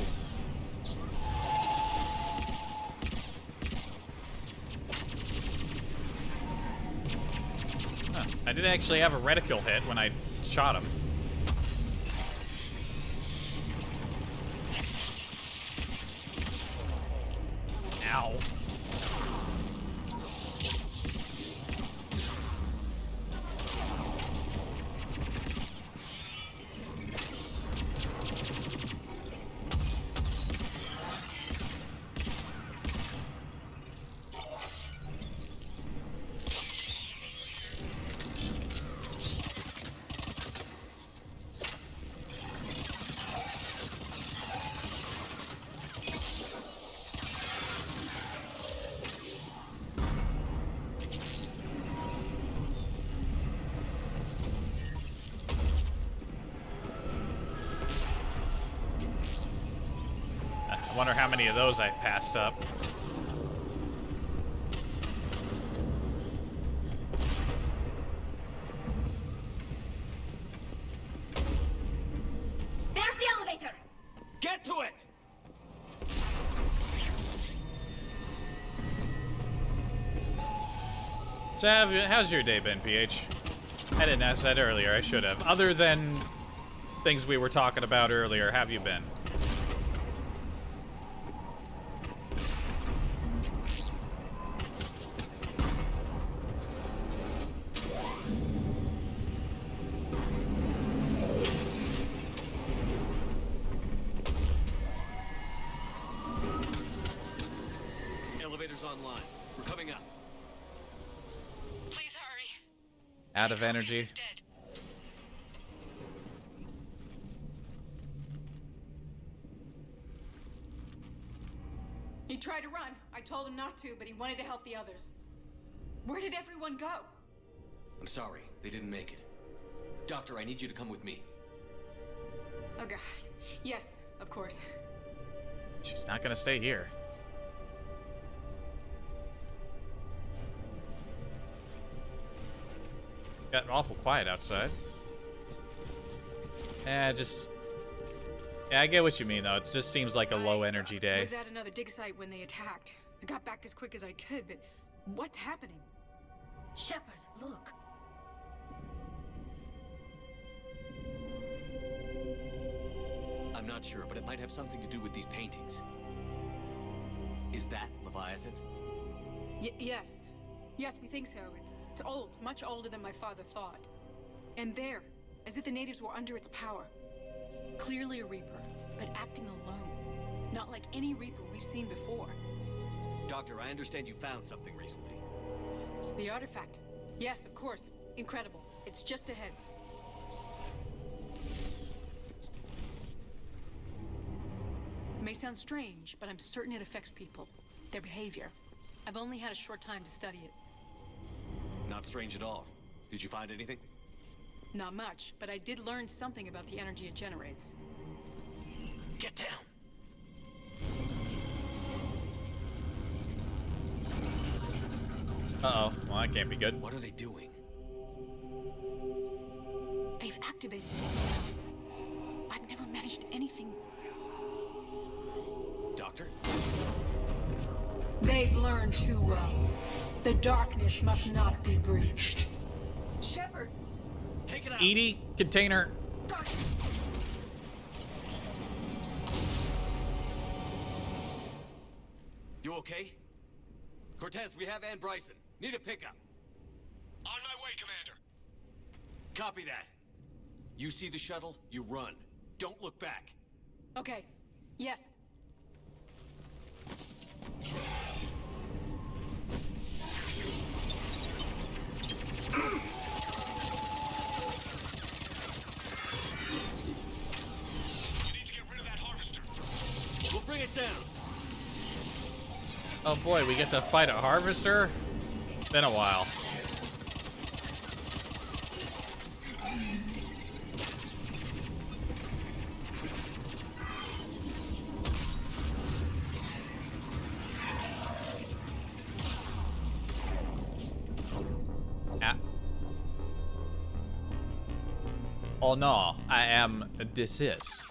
Huh. I did actually have a reticle hit when I shot him. Ow. Wonder how many of those I've passed up. There's the elevator! Get to it! So how's your day been, PH? I didn't ask that earlier, I should have. Other than things we were talking about earlier, have you been? Elevator's online. We're coming up. Please hurry. Out of energy. He tried to run. I told him not to, but he wanted to help the others. Where did everyone go? I'm sorry, they didn't make it. Doctor, I need you to come with me. Oh god. Yes, of course. She's not gonna stay here. Got awful quiet outside. Yeah, I get what you mean, though. It just seems like a low-energy day. I was at another dig site when they attacked. I got back as quick as I could, but what's happening? Shepard, look. I'm not sure, but it might have something to do with these paintings. Is that Leviathan? Yes. Yes, we think so. It's old, much older than my father thought. And there, as if the natives were under its power. Clearly a Reaper, but acting alone. Not like any Reaper we've seen before. Doctor, I understand you found something recently. The artifact. Yes, of course. Incredible. It's just ahead. It may sound strange, but I'm certain it affects people. Their behavior. I've only had a short time to study it. Not strange at all. Did you find anything? Not much, but I did learn something about the energy it generates. Get down! Uh-oh. Well, that can't be good. What are they doing? They've activated it. I've never managed anything. Doctor? They've learned too well. The darkness must not be breached. Shepard! Take it out! Edie, container. You okay? Cortez, we have Ann Bryson. Need a pickup. On my way, Commander. Copy that. You see the shuttle, you run. Don't look back. Okay. Yes. You need to get rid of that harvester. We'll bring it down. Oh boy, we get to fight a harvester? Been a while. Oh no, I am desist.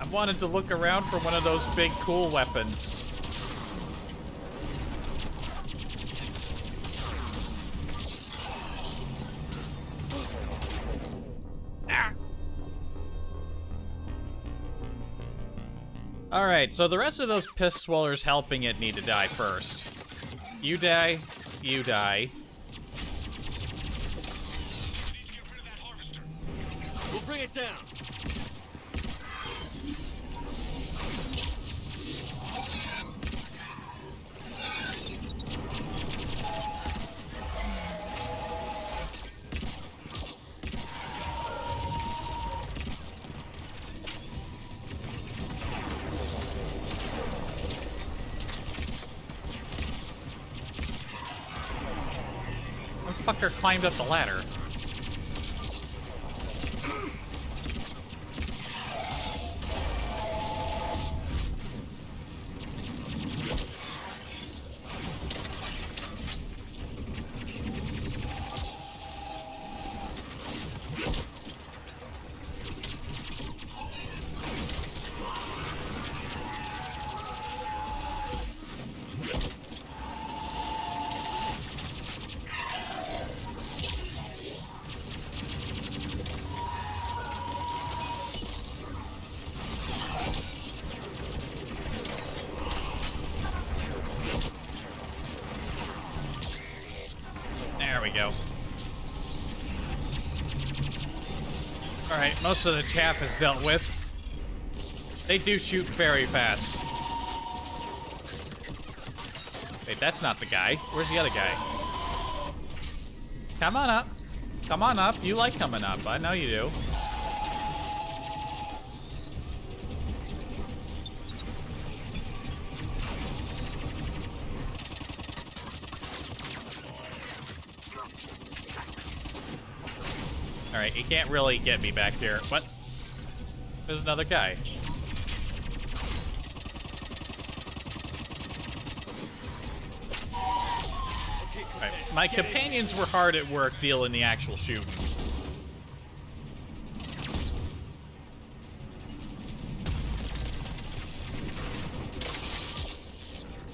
I wanted to look around for one of those big cool weapons. Alright, so the rest of those piss swollers helping it need to die first. You die, you die. We'll bring it down. fucker climbed up the ladder. There we go. Alright, most of the chaff is dealt with. They do shoot very fast. Wait, that's not the guy. Where's the other guy? Come on up. Come on up. You like coming up. I know you do. Alright, he can't really get me back here. What? There's another guy. Alright, my companions were hard at work dealing the actual shooting.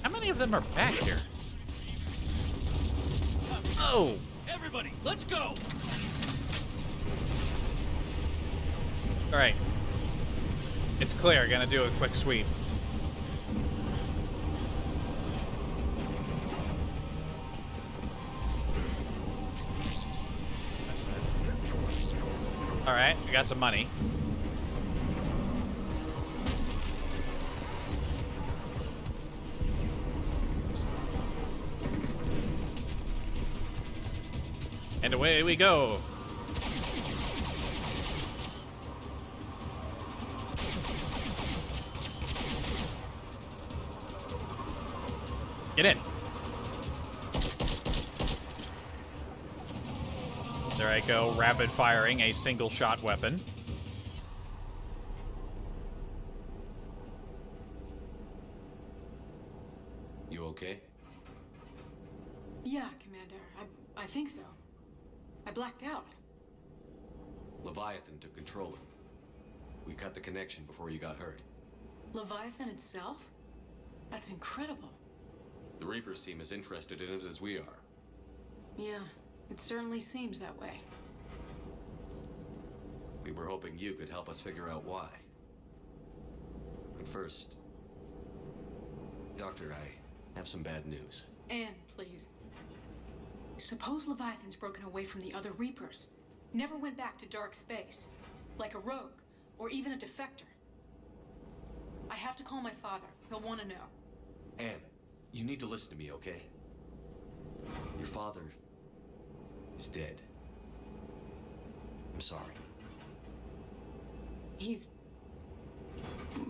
How many of them are back here? Oh! Everybody, let's go! Alright. It's clear. Gonna do a quick sweep. Alright, we got some money. And away we go. Get in. There I go, rapid firing a single shot weapon. You okay? Yeah, Commander. I think so. I blacked out. Leviathan took control of it. We cut the connection before you got hurt. Leviathan itself? That's incredible. The Reapers seem as interested in it as we are. Yeah, it certainly seems that way. We were hoping you could help us figure out why. But first, Doctor, I have some bad news. Anne, please. Suppose Leviathan's broken away from the other Reapers. Never went back to dark space. Like a rogue, or even a defector. I have to call my father. He'll want to know. Anne, you need to listen to me, okay? Your father is dead. I'm sorry. He's...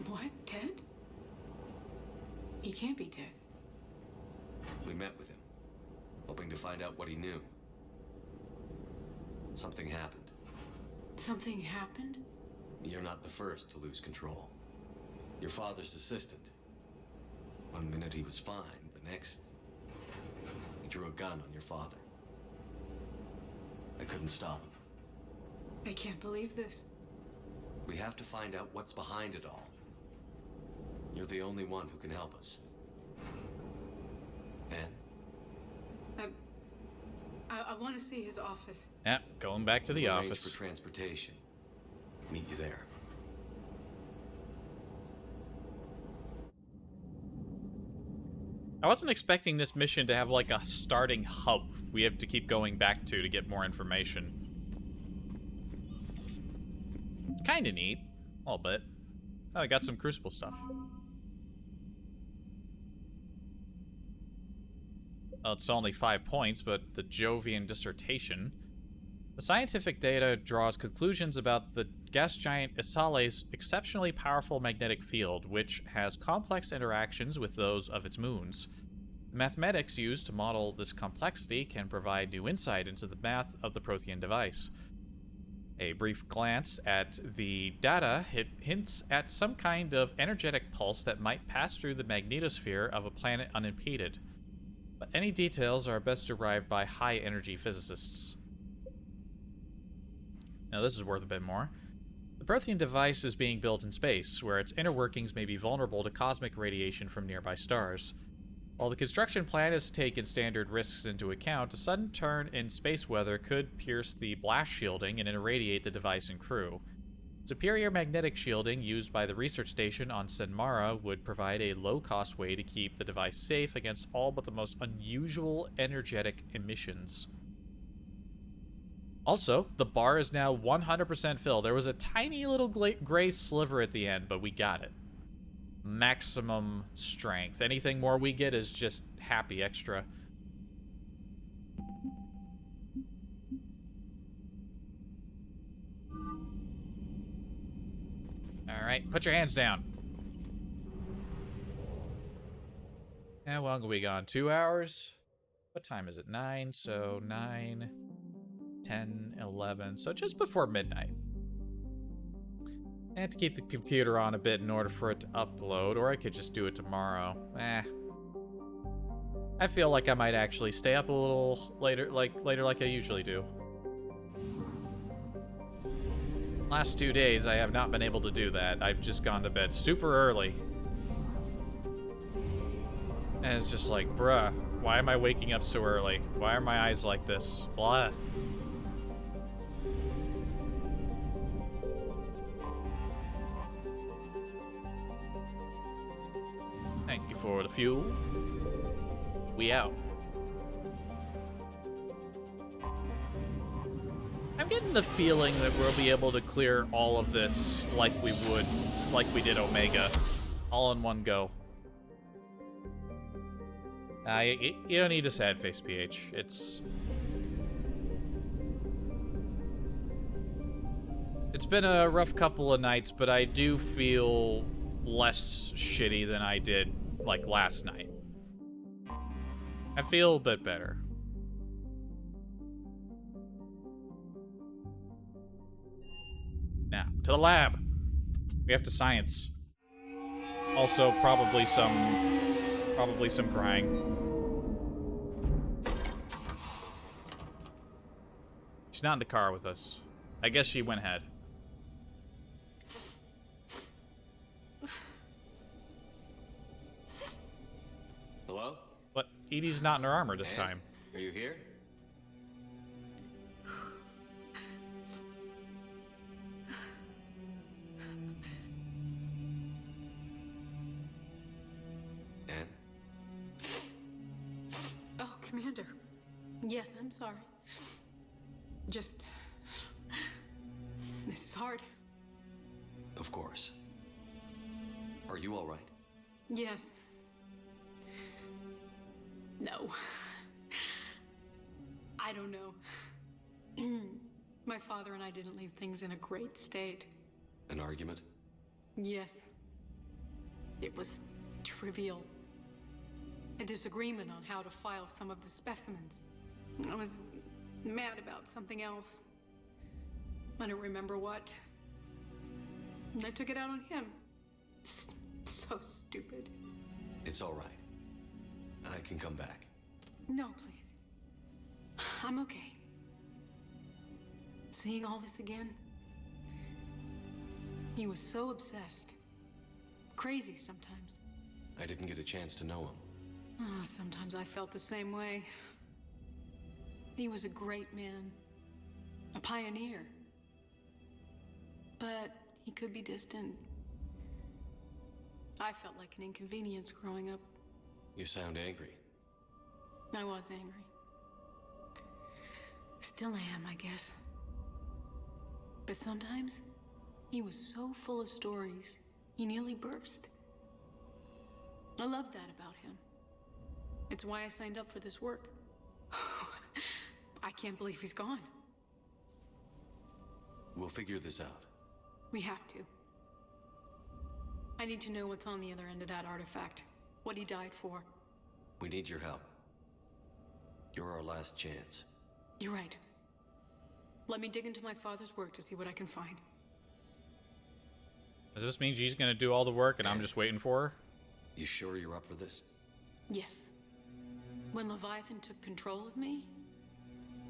What? Dead? He can't be dead. We met with him, hoping to find out what he knew. Something happened. Something happened? You're not the first to lose control. Your father's assistant. One minute he was fine, the next, he drew a gun on your father. I couldn't stop him. I can't believe this. We have to find out what's behind it all. You're the only one who can help us. Anne? I want to see his office. Yeah, going back to the Arrange office. for transportation. Meet you there. I wasn't expecting this mission to have like a starting hub we have to keep going back to get more information. It's kind of neat. A little bit. Oh, I got some Crucible stuff. Well, it's only 5 points, but the Jovian dissertation. The scientific data draws conclusions about the gas giant Isale's exceptionally powerful magnetic field, which has complex interactions with those of its moons. Mathematics used to model this complexity can provide new insight into the math of the Prothean device. A brief glance at the data hints at some kind of energetic pulse that might pass through the magnetosphere of a planet unimpeded. But any details are best derived by high-energy physicists. Now this is worth a bit more. The Prothean device is being built in space, where its inner workings may be vulnerable to cosmic radiation from nearby stars. While the construction plan has taken standard risks into account, a sudden turn in space weather could pierce the blast shielding and irradiate the device and crew. Superior magnetic shielding used by the research station on Senmara would provide a low-cost way to keep the device safe against all but the most unusual energetic emissions. Also, the bar is now 100% filled. There was a tiny little gray sliver at the end, but we got it. Maximum strength. Anything more we get is just happy extra. Alright, put your hands down. How long have we gone? 2 hours? What time is it? 9, so 9, 10, 11, so just before midnight. I have to keep the computer on a bit in order for it to upload, or I could just do it tomorrow. I feel like I might actually stay up a little later like I usually do. Last 2 days, I have not been able to do that. I've just gone to bed super early. And it's just like, bruh, why am I waking up so early? Why are my eyes like this? Blah. Thank you for the fuel. We out. I'm getting the feeling that we'll be able to clear all of this like we did Omega, all in one go. You don't need a sad face, PH. It's been a rough couple of nights, but I do feel less shitty than I did, like, last night. I feel a bit better. Now, to the lab. We have to science. Also, probably some crying. She's not in the car with us. I guess she went ahead. Hello? But Edie's not in her armor this time. Are you here? Anne? Oh, Commander. Yes, I'm sorry. Just... This is hard. Of course. Are you all right? Yes. No. I don't know. My father and I didn't leave things in a great state. An argument? Yes. It was trivial. A disagreement on how to file some of the specimens. I was mad about something else. I don't remember what. And I took it out on him. So stupid. It's all right. I can come back. No, please. I'm okay. Seeing all this again. He was so obsessed. Crazy sometimes. I didn't get a chance to know him. Oh, sometimes I felt the same way. He was a great man. A pioneer. But he could be distant. I felt like an inconvenience growing up. You sound angry. I was angry. Still am, I guess. But sometimes, he was so full of stories, he nearly burst. I love that about him. It's why I signed up for this work. I can't believe he's gone. We'll figure this out. We have to. I need to know what's on the other end of that artifact. What he died for. We need your help. You're our last chance. You're right. Let me dig into my father's work to see what I can find. Does this mean she's gonna do all the work and I'm just waiting for her? You sure you're up for this? Yes. When Leviathan took control of me,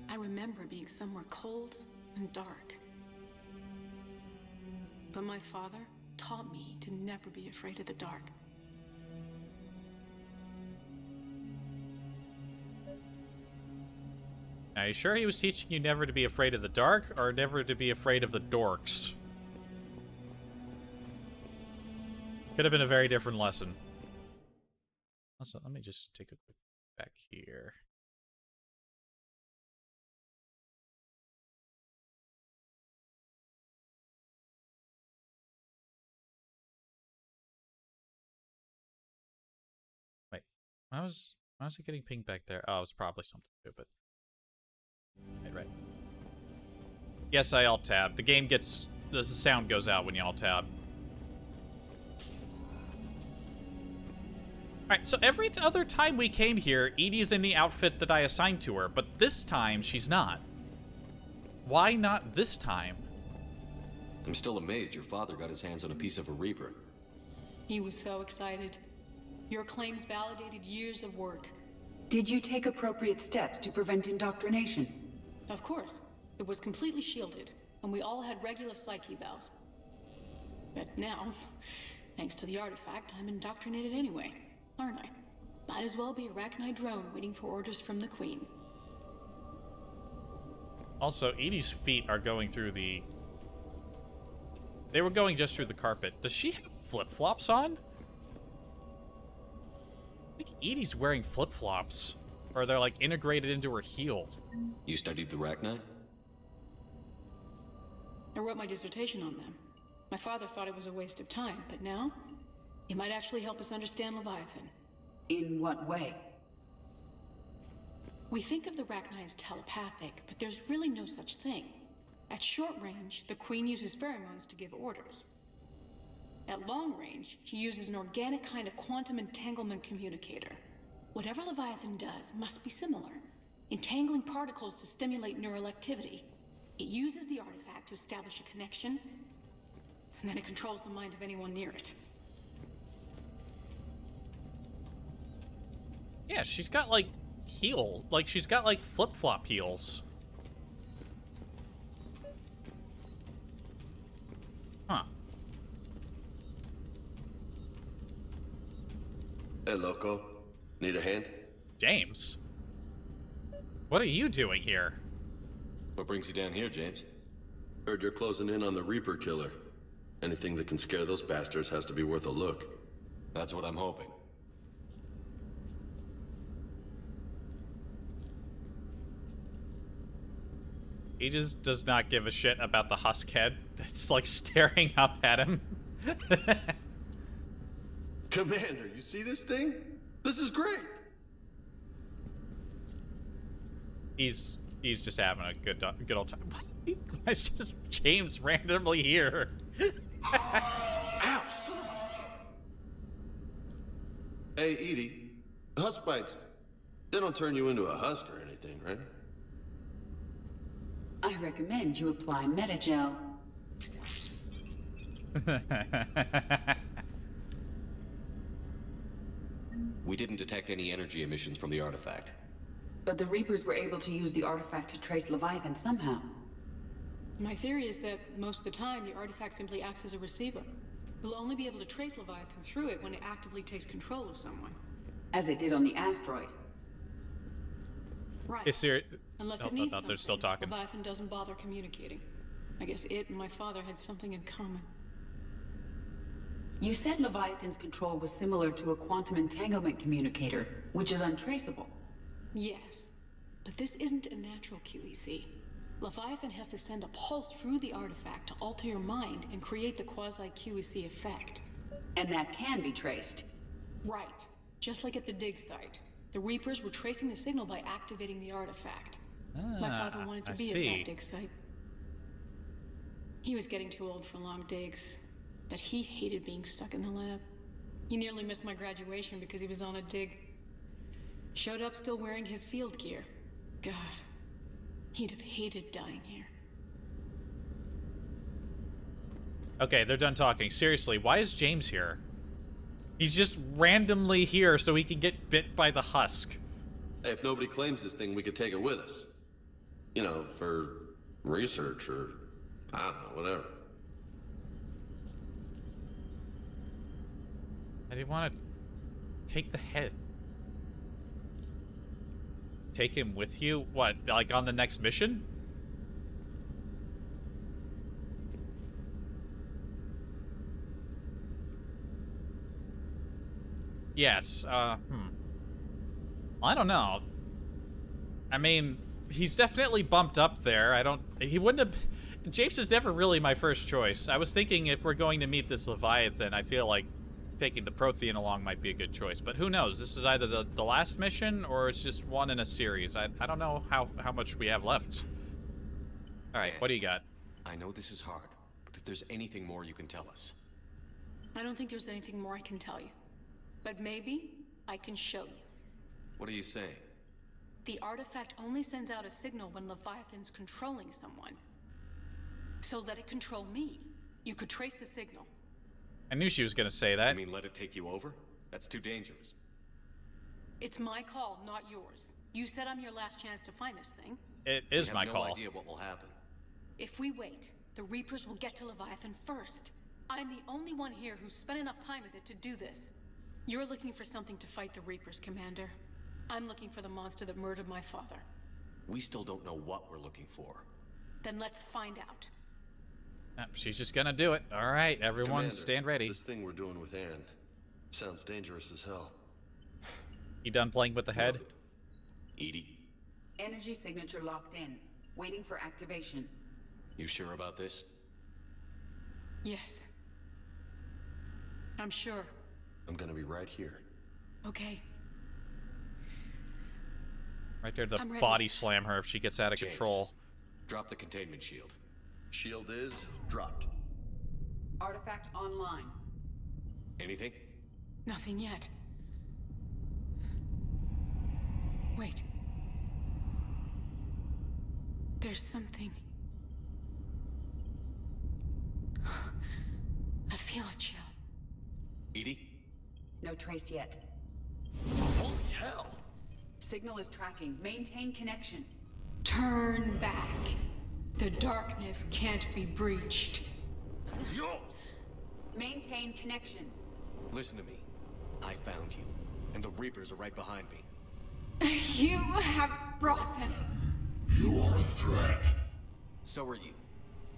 I remember being somewhere cold and dark. But my father taught me to never be afraid of the dark. Are you sure he was teaching you never to be afraid of the dark, or never to be afraid of the dorks? Could have been a very different lesson. Also, let me just take a quick back here. Wait, why was it getting pinged back there? Oh, it was probably something stupid. Right. Yes, I alt tab. The game gets the sound goes out when you alt tab. Alright, so every other time we came here, Edie's in the outfit that I assigned to her, but this time she's not. Why not this time? I'm still amazed your father got his hands on a piece of a Reaper. He was so excited. Your claims validated years of work. Did you take appropriate steps to prevent indoctrination? Of course. It was completely shielded, and we all had regular psyche evals. But now, thanks to the artifact, I'm indoctrinated anyway, aren't I? Might as well be a Arachnite drone waiting for orders from the Queen. Also, Edie's feet are going through the... They were going just through the carpet. Does she have flip-flops on? I think Edie's wearing flip-flops. Or they're like integrated into her heel. You studied the Arachnite? I wrote my dissertation on them. My father thought it was a waste of time, but now, it might actually help us understand Leviathan. In what way? We think of the Arachnite as telepathic, but there's really no such thing. At short range, the Queen uses pheromones to give orders. At long range, she uses an organic kind of quantum entanglement communicator. Whatever Leviathan does must be similar, entangling particles to stimulate neural activity. It uses the artifact to establish a connection, and then it controls the mind of anyone near it. Yeah, she's got like she's got like flip-flop heels. Huh. Hey, loco. Need a hand? James? What are you doing here? What brings you down here, James? Heard you're closing in on the Reaper killer. Anything that can scare those bastards has to be worth a look. That's what I'm hoping. He just does not give a shit about the husk head that's like staring up at him. Commander, you see this thing? This is great. He's just having a good old time. Why is just James randomly here? Ow, son of a... Hey, Edie. Husk bites, they don't turn you into a husk or anything, right? I recommend you apply Metagel. We didn't detect any energy emissions from the artifact. But the Reapers were able to use the artifact to trace Leviathan somehow. My theory is that most of the time, the artifact simply acts as a receiver. We'll only be able to trace Leviathan through it when it actively takes control of someone. As it did on the asteroid. Right. Is there... Unless Oh, it needs they're still talking. Leviathan doesn't bother communicating. I guess it and my father had something in common. You said Leviathan's control was similar to a quantum entanglement communicator, which is untraceable. Yes, but this isn't a natural QEC. Leviathan has to send a pulse through the artifact to alter your mind and create the quasi-QEC effect. And that can be traced. Right. Just like at the dig site. The Reapers were tracing the signal by activating the artifact. My father wanted to be at that dig site. He was getting too old for long digs, but he hated being stuck in the lab. He nearly missed my graduation because he was on a dig. Showed up still wearing his field gear. God, he'd have hated dying here. Okay, they're done talking. Seriously, why is James here? He's just randomly here so he can get bit by the husk. Hey, if nobody claims this thing, we could take it with us. You know, for research or, I don't know, whatever. I didn't want to take the head. Take him with you? What, like on the next mission? Yes, I don't know. I mean, he's definitely bumped up there. He wouldn't have... James is never really my first choice. I was thinking if we're going to meet this Leviathan, I feel like taking the Prothean along might be a good choice. But who knows? This is either the last mission or it's just one in a series. I don't know how much we have left. Alright, what do you got? I know this is hard, but if there's anything more you can tell us. I don't think there's anything more I can tell you. But maybe I can show you. What are you saying? The artifact only sends out a signal when Leviathan's controlling someone. So let it control me. You could trace the signal. I knew she was gonna say that. I mean, let it take you over? That's too dangerous. It's my call, not yours. You said I'm your last chance to find this thing. It is my call. We have no idea what will happen. If we wait, the Reapers will get to Leviathan first. I'm the only one here who's spent enough time with it to do this. You're looking for something to fight the Reapers, Commander. I'm looking for the monster that murdered my father. We still don't know what we're looking for. Then let's find out. She's just gonna do it. Alright, everyone, Commander, stand ready. This thing we're doing with Anne sounds dangerous as hell. You done playing with the head? Edie? Energy signature locked in. Waiting for activation. You sure about this? Yes. I'm sure. I'm gonna be right here. Okay. Right there to I'm ready. body slam her if she gets out of control. Drop the containment shield. Shield is dropped. Artifact online. Anything? Nothing yet. Wait. There's something. I feel a chill. Edie? No trace yet. Holy hell! Signal is tracking. Maintain connection. Turn back. The darkness can't be breached. Yo! Maintain connection. Listen to me. I found you, and the Reapers are right behind me. You have brought them. You are a threat. So are you.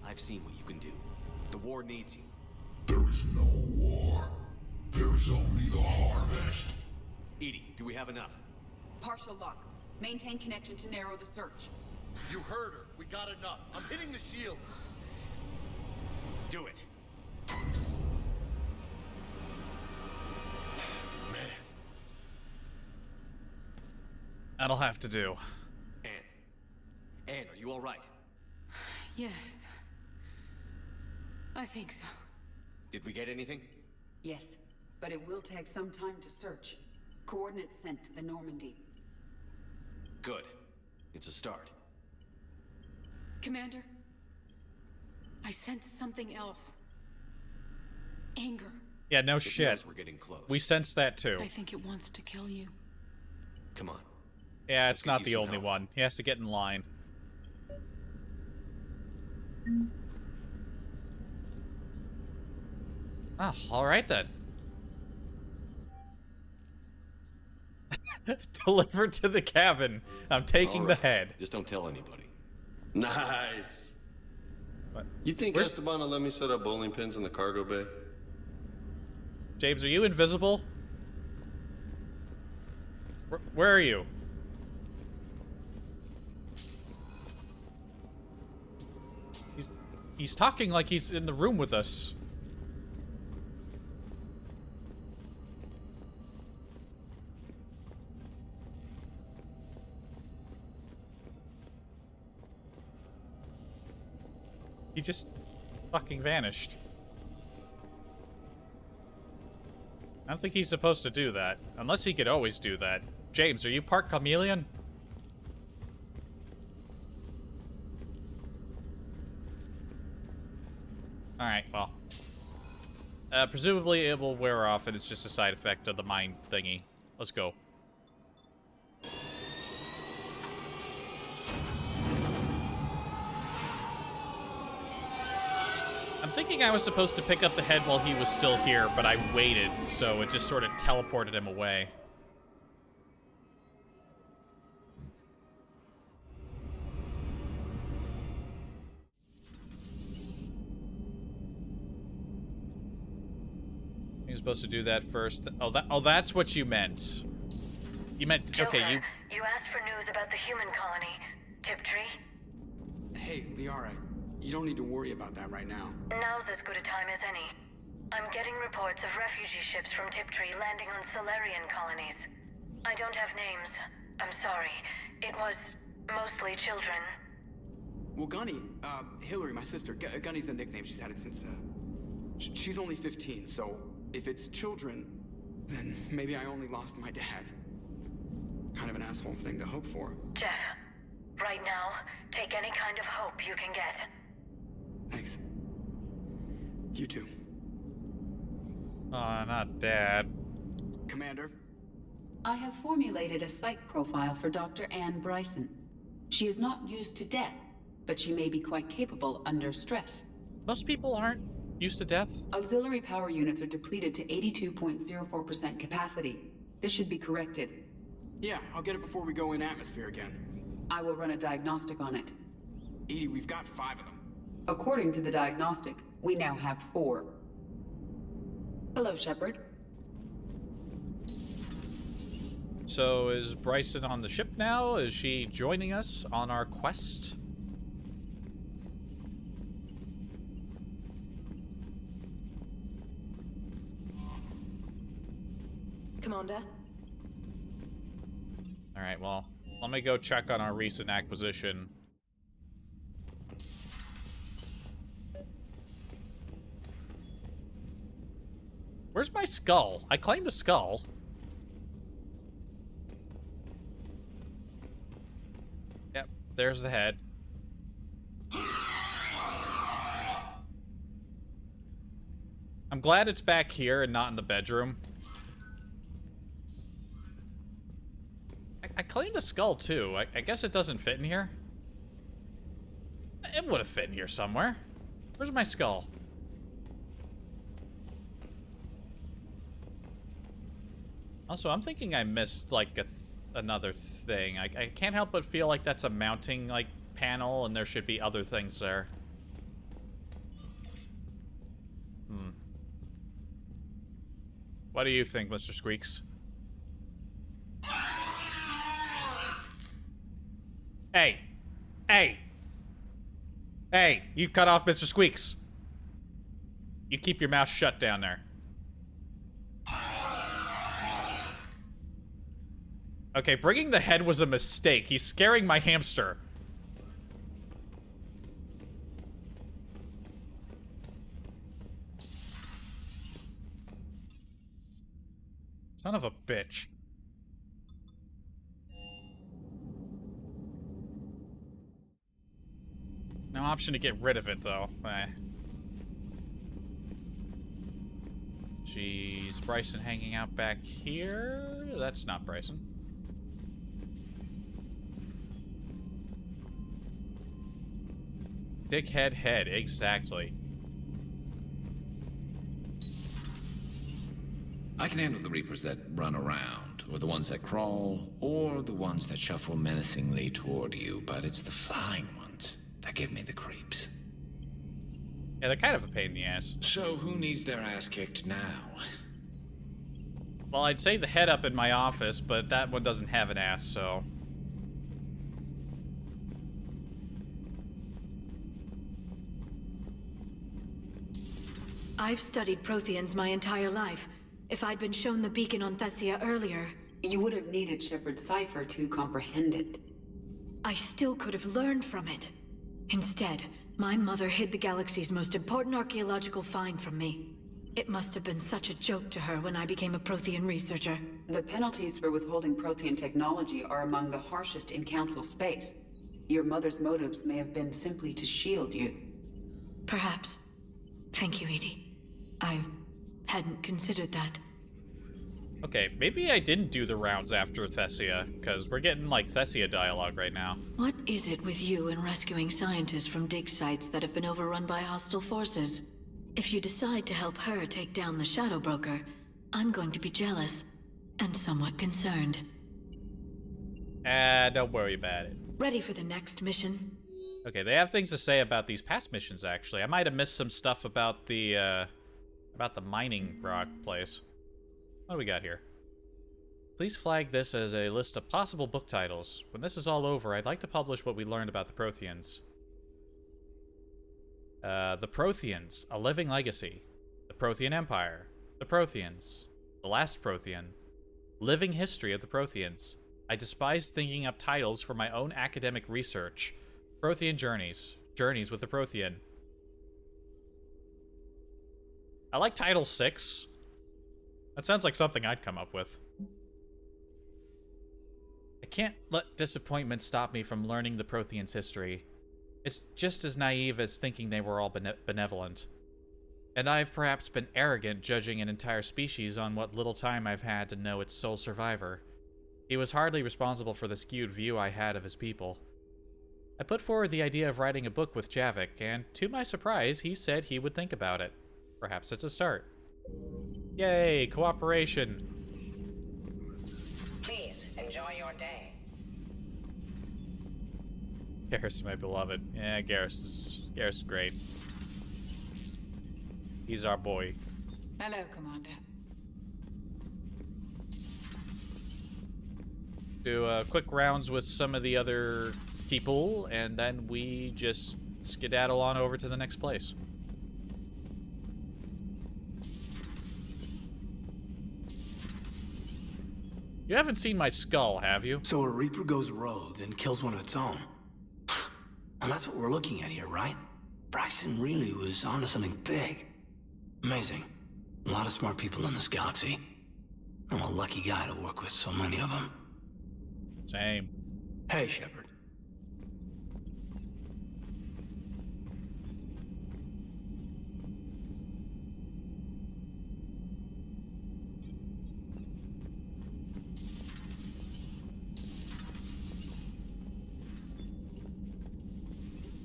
I've seen what you can do. The war needs you. There is no war. There is only the harvest. Edie, do we have enough? Partial lock. Maintain connection to narrow the search. You heard her. We got enough. I'm hitting the shield. Do it. Man. That'll have to do. Anne, are you all right? Yes. I think so. Did we get anything? Yes, but it will take some time to search. Coordinates sent to the Normandy. Good. It's a start. Commander, I sense something else. Anger. Yeah, no It shit. knows we're getting close. We sense that too. I think it wants to kill you. Come on. Yeah, it's Let's not get the you some only help. one. He has to get in line. Oh, alright then. Delivered to the cabin. I'm taking All the right. head. Just don't tell anybody. Nice. What? You think Esteban will let me set up bowling pins in the cargo bay? James, are you invisible? Where are you? He's talking like he's in the room with us. He just fucking vanished. I don't think he's supposed to do that. Unless he could always do that. James, are you part chameleon? Alright, well. Presumably it will wear off and it's just a side effect of the mind thingy. Let's go. I'm thinking I was supposed to pick up the head while he was still here, but I waited, so it just sort of teleported him away. You're supposed to do that first. Oh, that's what you meant. You meant, Joker, okay, you asked for news about the human colony, Tiptree. Hey, Liara, you don't need to worry about that right now. Now's as good a time as any. I'm getting reports of refugee ships from Tiptree landing on Solarian colonies. I don't have names. I'm sorry. It was mostly children. Well, Gunny, Hillary, my sister, Gunny's the nickname. She's had it since, she's only 15, so if it's children, then maybe I only lost my dad. Kind of an asshole thing to hope for. Jeff, right now, take any kind of hope you can get. Thanks. You too. Oh, not Dad. Commander? I have formulated a psych profile for Dr. Ann Bryson. She is not used to death, but she may be quite capable under stress. Most people aren't used to death. Auxiliary power units are depleted to 82.04% capacity. This should be corrected. Yeah, I'll get it before we go in atmosphere again. I will run a diagnostic on it. Edie, we've got 5 of them. According to the diagnostic, we now have 4. Hello, Shepard. So is Bryson on the ship now? Is she joining us on our quest? Commander? Alright, well, let me go check on our recent acquisition. Where's my skull? I claimed a skull. Yep, there's the head. I'm glad it's back here and not in the bedroom. I claimed a skull too. I guess it doesn't fit in here. It would have fit in here somewhere. Where's my skull? Also, I'm thinking I missed, like, another thing. I can't help but feel like that's a mounting, like, panel, and there should be other things there. What do you think, Mr. Squeaks? Hey! Hey! Hey! You cut off Mr. Squeaks! You keep your mouth shut down there. Okay, bringing the head was a mistake. He's scaring my hamster. Son of a bitch. No option to get rid of it, though. Jeez, Bryson hanging out back here? That's not Bryson. Dickhead head, exactly. I can handle the Reapers that run around, or the ones that crawl, or the ones that shuffle menacingly toward you, but it's the flying ones that give me the creeps. Yeah, they're kind of a pain in the ass. So who needs their ass kicked now? Well, I'd say the head up in my office, but that one doesn't have an ass, so... I've studied Protheans my entire life. If I'd been shown the beacon on Thessia earlier... You would have needed Shepard's cipher to comprehend it. I still could have learned from it. Instead, my mother hid the galaxy's most important archaeological find from me. It must have been such a joke to her when I became a Prothean researcher. The penalties for withholding Prothean technology are among the harshest in Council space. Your mother's motives may have been simply to shield you. Perhaps. Thank you, Edie. I hadn't considered that. Okay, maybe I didn't do the rounds after Thessia, because we're getting, like, Thessia dialogue right now. What is it with you and rescuing scientists from dig sites that have been overrun by hostile forces? If you decide to help her take down the Shadow Broker, I'm going to be jealous and somewhat concerned. Don't worry about it. Ready for the next mission? Okay, they have things to say about these past missions, actually. I might have missed some stuff about the mining rock place. What do we got here? Please flag this as a list of possible book titles. When this is all over, I'd like to publish what we learned about the Protheans. The Protheans, A Living Legacy. The Prothean Empire. The Protheans. The Last Prothean. Living History of the Protheans. I despise thinking up titles for my own academic research. Prothean Journeys. Journeys with the Prothean. I like Title 6. That sounds like something I'd come up with. I can't let disappointment stop me from learning the Protheans' history. It's just as naive as thinking they were all benevolent. And I've perhaps been arrogant judging an entire species on what little time I've had to know its sole survivor. He was hardly responsible for the skewed view I had of his people. I put forward the idea of writing a book with Javik, and to my surprise, he said he would think about it. Perhaps it's a start. Yay, cooperation. Please, enjoy your day. Garrus, my beloved. Yeah, Garrus is great. He's our boy. Hello, Commander. Do quick rounds with some of the other people, and then we just skedaddle on over to the next place. You haven't seen my skull, have you? So a Reaper goes rogue and kills one of its own. And that's what we're looking at here, right? Bryson really was onto something big. Amazing. A lot of smart people in this galaxy. I'm a lucky guy to work with so many of them. Same. Hey, Shepard.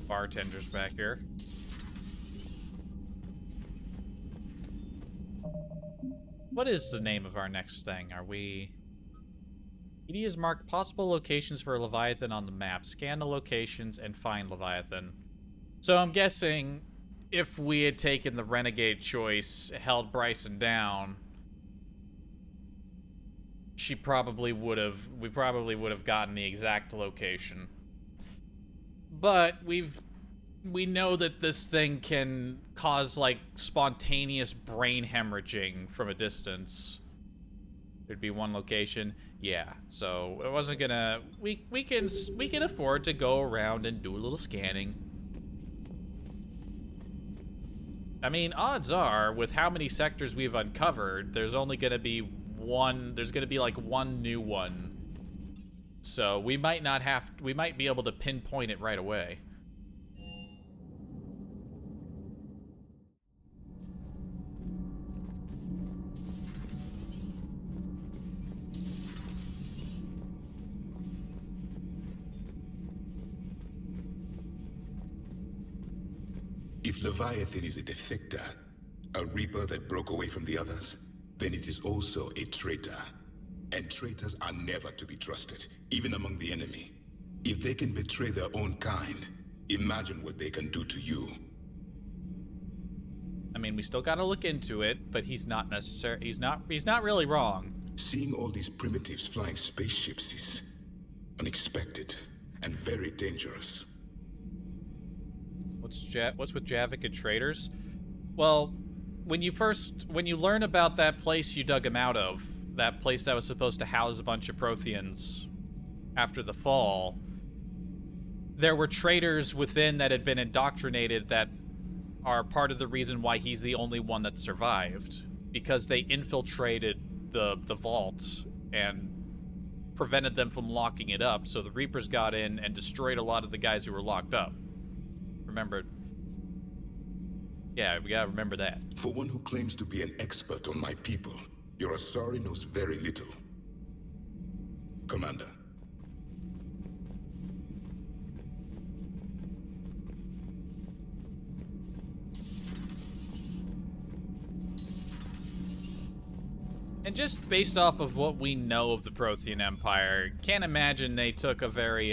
Bartender's back here. What is the name of our next thing? Are we... ED has marked possible locations for Leviathan on the map. Scan the locations and find Leviathan. So I'm guessing if we had taken the Renegade choice, held Bryson down, we probably would have gotten the exact location. But we know that this thing can cause, like, spontaneous brain hemorrhaging from a distance. There'd be one location. Yeah, so it wasn't gonna... We can afford to go around and do a little scanning. I mean, odds are, with how many sectors we've uncovered, there's only gonna be one... There's gonna be, like, one new one. So we might not have... We might be able to pinpoint it right away. If Leviathan is a defector, a Reaper that broke away from the others, then it is also a traitor. And traitors are never to be trusted, even among the enemy. If they can betray their own kind, imagine what they can do to you. I mean, we still gotta look into it, but he's not he's not really wrong. Seeing all these primitives flying spaceships is unexpected and very dangerous. What's with Javik and traders? Well, when you learn about that place you dug him out of, that place that was supposed to house a bunch of Protheans after the fall, there were traitors within that had been indoctrinated that are part of the reason why he's the only one that survived. Because they infiltrated the vault and prevented them from locking it up, so the Reapers got in and destroyed a lot of the guys who were locked up. Remember? Yeah, we gotta remember that. For one who claims to be an expert on my people, your Asari knows very little. Commander. And just based off of what we know of the Prothean Empire, can't imagine they took a very,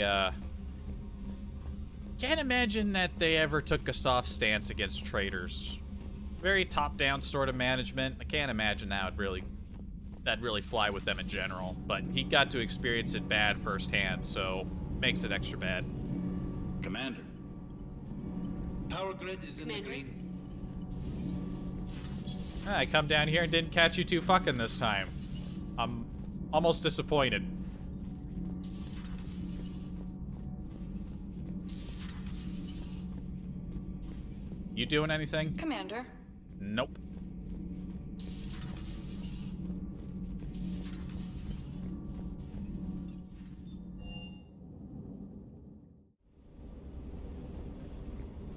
can't imagine that they ever took a soft stance against traitors. Very top-down sort of management. I can't imagine that'd really fly with them in general. But he got to experience it bad firsthand, so makes it extra bad. Commander. Power grid is in the green. I come down here and didn't catch you two fucking this time. I'm almost disappointed. You doing anything? Commander. Nope.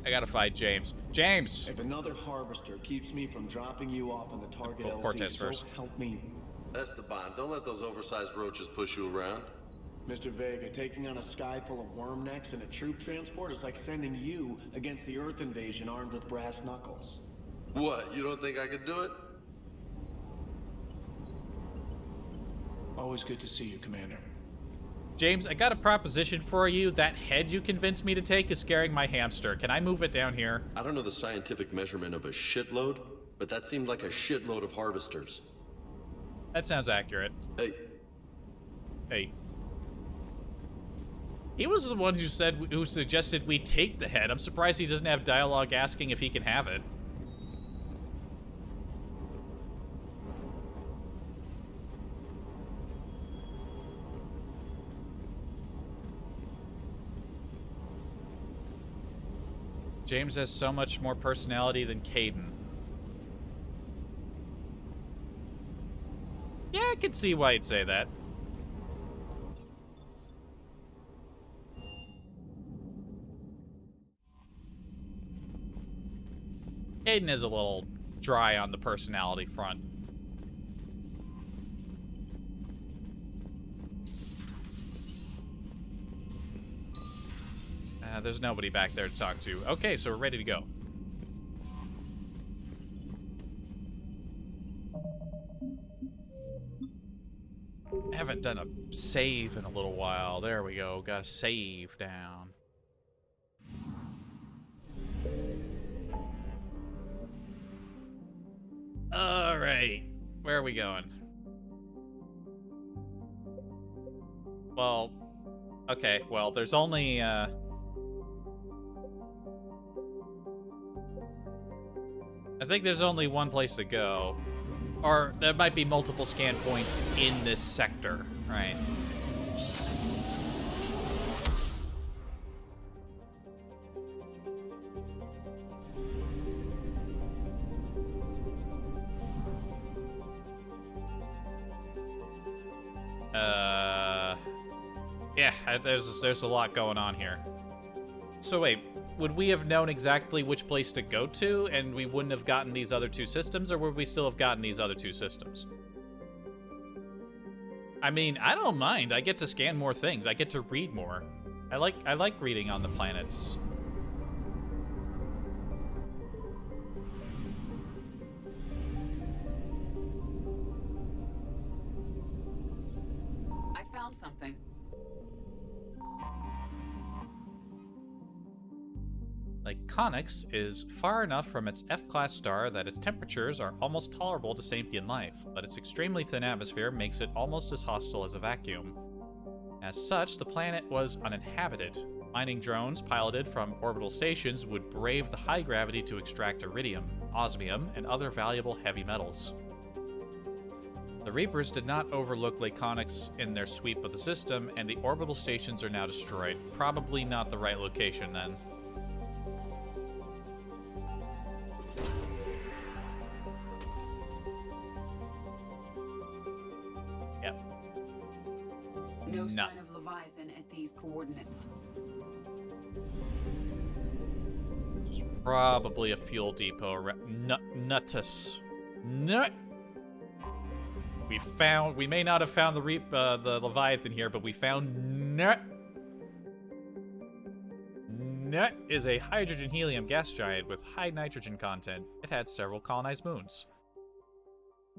I gotta fight James. James! If another harvester keeps me from dropping you off on the target LC, Cortez so first. help me. Esteban, don't let those oversized roaches push you around. Mr. Vega, taking on a sky full of worm necks and a troop transport is like sending you against the Earth invasion armed with brass knuckles. What, you don't think I could do it? Always good to see you, Commander. James, I got a proposition for you. That head you convinced me to take is scaring my hamster. Can I move it down here? I don't know the scientific measurement of a shitload, but that seemed like a shitload of harvesters. That sounds accurate. Hey. Hey. He was the one who suggested we take the head. I'm surprised he doesn't have dialogue asking if he can have it. James has so much more personality than Caden. Yeah, I can see why you'd say that. Caden is a little dry on the personality front. There's nobody back there to talk to. Okay, so we're ready to go. I haven't done a save in a little while. There we go. Got a save down. All right. Where are we going? Well, okay. Well, there's only, I think there's only one place to go. Or there might be multiple scan points in this sector, right? Yeah, there's a lot going on here. So wait, would we have known exactly which place to go to and we wouldn't have gotten these other two systems, or would we still have gotten these other two systems? I mean, I don't mind. I get to scan more things. I get to read more. I like reading on the planets. I found something. Lyconix is far enough from its F-class star that its temperatures are almost tolerable to sapient life, but its extremely thin atmosphere makes it almost as hostile as a vacuum. As such, the planet was uninhabited. Mining drones piloted from orbital stations would brave the high gravity to extract iridium, osmium, and other valuable heavy metals. The Reapers did not overlook Lyconix in their sweep of the system, and the orbital stations are now destroyed. Probably not the right location, then. No sign of Leviathan at these coordinates. It's probably a fuel depot. Nuttus. Nut. We may not have found the Leviathan here, but we found Nut. Nut is a hydrogen-helium gas giant with high nitrogen content. It had several colonized moons.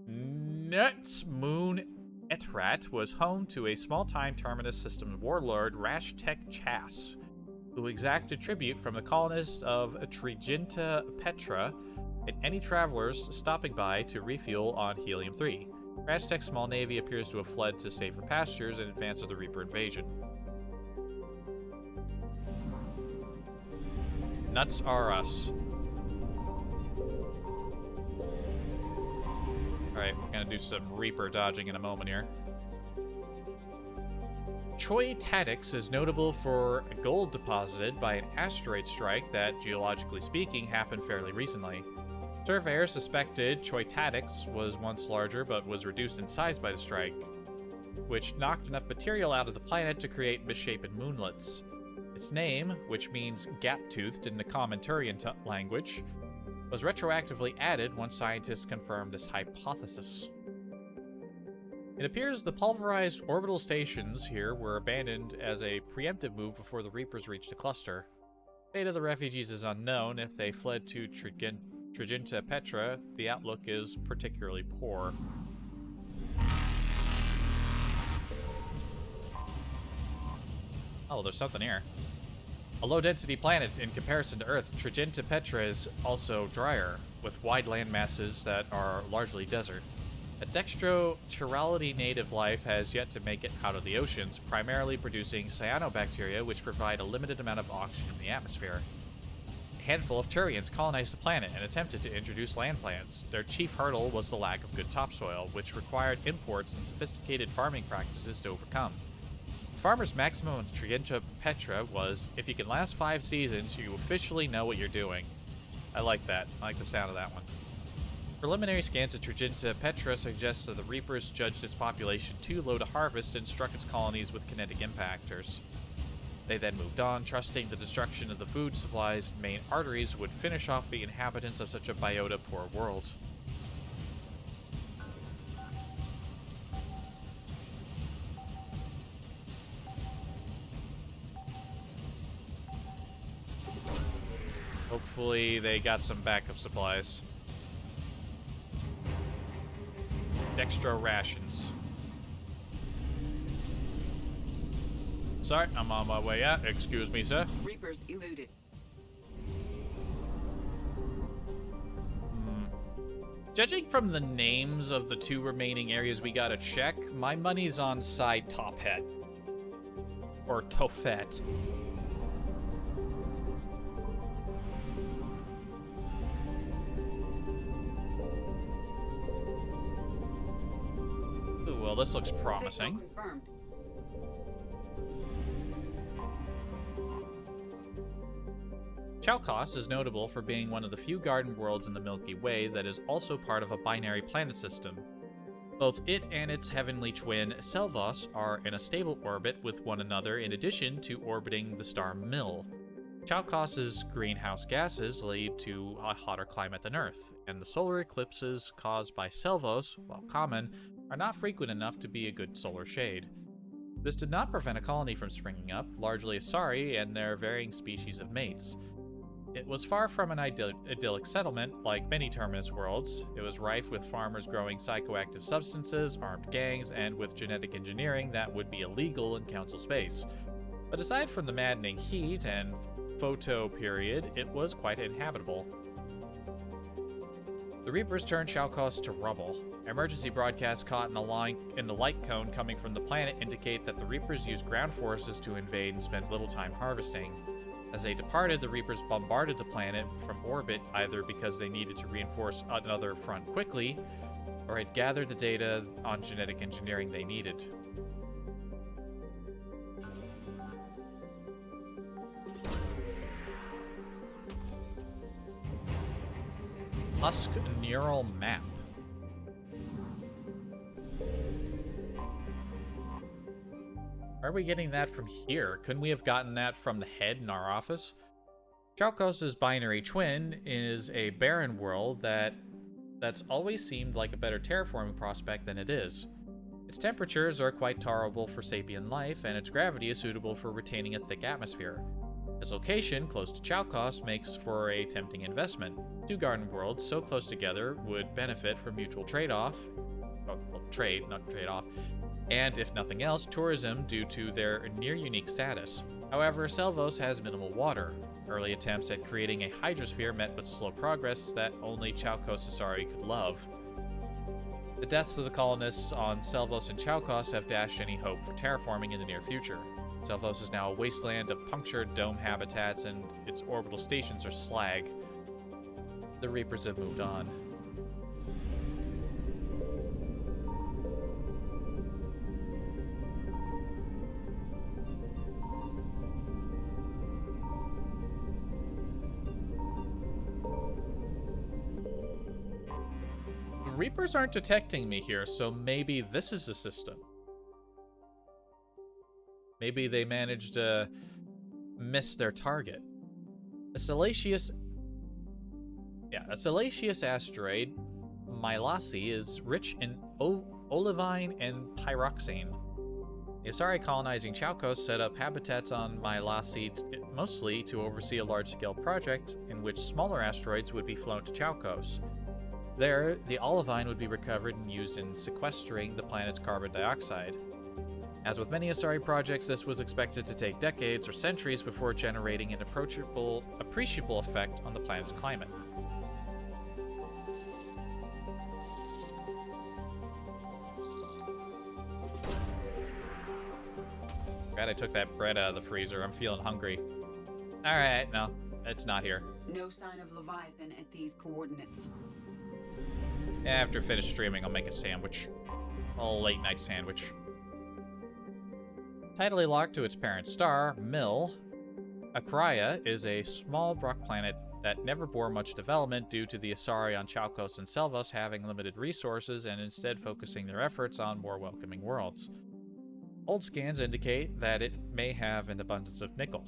Nut's moon Etrat was home to a small-time Terminus system warlord Rashtek Chas, who exacted tribute from the colonists of Triginta Petra and any travelers stopping by to refuel on Helium-3. Rashtek's small navy appears to have fled to safer pastures in advance of the Reaper invasion. Nuts are us. Alright, we're gonna do some Reaper dodging in a moment here. Choi Tadix is notable for gold deposited by an asteroid strike that, geologically speaking, happened fairly recently. Surveyors suspected Choi Tadix was once larger but was reduced in size by the strike, which knocked enough material out of the planet to create misshapen moonlets. Its name, which means gap-toothed in the common Turian language, was retroactively added once scientists confirmed this hypothesis. It appears the pulverized orbital stations here were abandoned as a preemptive move before the Reapers reached the cluster. Fate of the refugees is unknown. If they fled to Triginta Petra, the outlook is particularly poor. Oh, there's something here. A low-density planet in comparison to Earth, Triginta Petra is also drier, with wide land masses that are largely desert. A dextrochirality native life has yet to make it out of the oceans, primarily producing cyanobacteria, which provide a limited amount of oxygen in the atmosphere. A handful of Turians colonized the planet and attempted to introduce land plants. Their chief hurdle was the lack of good topsoil, which required imports and sophisticated farming practices to overcome. The farmer's maximum on Triginta Petra was, if you can last 5 seasons, you officially know what you're doing. I like that. I like the sound of that one. Preliminary scans of Triginta Petra suggest that the Reapers judged its population too low to harvest and struck its colonies with kinetic impactors. They then moved on, trusting the destruction of the food supply's main arteries would finish off the inhabitants of such a biota-poor world. Hopefully they got some backup supplies. Dextro rations. Sorry, I'm on my way out. Excuse me, sir. Reapers eluded. Judging from the names of the 2 remaining areas we gotta check, my money's on side top hat. Or Tophet. Ooh, well, this looks promising. Confirmed. Chalkos is notable for being one of the few garden worlds in the Milky Way that is also part of a binary planet system. Both it and its heavenly twin, Selvos, are in a stable orbit with one another in addition to orbiting the star Mill. Chalkos's greenhouse gases lead to a hotter climate than Earth, and the solar eclipses caused by Selvos, while common, are not frequent enough to be a good solar shade. This did not prevent a colony from springing up, largely Asari and their varying species of mates. It was far from an idyllic settlement like many Terminus worlds. It was rife with farmers growing psychoactive substances, armed gangs, and with genetic engineering that would be illegal in Council space. But aside from the maddening heat and photo period, it was quite inhabitable. The Reapers turned Chalkos to rubble. Emergency broadcasts caught in the light cone coming from the planet indicate that the Reapers used ground forces to invade and spent little time harvesting. As they departed, the Reapers bombarded the planet from orbit either because they needed to reinforce another front quickly, or had gathered the data on genetic engineering they needed. Husk neural map. Why are we getting that from here? Couldn't we have gotten that from the head in our office? Chalkos' binary twin is a barren world that's always seemed like a better terraforming prospect than it is. Its temperatures are quite tolerable for sapient life, and its gravity is suitable for retaining a thick atmosphere. Its location, close to Chalkos, makes for a tempting investment. Two garden worlds so close together would benefit from mutual trade-off, trade, not trade-off, and if nothing else, tourism due to their near-unique status. However, Selvos has minimal water. Early attempts at creating a hydrosphere met with slow progress that only Chalkos Asari could love. The deaths of the colonists on Selvos and Chalkos have dashed any hope for terraforming in the near future. Selvos is now a wasteland of punctured dome habitats, and its orbital stations are slag. The Reapers have moved on. Reapers aren't detecting me here, so maybe this is the system. Maybe they managed to miss their target. A salacious asteroid, Mylasi, is rich in olivine and pyroxene. The Asari colonizing Chalkos set up habitats on Mylasi mostly to oversee a large-scale project in which smaller asteroids would be flown to Chalkos. There, the olivine would be recovered and used in sequestering the planet's carbon dioxide. As with many Asari projects, this was expected to take decades or centuries before generating an appreciable effect on the planet's climate. Glad I took that bread out of the freezer. I'm feeling hungry. Alright, no, it's not here. No sign of Leviathan at these coordinates. After finish streaming, I'll make a sandwich. A late night sandwich. Tidally locked to its parent star, Mill, Akraya is a small rock planet that never bore much development due to the Asari on Chalkos and Selvos having limited resources and instead focusing their efforts on more welcoming worlds. Old scans indicate that it may have an abundance of nickel.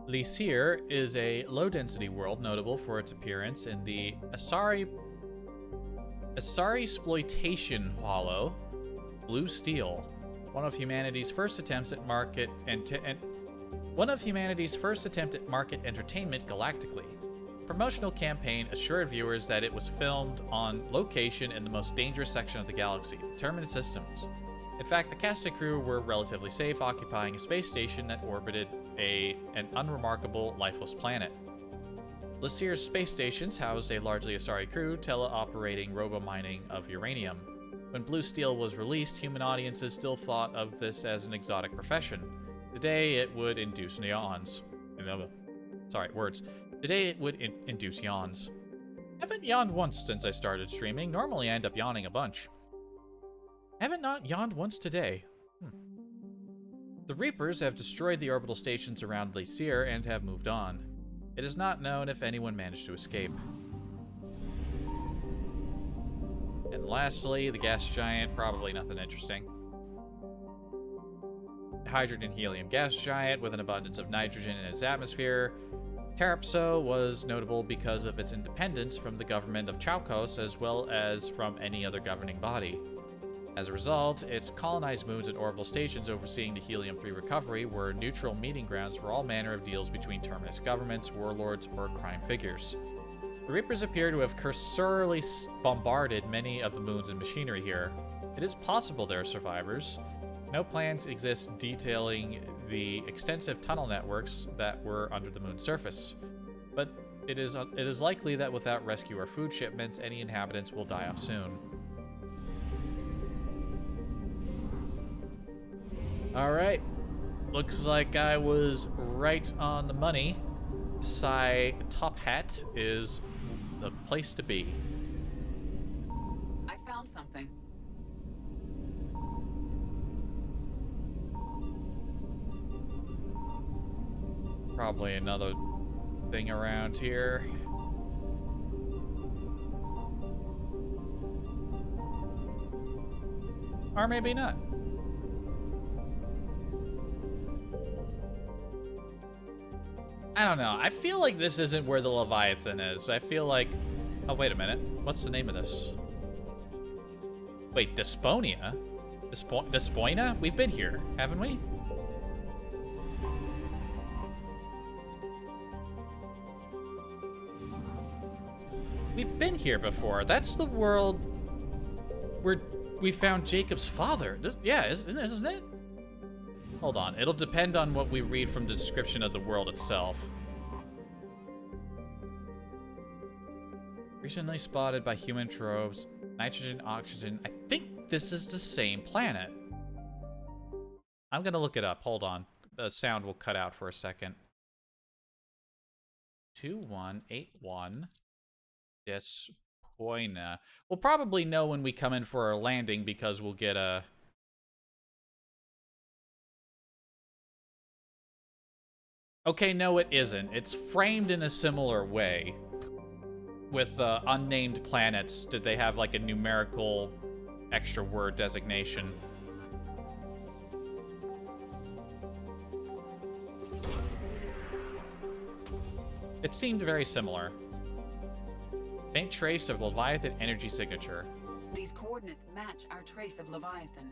Lysir is a low-density world notable for its appearance in the Asari-sploitation hollow, Blue Steel, one of humanity's first attempts at market entertainment galactically. The promotional campaign assured viewers that it was filmed on location in the most dangerous section of the galaxy, the Terminus Systems. In fact, the cast and crew were relatively safe, occupying a space station that orbited an unremarkable, lifeless planet. Lysir's space stations housed a largely Asari crew teleoperating robo-mining of uranium. When Blue Steel was released, human audiences still thought of this as an exotic profession. Today, it would induce yawns. Today, it would induce yawns. I haven't yawned once since I started streaming. Normally, I end up yawning a bunch. I haven't not yawned once today. The Reapers have destroyed the orbital stations around Lysir and have moved on. It is not known if anyone managed to escape. And lastly, the gas giant, probably nothing interesting. Hydrogen-helium gas giant with an abundance of nitrogen in its atmosphere. Terapso was notable because of its independence from the government of Chalkos as well as from any other governing body. As a result, its colonized moons and orbital stations overseeing the helium-3 recovery were neutral meeting grounds for all manner of deals between Terminus governments, warlords, or crime figures. The Reapers appear to have cursorily bombarded many of the moons and machinery here. It is possible there are survivors. No plans exist detailing the extensive tunnel networks that were under the moon's surface. But it is likely that without rescue or food shipments, any inhabitants will die off soon. Alright, looks like I was right on the money. Psi Top Hat is the place to be. I found something. Probably another thing around here. Or maybe not. I don't know. I feel like this isn't where the Leviathan is. I feel like... Oh, wait a minute. What's the name of this? Wait, Desponia? Despoina? We've been here, haven't we? We've been here before. That's the world where we found Jacob's father. Yeah, isn't it? Hold on. It'll depend on what we read from the description of the world itself. Recently spotted by human probes. Nitrogen, oxygen. I think this is the same planet. I'm gonna look it up. Hold on. The sound will cut out for a second. 2181. Despoina. We'll probably know when we come in for our landing because we'll get a... Okay, no it isn't. It's framed in a similar way. With unnamed planets, did they have like a numerical extra word designation? It seemed very similar. Faint trace of Leviathan energy signature. These coordinates match our trace of Leviathan.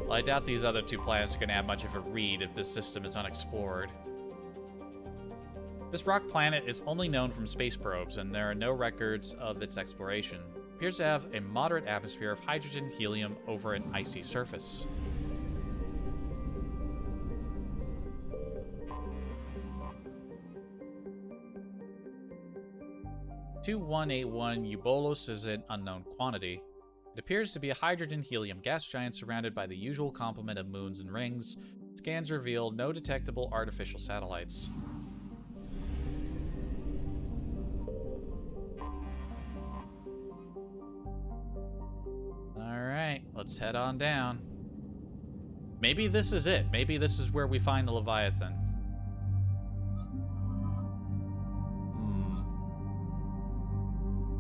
Well, I doubt these other two planets are going to have much of a read if this system is unexplored. This rock planet is only known from space probes, and there are no records of its exploration. It appears to have a moderate atmosphere of hydrogen helium over an icy surface. (2181) Eubolos is an unknown quantity. It appears to be a hydrogen-helium gas giant surrounded by the usual complement of moons and rings. Scans reveal no detectable artificial satellites. Alright, let's head on down. Maybe this is it. Maybe this is where we find the Leviathan.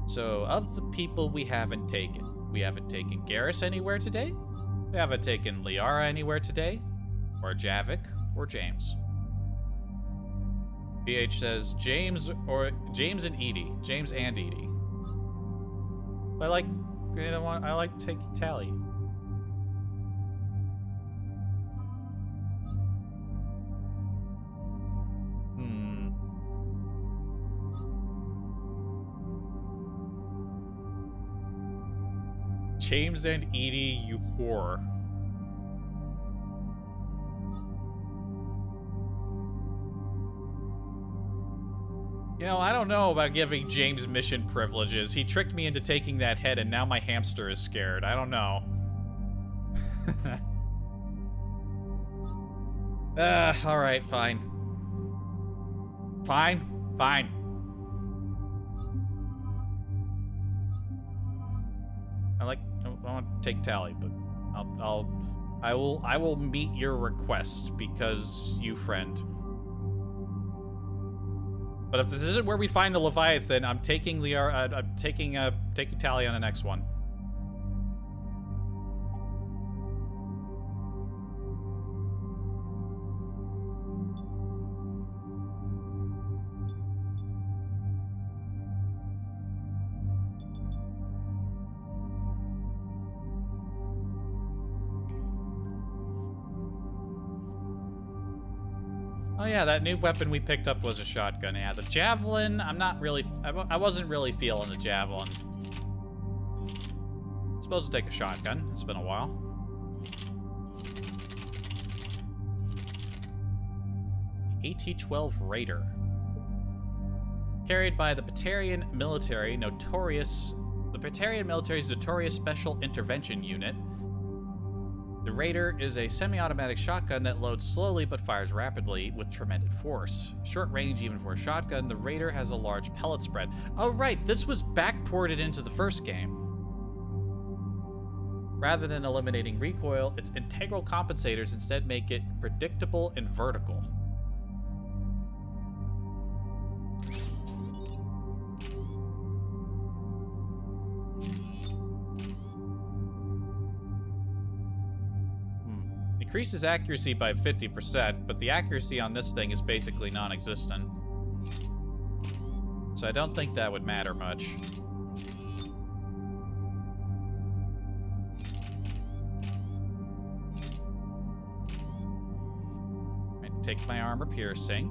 So, of the people we haven't taken Garrus anywhere today? We haven't taken Liara anywhere today? Or Javik, or James. BH says James and Edie. James and Edie. I like taking Tally. James and Edie, you whore. You know, I don't know about giving James mission privileges. He tricked me into taking that head, and now my hamster is scared. I don't know. Alright, fine. Fine. I want to take Tally, but I will meet your request because you friend. But if this isn't where we find the Leviathan, I'm taking taking Tally on the next one. Oh yeah, that new weapon we picked up was a shotgun. Yeah, the javelin, I wasn't really feeling the javelin. I'm supposed to take a shotgun. It's been a while. AT-12 Raider. Carried by the Batarian military, the Batarian military's notorious Special Intervention Unit. The Raider is a semi-automatic shotgun that loads slowly but fires rapidly with tremendous force. Short range even for a shotgun, the Raider has a large pellet spread. Oh right, this was backported into the first game. Rather than eliminating recoil, its integral compensators instead make it predictable and vertical. Increases accuracy by 50%, but the accuracy on this thing is basically non-existent. So I don't think that would matter much. I'd take my armor piercing.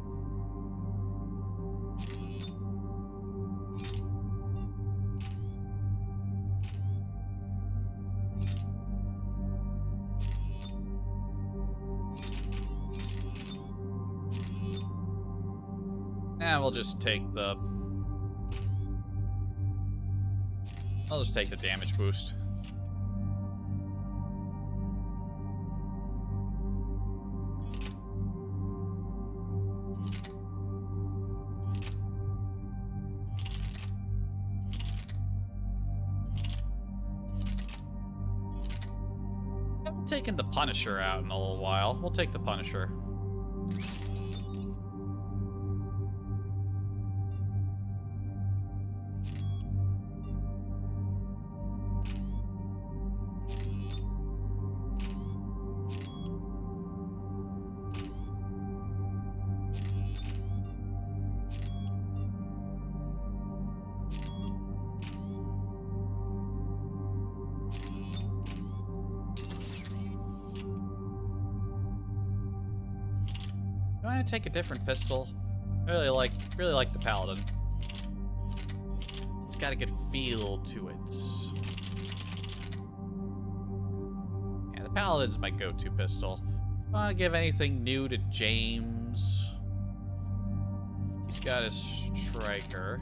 And we'll just take the... I'll just take the damage boost. I haven't taken the Punisher out in a little while. We'll take the Punisher. I take a different pistol. Really like the Paladin. It's got a good feel to it. Yeah, the Paladin's my go-to pistol. I want to give anything new to James. He's got his striker.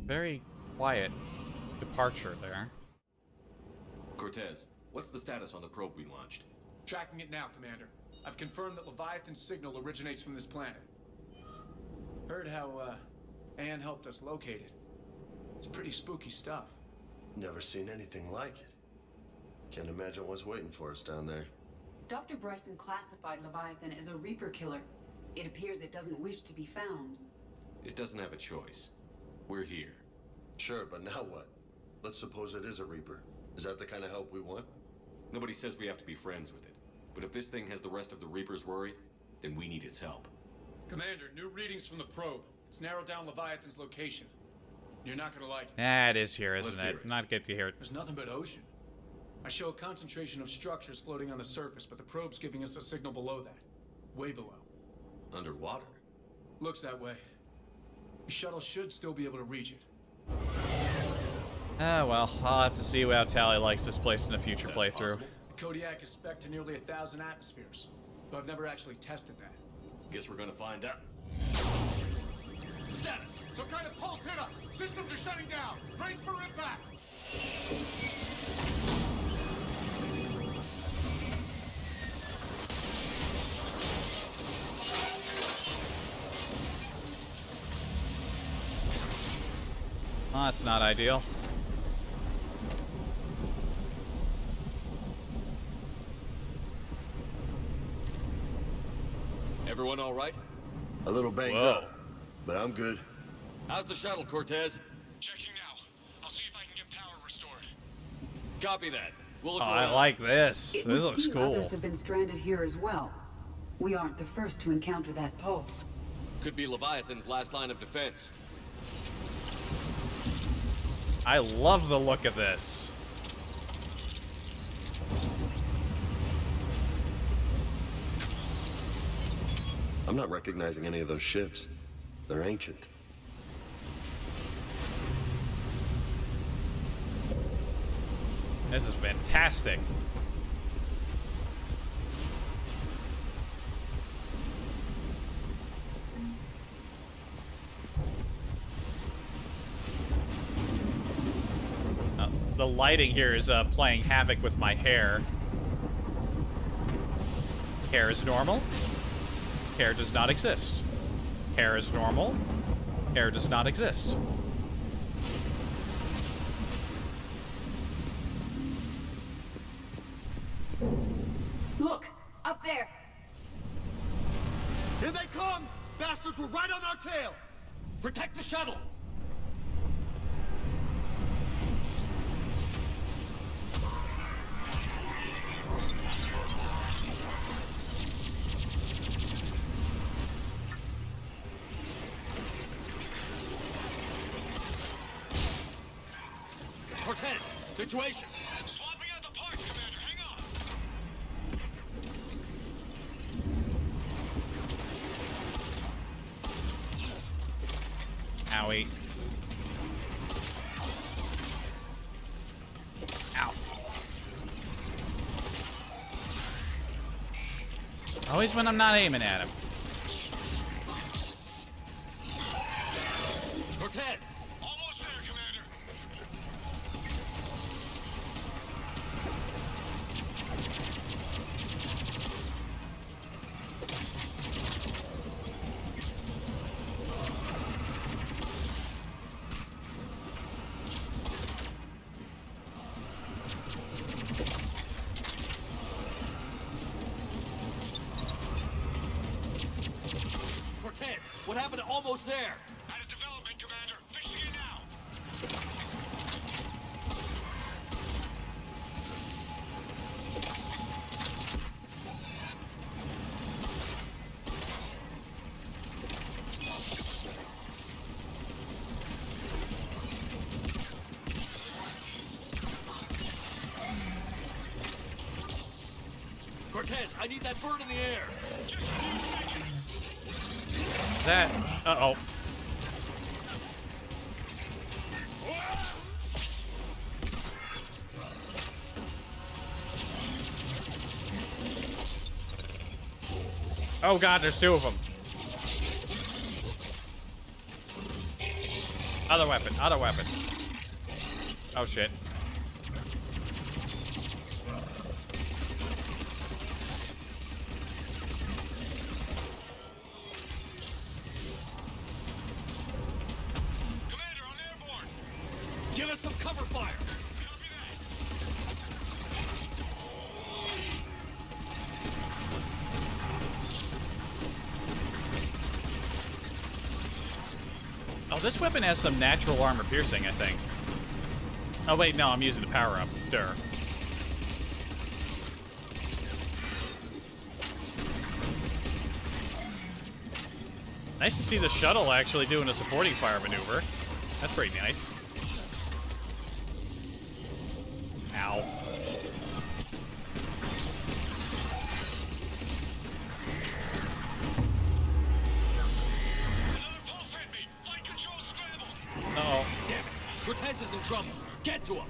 Very quiet departure there. Cortez, what's the status on the probe we launched? Tracking it now, Commander. I've confirmed that Leviathan's signal originates from this planet. Heard how, Anne helped us locate it. It's pretty spooky stuff. Never seen anything like it. Can't imagine what's waiting for us down there. Dr. Bryson classified Leviathan as a Reaper killer. It appears it doesn't wish to be found. It doesn't have a choice. We're here. Sure, but now what? Let's suppose it is a Reaper. Is that the kind of help we want? Nobody says we have to be friends with it. But if this thing has the rest of the Reapers worried, then we need its help. Commander, new readings from the probe. It's narrowed down Leviathan's location. You're not gonna like it. Ah, it is here, isn't it? Not get to hear it. There's nothing but ocean. I show a concentration of structures floating on the surface, but the probe's giving us a signal below that. Way below. Underwater? Looks that way. The shuttle should still be able to reach it. Ah, well, I'll have to see how Tally likes this place in a future playthrough. The Kodiak is spec to nearly 1,000 atmospheres, but I've never actually tested that. Guess we're gonna find out. Status! Some kind of pulse hit us! Systems are shutting down! Brace for impact! Oh, that's not ideal. Everyone all right? A little banged up, but I'm good. How's the shuttle, Cortez? Checking now. I'll see if I can get power restored. Copy that. We'll look I around. like this. It This would looks seem cool. Others have been stranded here as well. We aren't the first to encounter that pulse. Could be Leviathan's last line of defense. I love the look of this. I'm not recognizing any of those ships. They're ancient. This is fantastic. the lighting here is playing havoc with my hair. Hair is normal. Hair does not exist. Hair is normal. Hair does not exist. Look, up there. Here they come! Bastards were right on our tail! Protect the shuttle! Cortez, situation! Swapping out the parts, Commander. Hang on! Owie. Ow. Always when I'm not aiming at him. Cortez! Almost there, Commander! Cortez, what happened to almost there? Had a development, Commander. Fixing it now. Cortez, I need that bird in the air. Just a few seconds. That. Uh-oh. Oh god, there's two of them. Other weapon, other weapon. Oh shit. Commander, I'm airborne. Give us some cover fire. Copy Oh, this weapon has some natural armor piercing, I think. Oh wait, no, I'm using the power-up. Durr. Nice to see the shuttle actually doing a supporting fire maneuver. That's pretty nice. Ow. Uh-oh. Damn it. Cortez is in trouble. Get to him.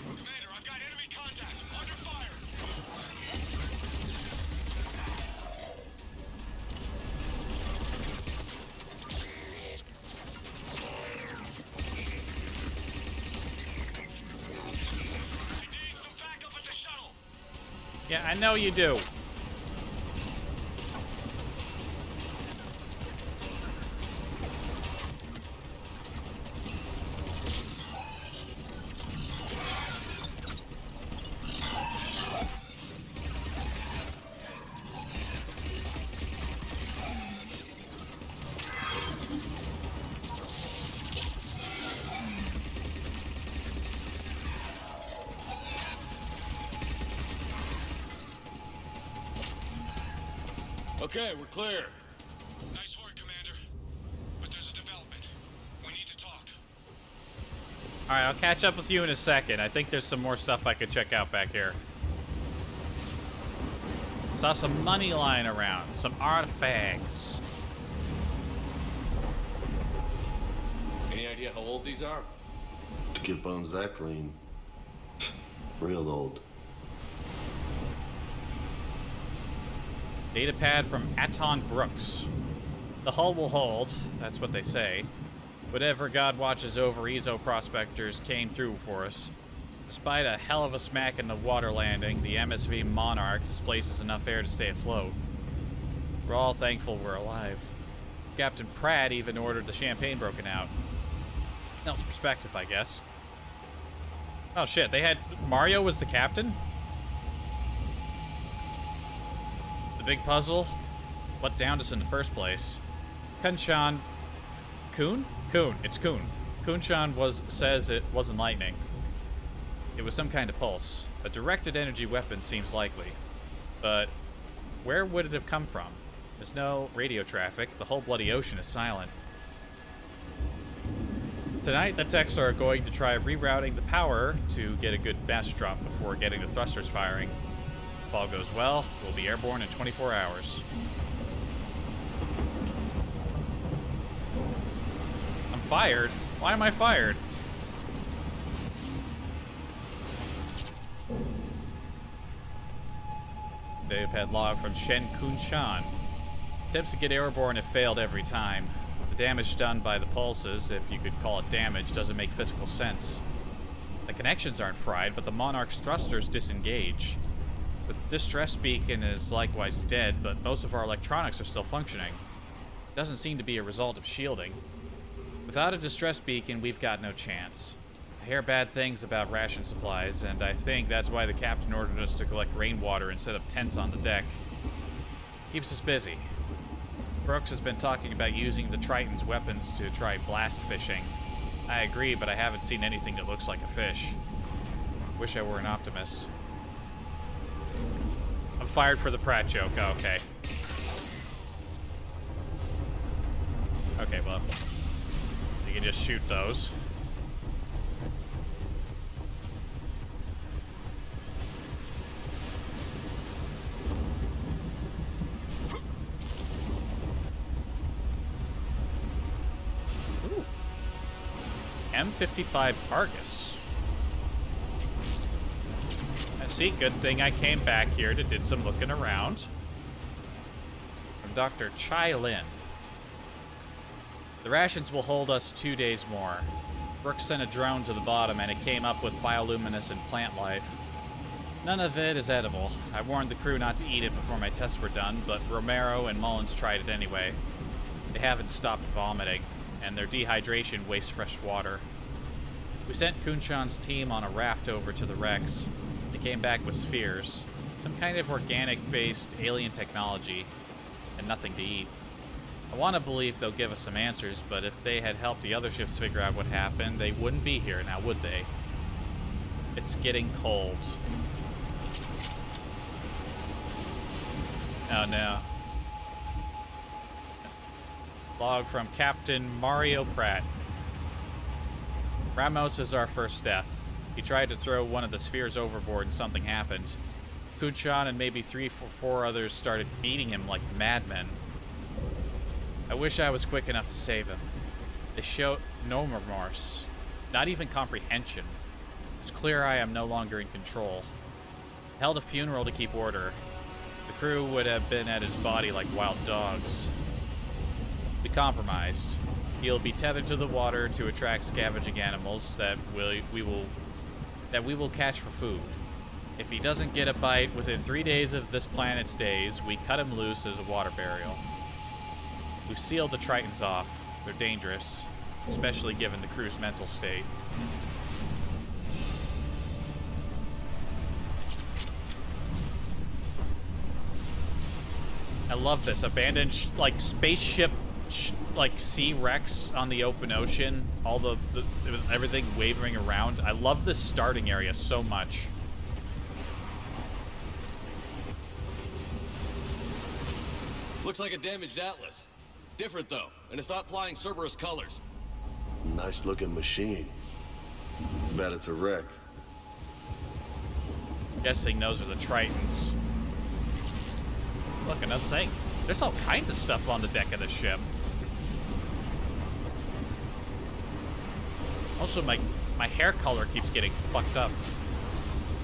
Commander, I've got enemy contact. Under fire. I need some backup at the shuttle. Yeah, I know you do. Okay, we're clear. Nice work, Commander. But there's a development. We need to talk. Alright, I'll catch up with you in a second. I think there's some more stuff I could check out back here. Saw some money lying around, some artifacts. Any idea how old these are? To get bones that clean, real old. Datapad from Aton Brooks. The hull will hold, that's what they say. Whatever God watches over Ezo prospectors came through for us. Despite a hell of a smack in the water landing, the MSV Monarch displaces enough air to stay afloat. We're all thankful we're alive. Captain Pratt even ordered the champagne broken out. Else perspective, I guess. Oh shit, they had... Mario was the captain? The big puzzle? What downed us in the first place? Kunshan... Kun? Kun. It's Kun. Kunshan says it wasn't lightning. It was some kind of pulse. A directed energy weapon seems likely. But where would it have come from? There's no radio traffic. The whole bloody ocean is silent. Tonight, the techs are going to try rerouting the power to get a good mass drop before getting the thrusters firing. If all goes well, we'll be airborne in 24 hours. I'm fired? Why am I fired? Datapad log from Shen Kunshan. Attempts to get airborne have failed every time. The damage done by the pulses, if you could call it damage, doesn't make physical sense. The connections aren't fried, but the Monarch's thrusters disengage. The distress beacon is likewise dead, but most of our electronics are still functioning. It doesn't seem to be a result of shielding. Without a distress beacon, we've got no chance. I hear bad things about ration supplies, and I think that's why the captain ordered us to collect rainwater and set up tents on the deck. Keeps us busy. Brooks has been talking about using the Triton's weapons to try blast fishing. I agree, but I haven't seen anything that looks like a fish. Wish I were an optimist. I'm fired for the Pratt joke. Oh, okay. Okay, well, you can just shoot those. M55 Argus. I see, good thing I came back here to did some looking around. From Dr. Chai Lin. The rations will hold us 2 days more. Brooks sent a drone to the bottom and it came up with bioluminescent plant life. None of it is edible. I warned the crew not to eat it before my tests were done, but Romero and Mullins tried it anyway. They haven't stopped vomiting, and their dehydration wastes fresh water. We sent Kunshan's team on a raft over to the wrecks. They came back with spheres, some kind of organic-based alien technology, and nothing to eat. I want to believe they'll give us some answers, but if they had helped the other ships figure out what happened, they wouldn't be here now, would they? It's getting cold. Oh no. Log from Captain Mario Pratt. Ramos is our first death. He tried to throw one of the spheres overboard and something happened. Kunshan and maybe 3 or 4 others started beating him like madmen. I wish I was quick enough to save him. They show no remorse, not even comprehension. It's clear I am no longer in control. I held a funeral to keep order. The crew would have been at his body like wild dogs. We compromised. He'll be tethered to the water to attract scavenging animals that we will catch for food. If he doesn't get a bite within 3 days of this planet's days, we cut him loose as a water burial. We've sealed the Tritons off. They're dangerous, especially given the crew's mental state. I love this. Abandoned, spaceship, sea wrecks on the open ocean. All the everything wavering around. I love this starting area so much. Looks like a damaged Atlas. Different, though, and it's not flying Cerberus colors. Nice looking machine. Too bad it's a wreck. Guessing those are the Tritons. Look, another thing. There's all kinds of stuff on the deck of the ship. Also, my hair color keeps getting fucked up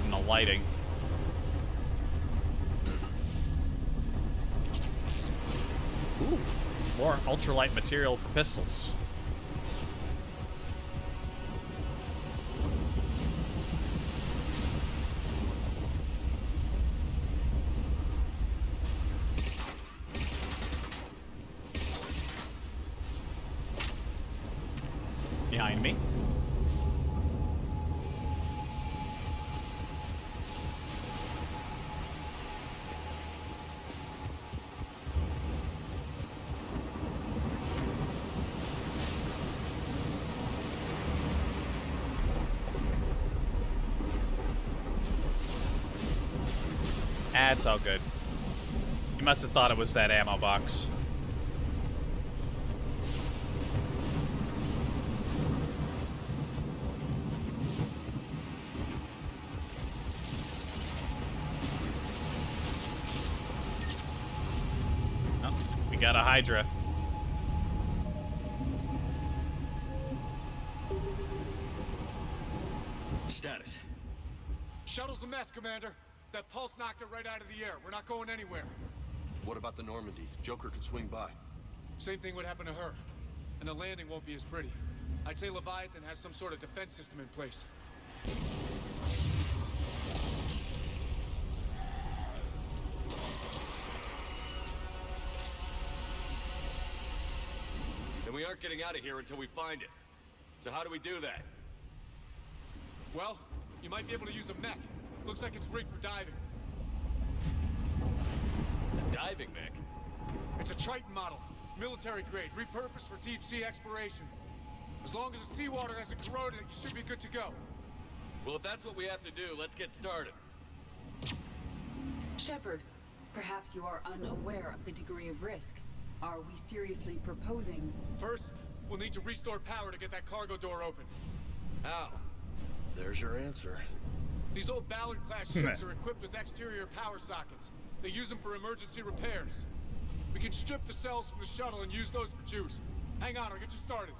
in the lighting. Ooh, more ultralight material for pistols. Behind me. It's all good. You must have thought it was that ammo box. Oh, we got a Hydra. Status. Shuttle's a mess, Commander. That pulse knocked it right out of the air. We're not going anywhere. What about the Normandy? Joker could swing by. Same thing would happen to her. And the landing won't be as pretty. I'd say Leviathan has some sort of defense system in place. And we aren't getting out of here until we find it. So how do we do that? Well, you might be able to use a mech. Looks like it's rigged for diving. A diving mech? It's a Triton model. Military grade, repurposed for deep sea exploration. As long as the seawater hasn't corroded it, you should be good to go. Well, if that's what we have to do, let's get started. Shepard, perhaps you are unaware of the degree of risk. Are we seriously proposing... First, we'll need to restore power to get that cargo door open. How? There's your answer. These old Ballard-class ships are equipped with exterior power sockets. They use them for emergency repairs. We can strip the cells from the shuttle and use those for juice. Hang on, I'll get you started.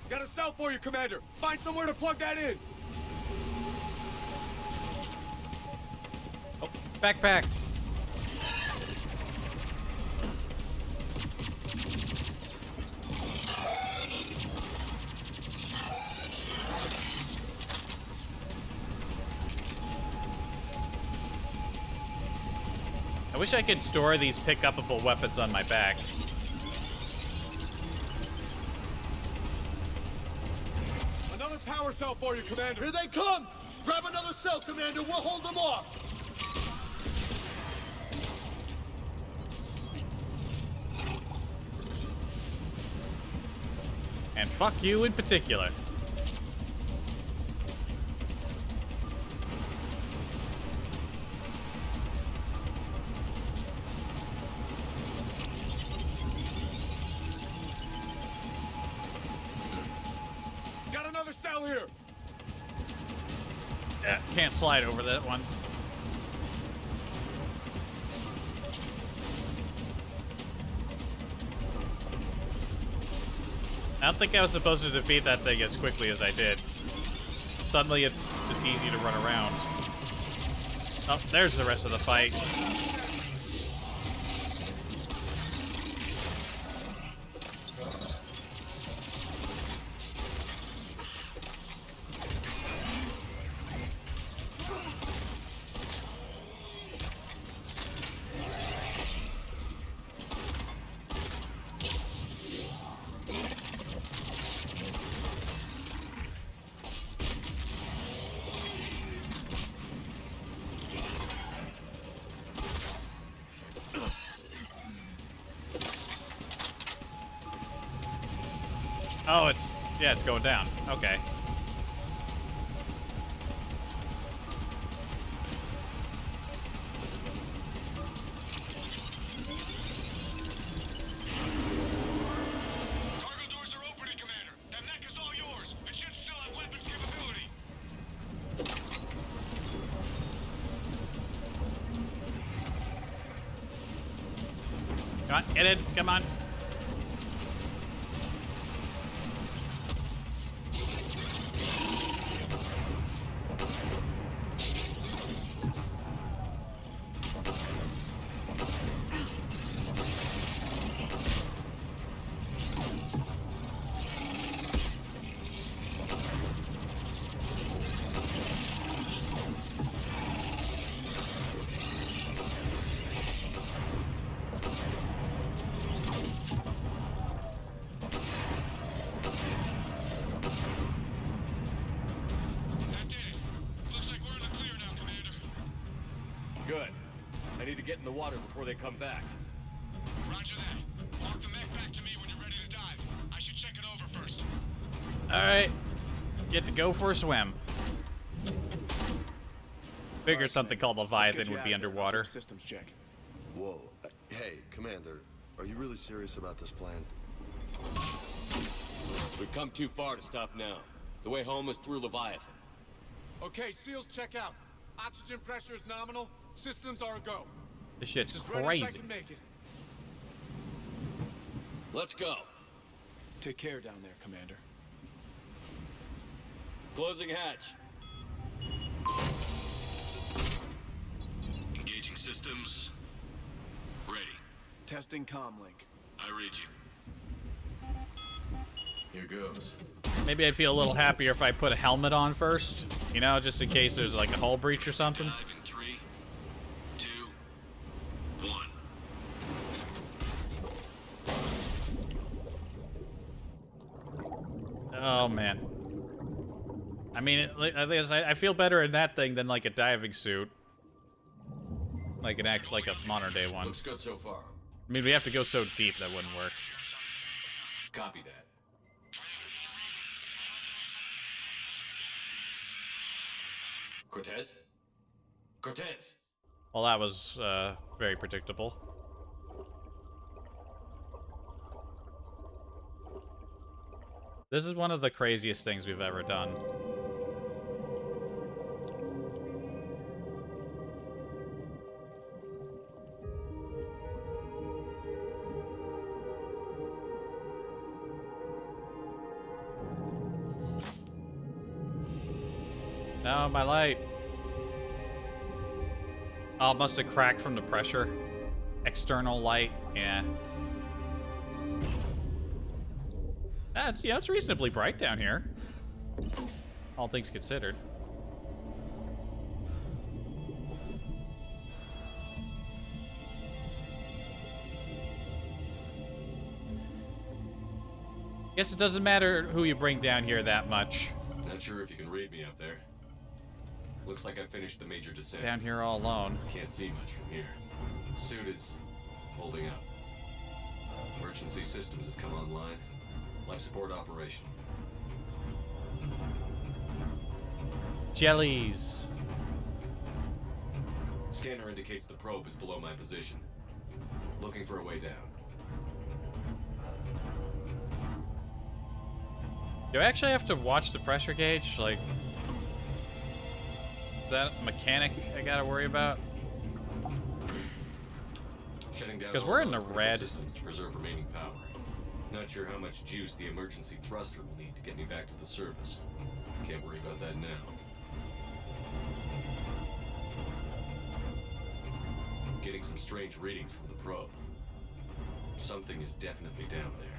Got a cell for you, Commander! Find somewhere to plug that in! Oh, backpack! I wish I could store these pick-upable weapons on my back. Another power cell for you, Commander! Here they come! Grab another cell, Commander! We'll hold them off! And fuck you in particular. Got another cell here! Yeah, can't slide over that one. I don't think I was supposed to defeat that thing as quickly as I did. Suddenly it's just easy to run around. Oh, there's the rest of the fight. Oh, it's going down. Okay. Cargo doors are opening, Commander. That mech is all yours. It should still have weapons capability. Come on, get in. Come on. I need to get in the water before they come back. Roger that. Walk the mech back to me when you're ready to dive. I should check it over first. Alright. Get to go for a swim. Figured something called Leviathan would be underwater. Systems check. Whoa. Hey, Commander, are you really serious about this plan? We've come too far to stop now. The way home is through Leviathan. Okay, SEALs check out. Oxygen pressure is nominal. Systems are a go. This shit's As ready as I crazy. can make it. Let's go. Take care down there, Commander. Closing hatch. Engaging systems. Ready. Testing comlink. I read you. Here goes. Maybe I'd feel a little happier if I put a helmet on first. You know, just in case there's like a hull breach or something. Dive in 3, 2, 1. Oh man. I mean, I feel better in that thing than like a diving suit. Like an like a modern day one. Looks good so far. I mean, we have to go so deep that wouldn't work. Copy that. Cortez? Cortez! Well, that was very predictable. This is one of the craziest things we've ever done. No, my light. Oh, it must have cracked from the pressure. External light, yeah. That's, yeah, it's reasonably bright down here. All things considered. Guess it doesn't matter who you bring down here that much. Not sure if you can read me up there. Looks like I finished the major descent. Down here all alone. Can't see much from here. Suit is holding up. Emergency systems have come online. Life support operation. Jellies. Scanner indicates the probe is below my position. Looking for a way down. Do I actually have to watch the pressure gauge? Like, is that a mechanic I gotta worry about? Shutting down 'Cause all we're in the critical red. systems to preserve remaining power. Not sure how much juice the emergency thruster will need to get me back to the surface. Can't worry about that now. Getting some strange readings from the probe. Something is definitely down there.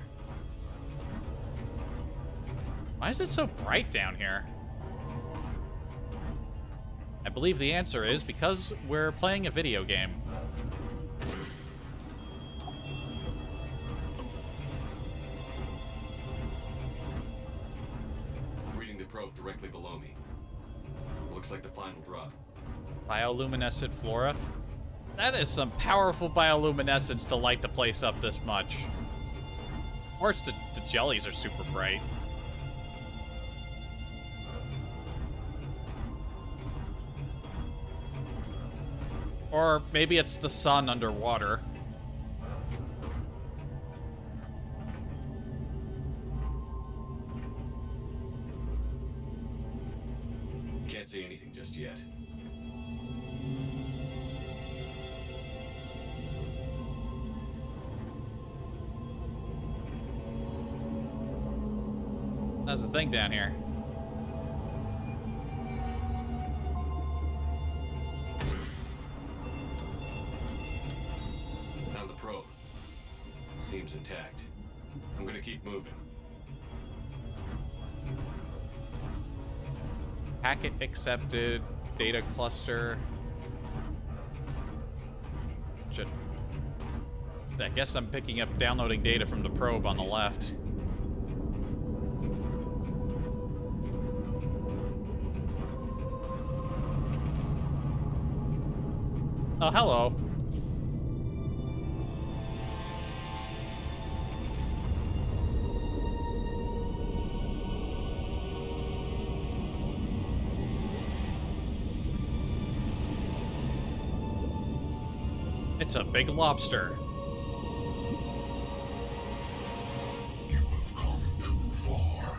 Why is it so bright down here? I believe the answer is because we're playing a video game. Reading the probe directly below me. Looks like the final drop. Bioluminescent flora? That is some powerful bioluminescence to light the place up this much. Or it's the jellies are super bright. Or maybe it's the sun underwater. Can't see anything just yet. That's the thing down here. Found the probe. Seems intact. I'm gonna keep moving. Packet accepted. Data cluster. I guess I'm picking up downloading data from the probe on the left. Oh, hello. It's a big lobster. You have come too far.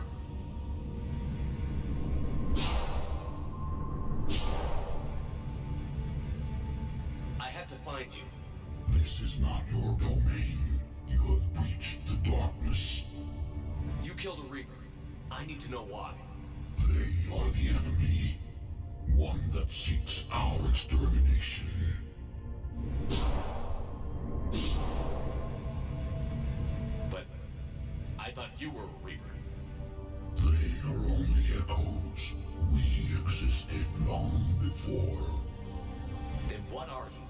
I had to find you. This is not your domain. You have breached the darkness. You killed a Reaper. I need to know why. They are the enemy. One that seeks our extermination. But I thought you were a Reaper. They are only echoes. We existed long before. Then what are you?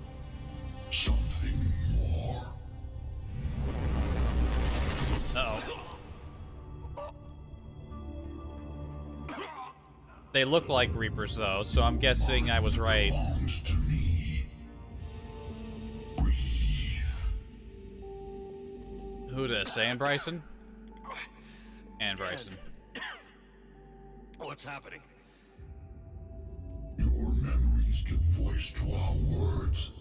Something more. Uh-oh. They look like Reapers, though, so I'm guessing I was right. Belongs to me. Who this? And Bryson? And Bryson. What's happening? Your memories give voice to our words.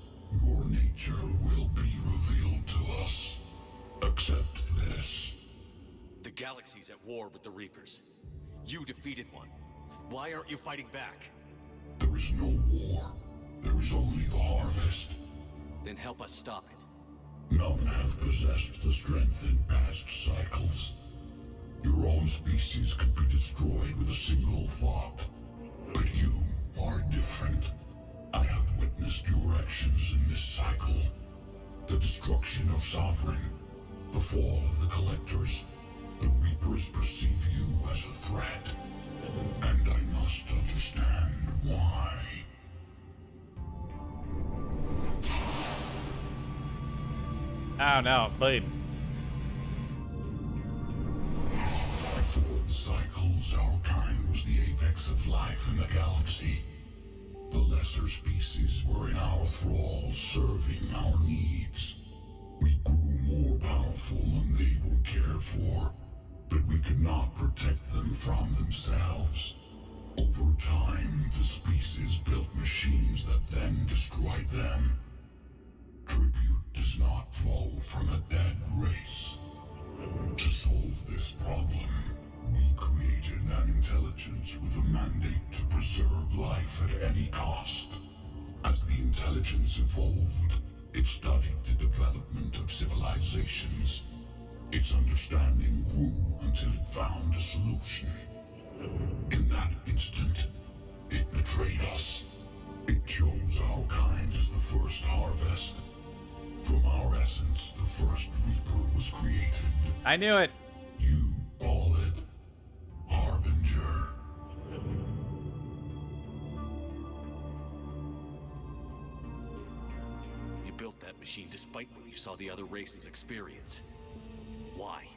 Your nature will be revealed to us. Accept this. The galaxy's at war with the Reapers. You defeated one. Why aren't you fighting back? There is no war. There is only the harvest. Then help us stop it. None have possessed the strength in past cycles. Your own species could be destroyed with a single thought. But you are different. I have witnessed your actions in this cycle. The destruction of Sovereign, the fall of the Collectors. The Reapers perceive you as a threat. And I must understand why. Oh no, bleed. Before the cycles, our kind was the apex of life in the galaxy. The lesser species were in our thrall, serving our needs. We grew more powerful and they were cared for, but we could not protect them from themselves. Over time, the species built machines that then destroyed them. Tribute does not flow from a dead race. To solve this problem, we created an intelligence with a mandate to preserve life at any cost. As the intelligence evolved, it studied the development of civilizations. Its understanding grew until it found a solution. In that instant, it betrayed us. It chose our kind as the first harvest. From our essence, the first Reaper was created. I knew it. You call it Harbinger. You built that machine despite what you saw the other races experience. Why?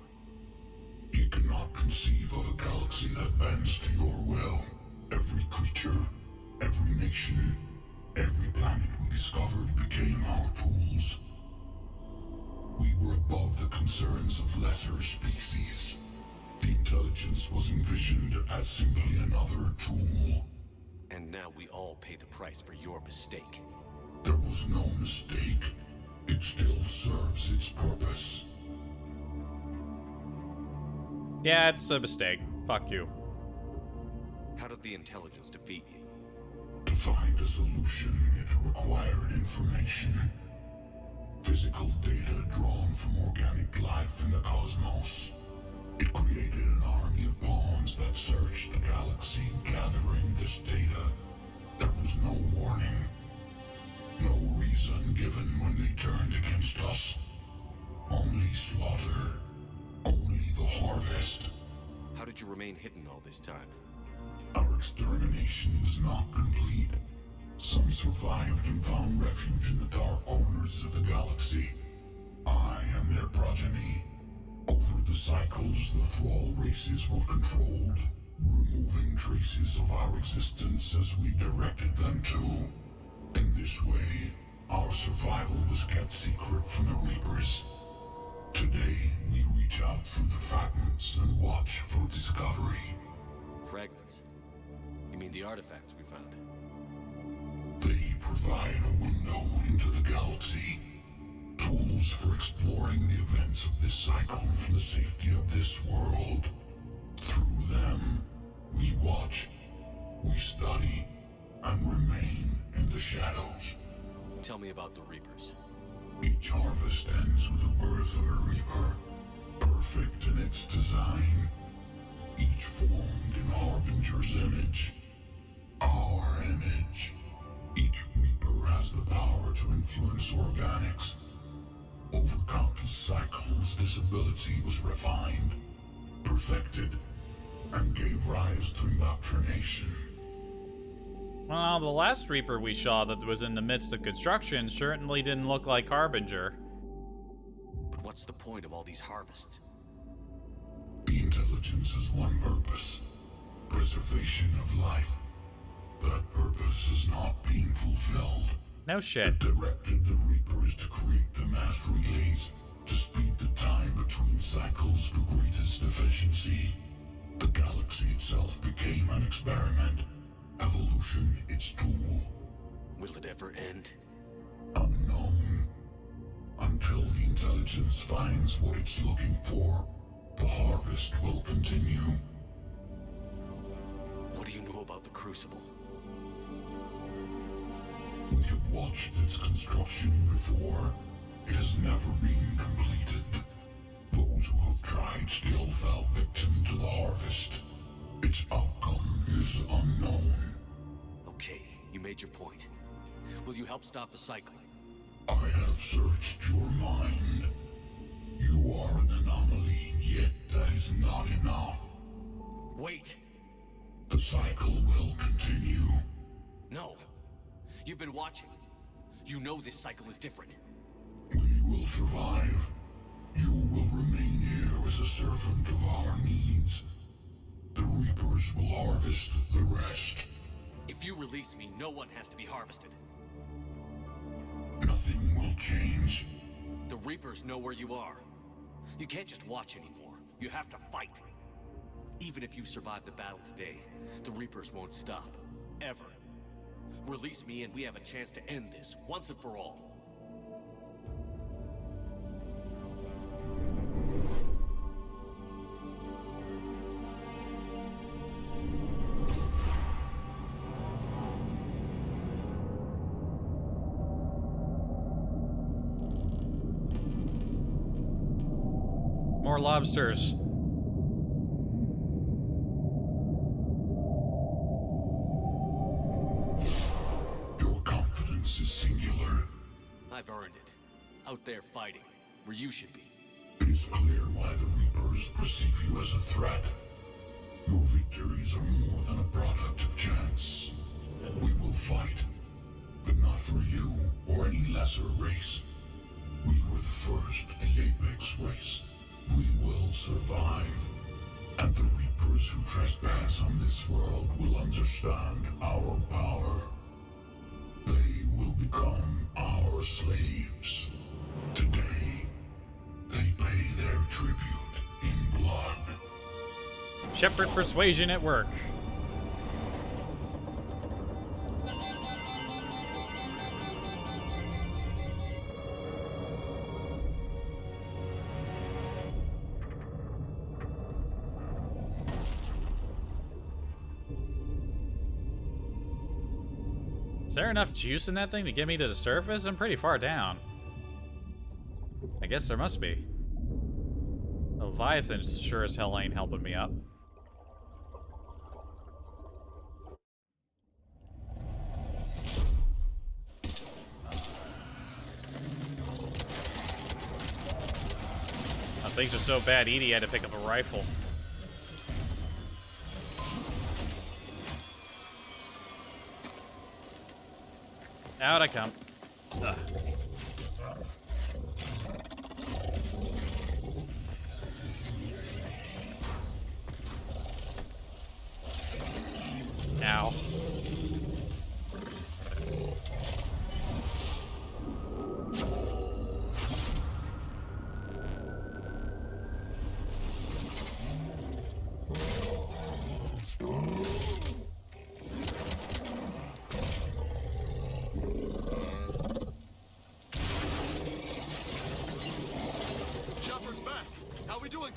You cannot conceive of a galaxy that bends to your will. Every creature, every nation, every planet we discovered became our tools. We were above the concerns of lesser species. The intelligence was envisioned as simply another tool. And now we all pay the price for your mistake. There was no mistake. It still serves its purpose. Yeah, it's a mistake. Fuck you. How did the intelligence defeat you? To find a solution, it required information. Physical data drawn from organic life in the cosmos. It created an army of pawns that searched the galaxy, gathering this data. There was no warning. No reason given when they turned against us. Only slaughter. Only the harvest. How did you remain hidden all this time? Our extermination was not complete. Some survived and found refuge in the dark corners of the galaxy. I am their progeny. Over the cycles, the thrall races were controlled, removing traces of our existence as we directed them to. In this way, our survival was kept secret from the Reapers. Today, we reach out through the fragments and watch for discovery. Fragments? You mean the artifacts we found? They provide a window into the galaxy. Tools for exploring the events of this cycle from the safety of this world. Through them, we watch, we study, and remain in the shadows. Tell me about the Reapers. Each harvest ends with the birth of a Reaper, perfect in its design. Each formed in Harbinger's image. Our image. Each Reaper has the power to influence organics. Over countless cycles, this ability was refined, perfected, and gave rise to indoctrination. Well, the last Reaper we saw that was in the midst of construction certainly didn't look like Harbinger. But what's the point of all these harvests? The intelligence has one purpose: preservation of life. That purpose is not being fulfilled. No shit. The directive of the Reaper is to create the mass relays to speed the time between cycles for greatest efficiency. The galaxy itself became an experiment. Evolution its tool. Will it ever end? Unknown. Until the intelligence finds what it's looking for, the harvest will continue. What do you know about the Crucible? We have watched its construction before. It has never been completed. Those who have tried still fell victim to the harvest. Its outcome is unknown. Okay, you made your point. Will you help stop the cycle? I have searched your mind. You are an anomaly, yet that is not enough. Wait! The cycle will continue. No! You've been watching. You know this cycle is different. We will survive. You will remain here as a servant of our needs. The Reapers will harvest the rest. If you release me, no one has to be harvested. Nothing will change. The Reapers know where you are. You can't just watch anymore. You have to fight. Even if you survive the battle today, the Reapers won't stop. Ever. Release me and we have a chance to end this, once and for all. More lobsters. Your confidence is singular. I've earned it. Out there fighting, where you should be. It is clear why the Reapers perceive you as a threat. Your victories are more than a product of chance. We will fight, but not for you or any lesser race. We were the first, the apex race. We will survive, and the Reapers who trespass on this world will understand our power. They will become our slaves. Today, they pay their tribute in blood. Shepherd persuasion at work. Is there enough juice in that thing to get me to the surface? I'm pretty far down. I guess there must be. Leviathan sure as hell ain't helping me up. Oh, things are so bad, Edie had to pick up a rifle. Out I come. Ugh. Ow.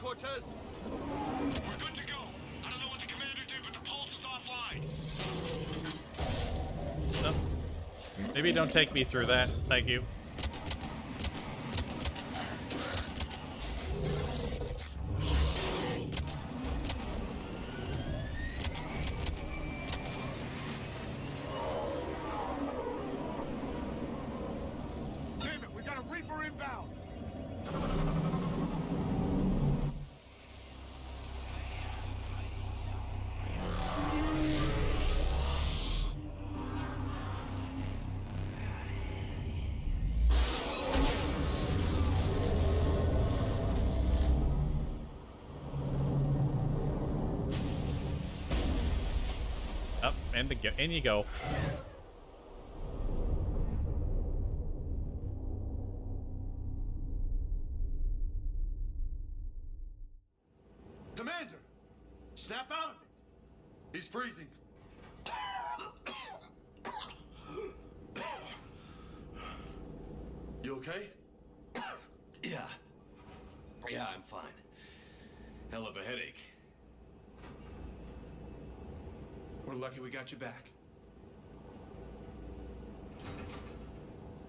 Cortez? We're good to go. I don't know what the commander did, but the pulse is offline. No. Maybe don't take me through that. Thank you. Damn it, we got a Reaper inbound. Up and in you go. Commander, snap out of it. He's freezing. You okay? Yeah. Yeah, I'm fine. Hell of a headache. We're lucky we got you back.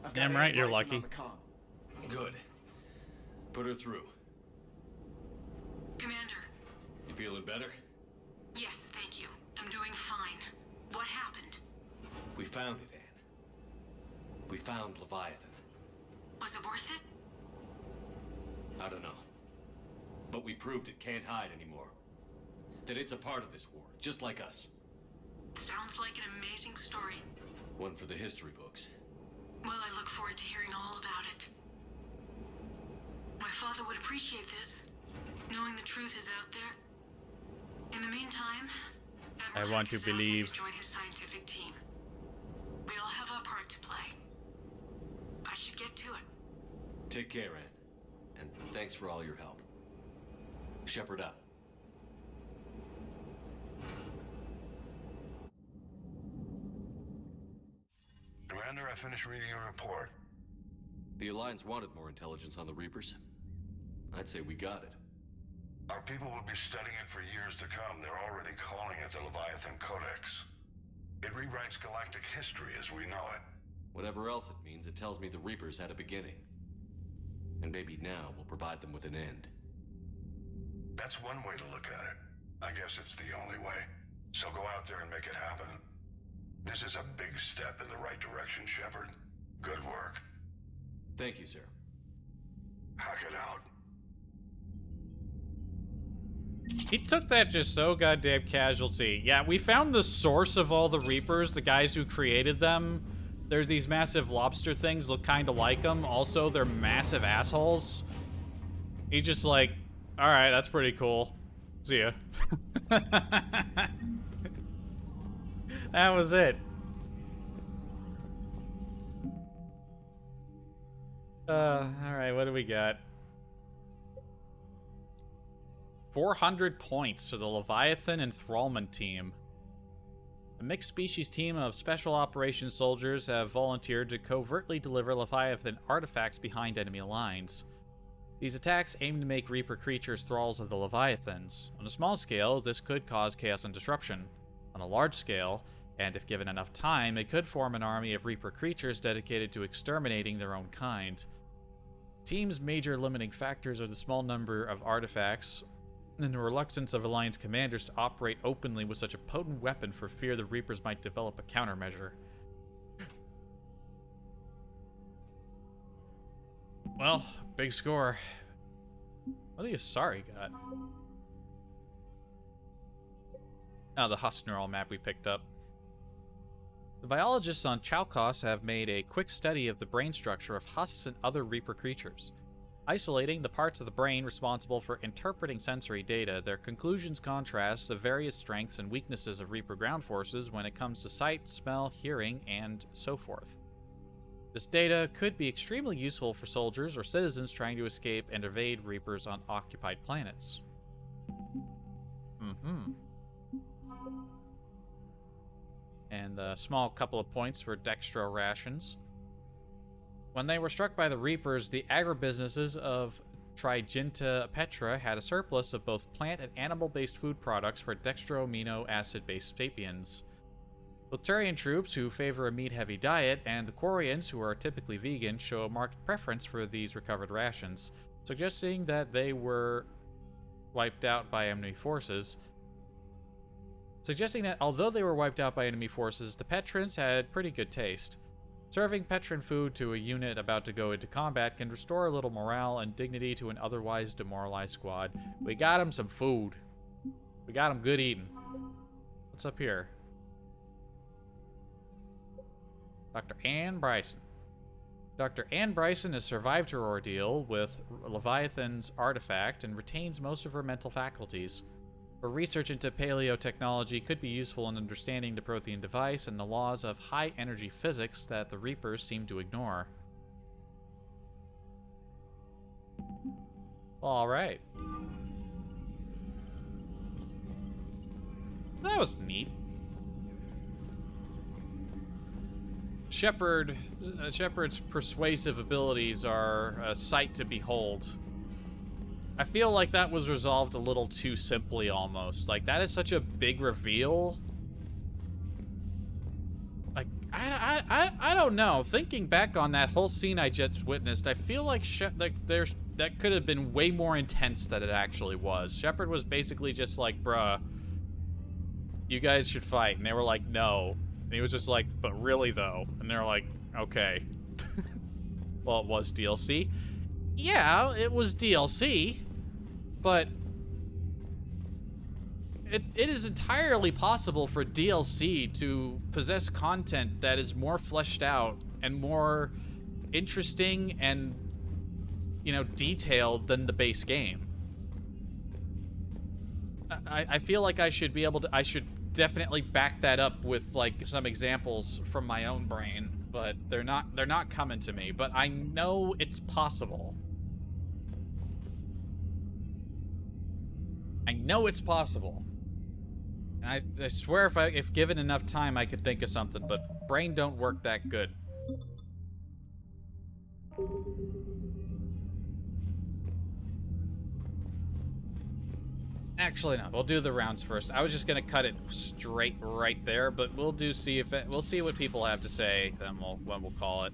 I've got Damn right, you're Bryson lucky. on the comm. Good. Put her through. Commander. You feeling better? Yes, thank you. I'm doing fine. What happened? We found it, Anne. We found Leviathan. Was it worth it? I don't know. But we proved it can't hide anymore. That it's a part of this war, just like us. Sounds like an amazing story. One for the history books. Well, I look forward to hearing all about it. My father would appreciate this, knowing the truth is out there. In the meantime, I want to believe. Join his scientific team. We all have our part to play. I should get to it. Take care, Anne. And thanks for all your help. Shepherd up. Commander, I finished reading your report. The Alliance wanted more intelligence on the Reapers. I'd say we got it. Our people will be studying it for years to come. They're already calling it the Leviathan Codex. It rewrites galactic history as we know it. Whatever else it means, it tells me the Reapers had a beginning. And maybe now we'll provide them with an end. That's one way to look at it. I guess it's the only way. So go out there and make it happen. This is a big step in the right direction, Shepard. Good work. Thank you, sir. Hack it out. He took that just so goddamn casualty. Yeah, we found the source of all the Reapers, the guys who created them. There's these massive lobster things, look kind of like them. Also, they're massive assholes. He just like, all right, that's pretty cool. See ya. That was it. All right, what do we got? 400 points to the Leviathan enthrallment team. A mixed species team of special operations soldiers have volunteered to covertly deliver Leviathan artifacts behind enemy lines. These attacks aim to make Reaper creatures thralls of the Leviathans. On a small scale, this could cause chaos and disruption. On a large scale, and if given enough time, it could form an army of Reaper creatures dedicated to exterminating their own kind. Team's major limiting factors are the small number of artifacts and the reluctance of Alliance commanders to operate openly with such a potent weapon for fear the Reapers might develop a countermeasure. Well, big score. What the Asari got? Oh, the Husk neural map we picked up. The biologists on Chalkos have made a quick study of the brain structure of husks and other Reaper creatures. Isolating the parts of the brain responsible for interpreting sensory data, their conclusions contrast the various strengths and weaknesses of Reaper ground forces when it comes to sight, smell, hearing, and so forth. This data could be extremely useful for soldiers or citizens trying to escape and evade Reapers on occupied planets. And a small couple of points for Dextro rations. When they were struck by the Reapers, the agribusinesses of Triginta Petra had a surplus of both plant and animal-based food products for dextroamino acid-based sapiens. Volturian troops, who favor a meat-heavy diet, and the Quarians, who are typically vegan, show a marked preference for these recovered rations, suggesting that they were wiped out by enemy forces. Suggesting that although they were wiped out by enemy forces, the Petrans had pretty good taste. Serving Petran food to a unit about to go into combat can restore a little morale and dignity to an otherwise demoralized squad. We got them some food. We got them good eating. What's up here? Dr. Ann Bryson. Dr. Ann Bryson has survived her ordeal with Leviathan's artifact and retains most of her mental faculties. Her research into paleotechnology could be useful in understanding the Prothean device and the laws of high-energy physics that the Reapers seem to ignore. All right. That was neat. Shepard's persuasive abilities are a sight to behold. I feel like that was resolved a little too simply, almost. Like, that is such a big reveal. Like, I don't know. Thinking back on that whole scene I just witnessed, I feel like that could have been way more intense than it actually was. Shepard was basically just like, bruh, you guys should fight. And they were like, no. And he was just like, but really though? And they're like, okay. Well, it was DLC. Yeah, it was DLC, but it is entirely possible for DLC to possess content that is more fleshed out and more interesting and, you know, detailed than the base game. I feel like I should be able to, I should definitely back that up with like some examples from my own brain, but they're not coming to me, but I know it's possible. I know it's possible. And I swear if given enough time I could think of something, but brain don't work that good. Actually, no. We'll do the rounds first. I was just gonna cut it straight right there, but we'll see what people have to say. Then we'll call it.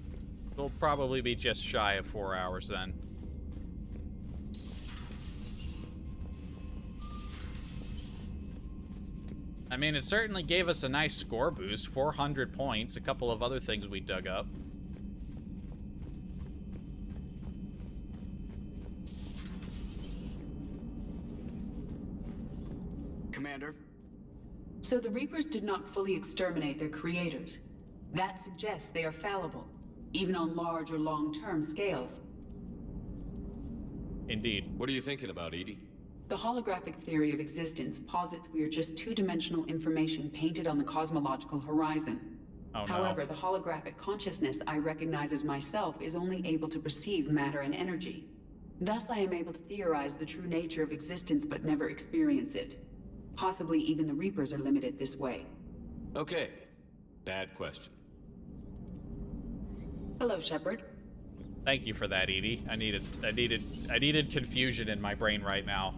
We'll probably be just shy of 4 hours then. I mean, it certainly gave us a nice score boost, 400 points, a couple of other things we dug up. Commander? So the Reapers did not fully exterminate their creators. That suggests they are fallible, even on large or long-term scales. Indeed. What are you thinking about, Edie? The holographic theory of existence posits we are just two-dimensional information painted on the cosmological horizon. Oh, no. However, the holographic consciousness I recognize as myself is only able to perceive matter and energy. Thus, I am able to theorize the true nature of existence but never experience it. Possibly even the Reapers are limited this way. Okay. Bad question. Hello, Shepard. Thank you for that, Edie. I needed confusion in my brain right now.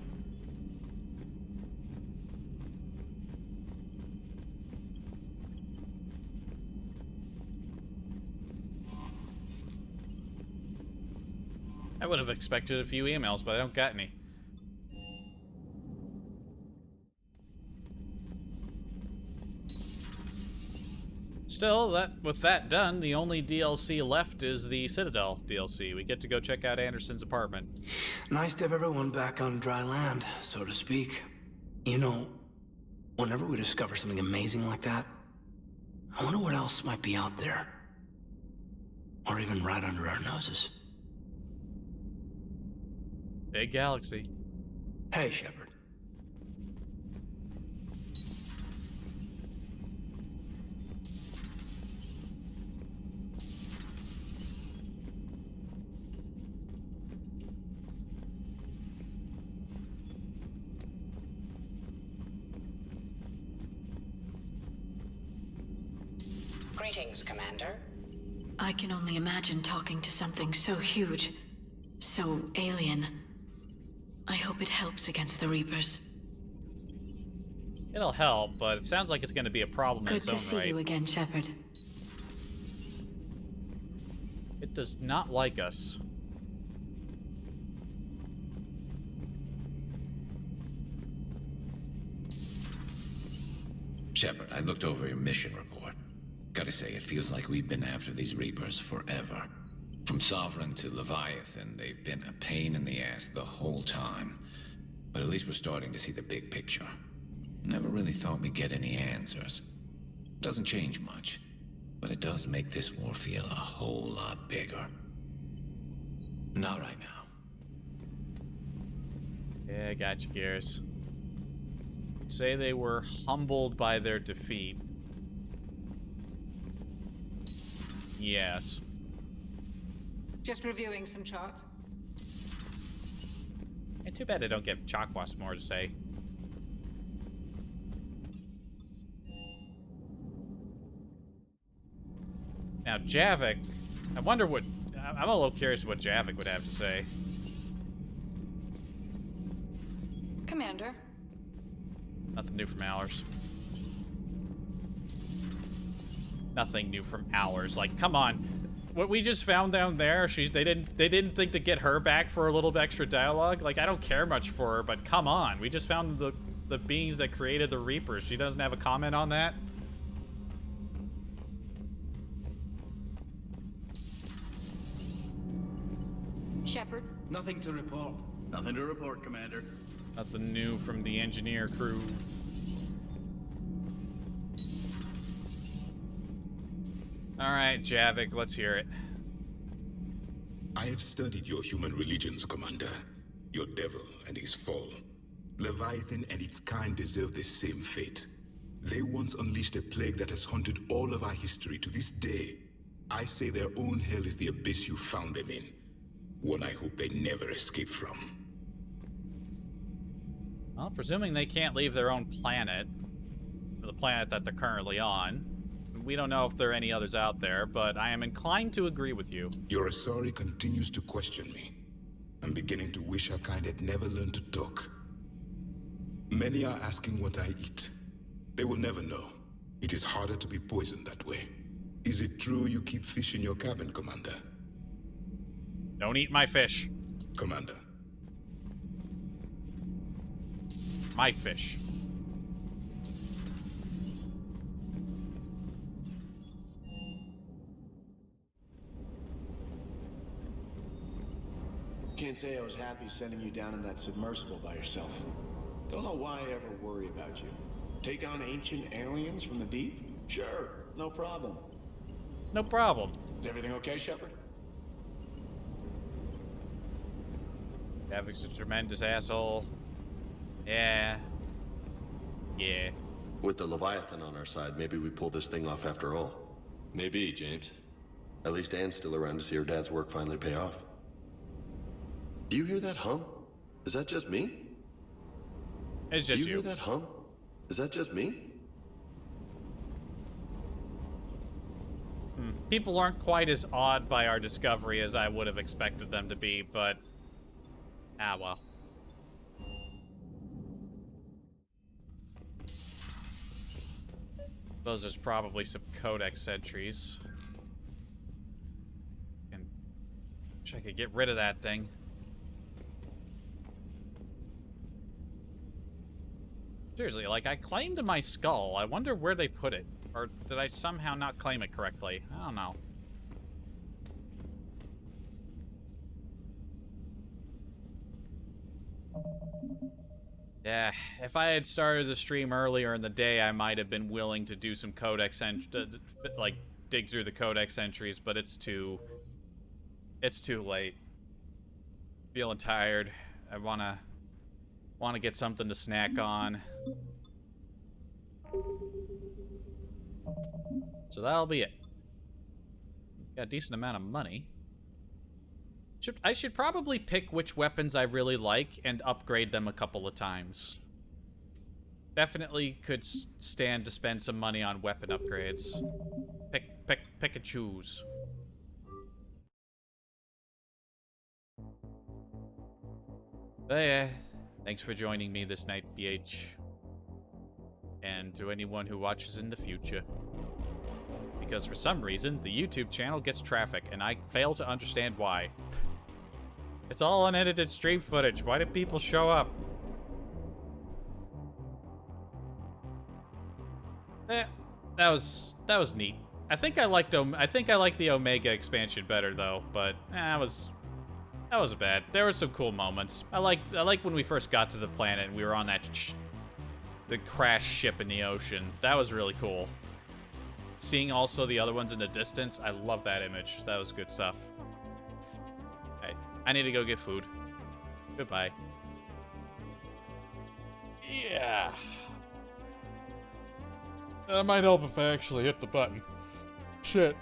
I would have expected a few emails, but I don't got any. Still, with that done, the only DLC left is the Citadel DLC. We get to go check out Anderson's apartment. Nice to have everyone back on dry land, so to speak. You know, whenever we discover something amazing like that, I wonder what else might be out there. Or even right under our noses. Big galaxy. Hey, Shepard. Greetings, Commander. I can only imagine talking to something so huge, so alien. I hope it helps against the Reapers. It'll help, but it sounds like it's going to be a problem in Good its to own see right. you again, Shepard. It does not like us. Shepard, I looked over your mission report. Gotta say, it feels like we've been after these Reapers forever. From Sovereign to Leviathan, they've been a pain in the ass the whole time. But at least we're starting to see the big picture. Never really thought we'd get any answers. Doesn't change much, but it does make this war feel a whole lot bigger. Not right now. Yeah, I got you, Gears. Say they were humbled by their defeat. Yes. Just reviewing some charts. And too bad I don't give Chakwas more to say. Now, Javik, I wonder what... I'm a little curious what Javik would have to say. Commander. Nothing new from ours. Nothing new from ours. Like, come on. What we just found down there, they didn't think to get her back for a little extra dialogue. Like, I don't care much for her, but come on. We just found the beings that created the Reapers. She doesn't have a comment on that? Shepard. Nothing to report. Nothing to report, Commander. Nothing new from the engineer crew. Alright, Javik, let's hear it. I have studied your human religions, Commander. Your devil and his fall. Leviathan and its kind deserve the same fate. They once unleashed a plague that has haunted all of our history to this day. I say their own hell is the abyss you found them in. One I hope they never escape from. Well, presuming they can't leave their own planet, the planet that they're currently on. We don't know if there are any others out there, but I am inclined to agree with you. Your Asari continues to question me. I'm beginning to wish our kind had never learned to talk. Many are asking what I eat. They will never know. It is harder to be poisoned that way. Is it true you keep fish in your cabin, Commander? Don't eat my fish. Commander. My fish. Can't say I was happy sending you down in that submersible by yourself. Don't know why I ever worry about you. Take on ancient aliens from the deep? Sure, no problem. No problem. Is everything okay, Shepard? Javik's a tremendous asshole. Yeah. Yeah. With the Leviathan on our side, maybe we pull this thing off after all. Maybe, James. At least Anne's still around to see her dad's work finally pay off. Do you hear that hum? Is that just me? It's just you. Do you hear that hum? Is that just me? People aren't quite as awed by our discovery as I would have expected them to be, but... ah, well. Those there's probably some codex entries. And wish I could get rid of that thing. Seriously, like, I claimed my skull. I wonder where they put it. Or did I somehow not claim it correctly? I don't know. Yeah, if I had started the stream earlier in the day, I might have been willing to do some codex like dig through the codex entries, but it's too late. Feeling tired. I wanna get something to snack on. So that'll be it. Got a decent amount of money. I should probably pick which weapons I really like and upgrade them a couple of times. Definitely could stand to spend some money on weapon upgrades. Pick and choose. But yeah, thanks for joining me this night, BH. And to anyone who watches in the future. Because for some reason, the YouTube channel gets traffic, and I fail to understand why. It's all unedited stream footage. Why did people show up? That was neat. I think I liked the Omega expansion better though, but that was bad. There were some cool moments. I liked when we first got to the planet and we were on that the crash ship in the ocean. That was really cool. Seeing also the other ones in the distance, I love that image. That was good stuff. Alright, I need to go get food. Goodbye. Yeah. That might help if I actually hit the button. Shit.